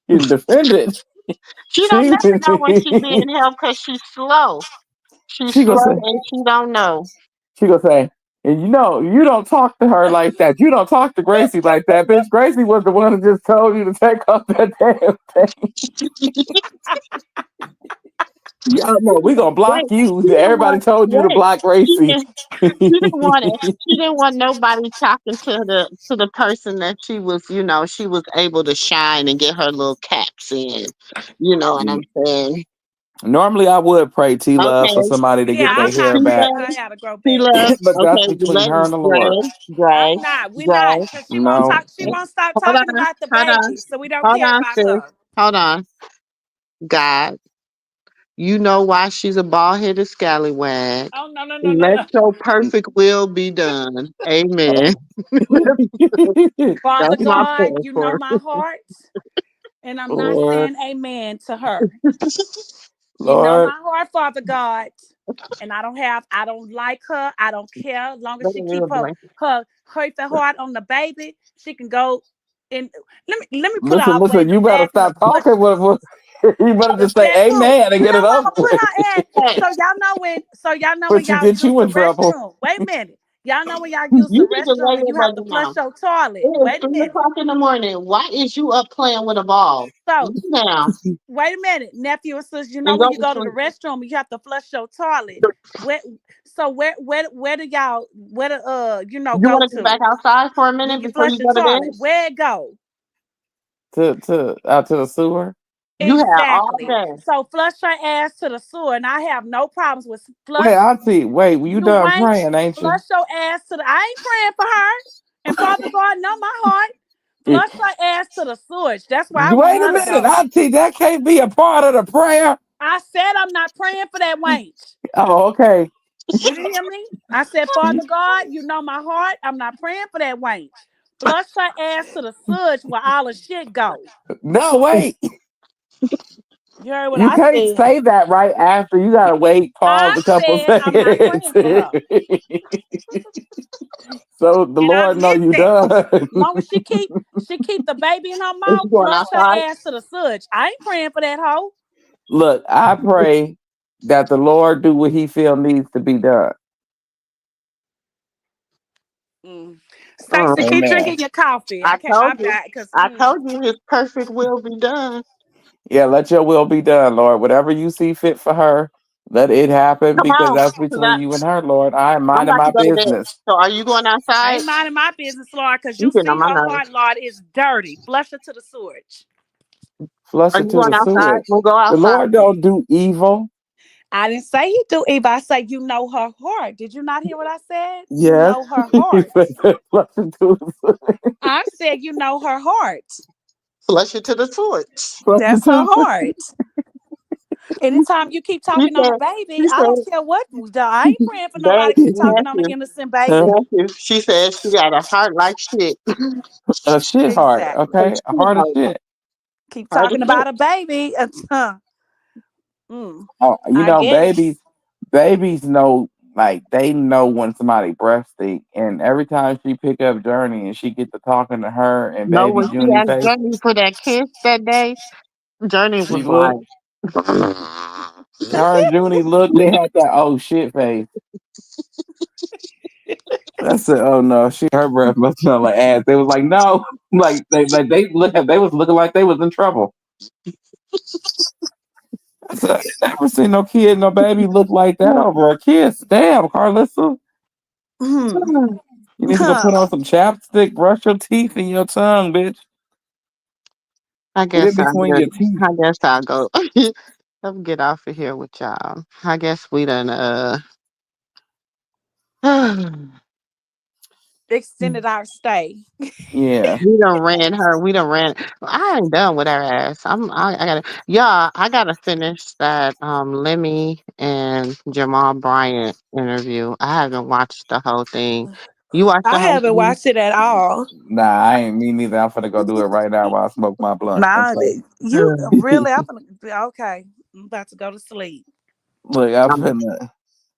and defended. She don't She never know when she being helped because she's slow. She's she gonna slow say and she don't know. she gonna say, and you know you don't talk to her like that. You don't talk to Gracie like that, bitch. Gracie was the one who just told you to take off that damn thing. Yeah, no, we gonna block Wait, you. she didn't Everybody want. told you to Wait, block she Gracie. didn't. She didn't want it. She didn't want nobody talking to the person that she was. She was able to shine and get her little caps in. You know what I'm saying? Normally, I would pray T Love for Okay, somebody to yeah, get their I'm hair not T back, praying for love, her to grow T back. love. but that's Okay, between her and the Lord. Gray, Gray, We're not, Gray. because she won't No, talk, she won't stop Hold talking on, about the hold on, baby. So we don't hold care on, about sis. her. Hold on, God. You know why she's a bald headed scallywag. Oh no, no, no, no, Let no. your perfect will be done. Amen. Father That's my God, prayer you know for my heart. And I'm not Lord, saying amen to her. her. You know Lord, my heart, Father God. And I don't like her. I don't care. As long as Let she me keep read her blank. hurt the heart on the baby, she can go and let me put her listen, all the way in listen. the You better back and stop push. talking. You better just say That too. Amen and You get know it what? I'm over gonna put with. her at. Hey, So y'all know when But you y'all get use you the in trouble. restroom. Wait a minute. Y'all know when y'all use the you need to lay restroom and your you have to brother flush down. your toilet. It is Wait a 3 minute. o'clock in the morning. Why is you up playing with a ball? So Lay down wait a minute, nephew and sister. You know and when go you to go to the sleep. restroom, you have to flush your toilet. Where where do y'all You go want to go back to outside for a when minute you before flush you your go to bed? toilet? Where it go? To out to the sewer. You have all Exactly. day. So flush your ass to the sewer, and I have no problems with flush. Wait, Auntie. Wait, you You done wench, praying, ain't you? flush your ass to the. I ain't praying for her. And Father God, know my heart. Flush her ass to the sewage. That's where I want Wait a her to minute, go. Auntie. That can't be a part of the prayer. I said I'm not praying for that wench. Oh, okay. You didn't hear me? I said, Father God, you know my heart. I'm not praying for that wench. Flush her ass to the sewage where all the shit go. No, wait. You heard what You I can't said? say that right after. You gotta wait, pause I a couple said I'm not seconds. praying for her. So the And I Lord know meant you that. done. Long as she keep the baby in her Is mouth, you going flush her outside? ass to the sewage. I ain't praying for that hoe. Look, I pray that the Lord do what he feel needs to be done. Mm. Stacey, Mm. keep Amen. drinking your coffee. I I can't. told I'm you. not because I told you his perfect will be done. Yeah, let your will be done, Lord. Whatever you see fit for her, Let it happen Come because on. that's 'Cause between you and her, Lord. I am I'm minding about my to go to bed. business. So are you going I outside? ain't minding my business, Lord, because You you getting on see my her nerves. heart, Lord, is dirty. Flush her to the sewage. Flush Are it you to going the outside? sewage. We'll go The outside. Lord don't do evil. I didn't say he do evil. I say you know her heart. Did you not hear what I said? You Yes. know her He heart. said, flush it to the sewage. I said you know her heart. Flush it to the switch. Flush it That's to her the sewage. heart. Anytime you keep You talking on a said, baby, you I don't said, care what. I ain't praying for nobody baby, keep talking on an nephew, innocent baby. nephew. She said she got a heart like shit. A shit heart, Exactly. A okay? A shit heart of heart. shit. Keep Heart of talking shit. about a baby. Mm, Oh, I guess. babies know, like they know when somebody breastfeed, and every time she pick up Journey and she get to talking to her and No, baby when she Junie asked face, Journey for that kiss that day, Journey she was looked, like, her and Junie looked, they had that oh shit face. I said, oh no, her breath must smell like ass. They was like, no, they was looking like they was in trouble. I said, I ain't never seen no kid, no baby look like that over a kiss. Damn, Carlissa. Mm. You need to go put on some chapstick, brush your teeth and your tongue, bitch. I Get in guess I'll between go. your teeth. I guess I'll go. Let's get off of here with y'all. I guess we done Extended our stay. Yeah. we done ran her. We done ran. I ain't done with her ass. I gotta. Yeah, I gotta finish that Lemmy and Jamal Bryant interview. I haven't watched the whole thing. You watched I the whole haven't thing? watched it at all. Nah, I ain't me neither. I'm finna go do it right now while I smoke my blunt. Nah, you Mm. really? I'm gonna okay. I'm about to go to sleep. Look, I'm Um, finna.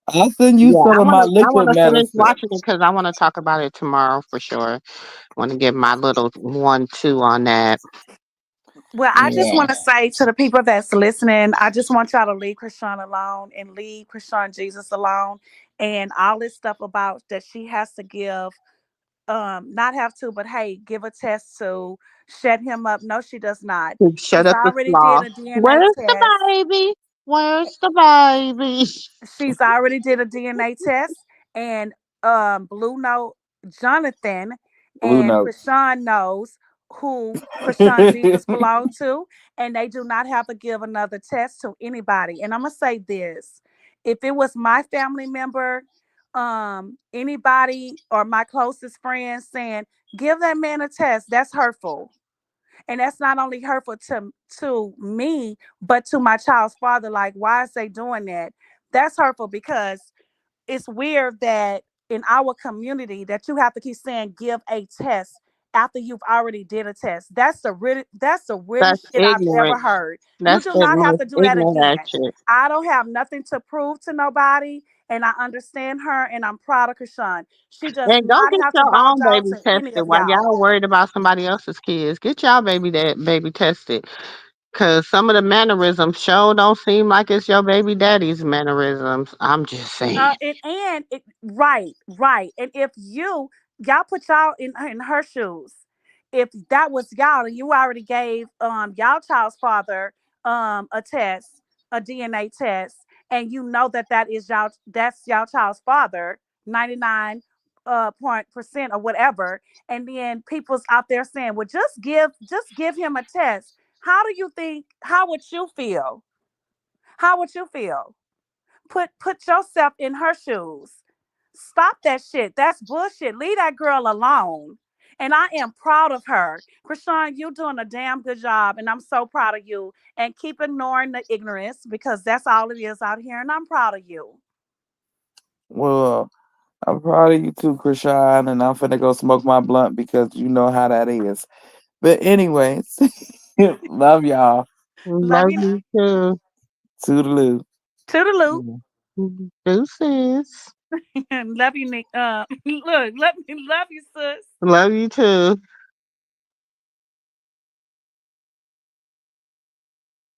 I'll send you yeah, some of my I liquid wanna finish medicine. watching it because I want to talk about it tomorrow for sure. Want to get my little 1-2 on that. Well, I just Yeah. want to say to the people that's listening, I just want y'all to leave Krishan alone and leave Krishan Jesus alone, and all this stuff about that she has to give, not have to, but hey, give a test to shut him up. No, she does not. Shut She's up the already did sloth. a DNA Where's the test. baby? Where's the baby? She's already did a DNA test, and Blue know Jonathan, Blue and notes. Krishan knows who Krishan Jesus belonged to, and they do not have to give another test to anybody. And I'm gonna say this: if it was my family member, anybody or my closest friends saying, "Give that man a test," that's hurtful. And that's not only hurtful to me but to my child's father. Like, why is they doing that? That's hurtful because it's weird that in our community that you have to keep saying give a test after you've already did a test. That's the That's weirdest shit I've ever ignorant. heard. You That's do the not have most to do that ignorant ass again. shit. I don't have nothing to prove to nobody, and I understand her, and I'm proud of Krishan. She does And go not get have to your bow own down baby to any tested of while y'all. y'all worried about somebody else's kids. Get y'all baby tested. Cause some of the mannerisms sure don't seem like it's your baby daddy's mannerisms. I'm just saying. Right. And if y'all put y'all in her shoes, if that was y'all and you already gave y'all child's father a test, a DNA test, and you know that is that's y'all child's father, 99 point percent or whatever, and then people's out there saying, well, just give him a test. How do you think? How would you feel? How would you feel? Put yourself in her shoes. Stop that shit. That's bullshit. Leave that girl alone. And I am proud of her. Krishan, you're doing a damn good job. And I'm so proud of you. And keep ignoring the ignorance because that's all it is out here. And I'm proud of you. Well, I'm proud of you too, Krishan, and I'm finna go smoke my blunt because you know how that is. But anyways, love y'all. Love Love you. you too. Toodaloo. Toodaloo. Deuces. Love you, Nick. Look, let me love you, sis. Love you too.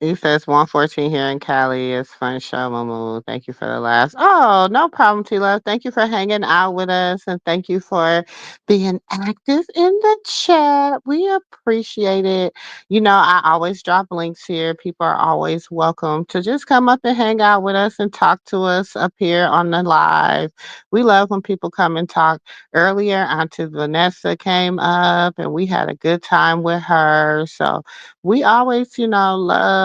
He says 114 here in Cali is fun show, Mamu. Thank you for the last. Oh, no problem, T Love. Thank you for hanging out with us and thank you for being active in the chat. We appreciate it. You know, I always drop links here. People are always welcome to just come up and hang out with us and talk to us up here on the live. We love when people come and talk. Earlier, Auntie Vanessa came up and we had a good time with her. So we always,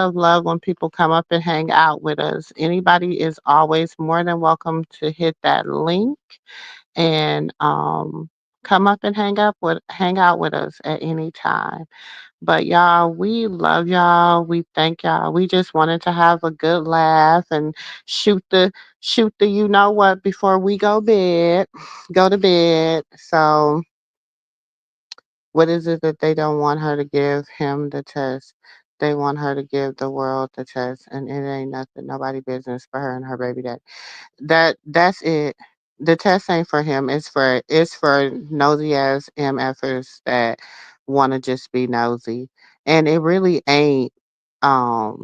love when people come up and hang out with us. Anybody is always more than welcome to hit that link and come up and hang out with us at any time. But y'all, we love y'all. We thank y'all. We just wanted to have a good laugh and shoot the you know what before we go to bed. So what is it that they don't want her to give him the test? They want her to give the world the test, and it ain't nothing, nobody business for her and her baby daddy. That's it. The test ain't for him. It's for nosy ass MFers that want to just be nosy, and it really ain't. My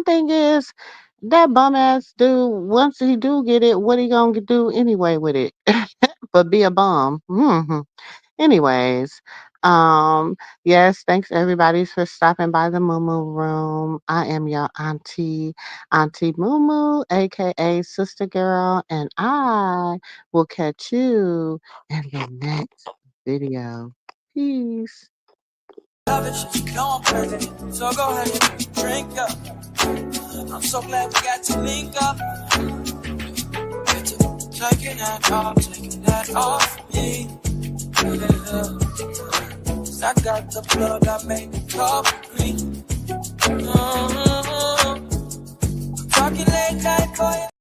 thing is that bum ass dude. Once he do get it, what he gonna do anyway with it? But be a bum. Anyways, yes, thanks everybody for stopping by the Moo Moo Room. I am your Auntie Moo Moo, aka Sister Girl, and I will catch you in the next video. Peace. Love it, you know I'm crazy. So go ahead and drink up. I'm so glad we got to link up. Taking that off me. Cause I got the blood that made me cover green. Talking late night for you.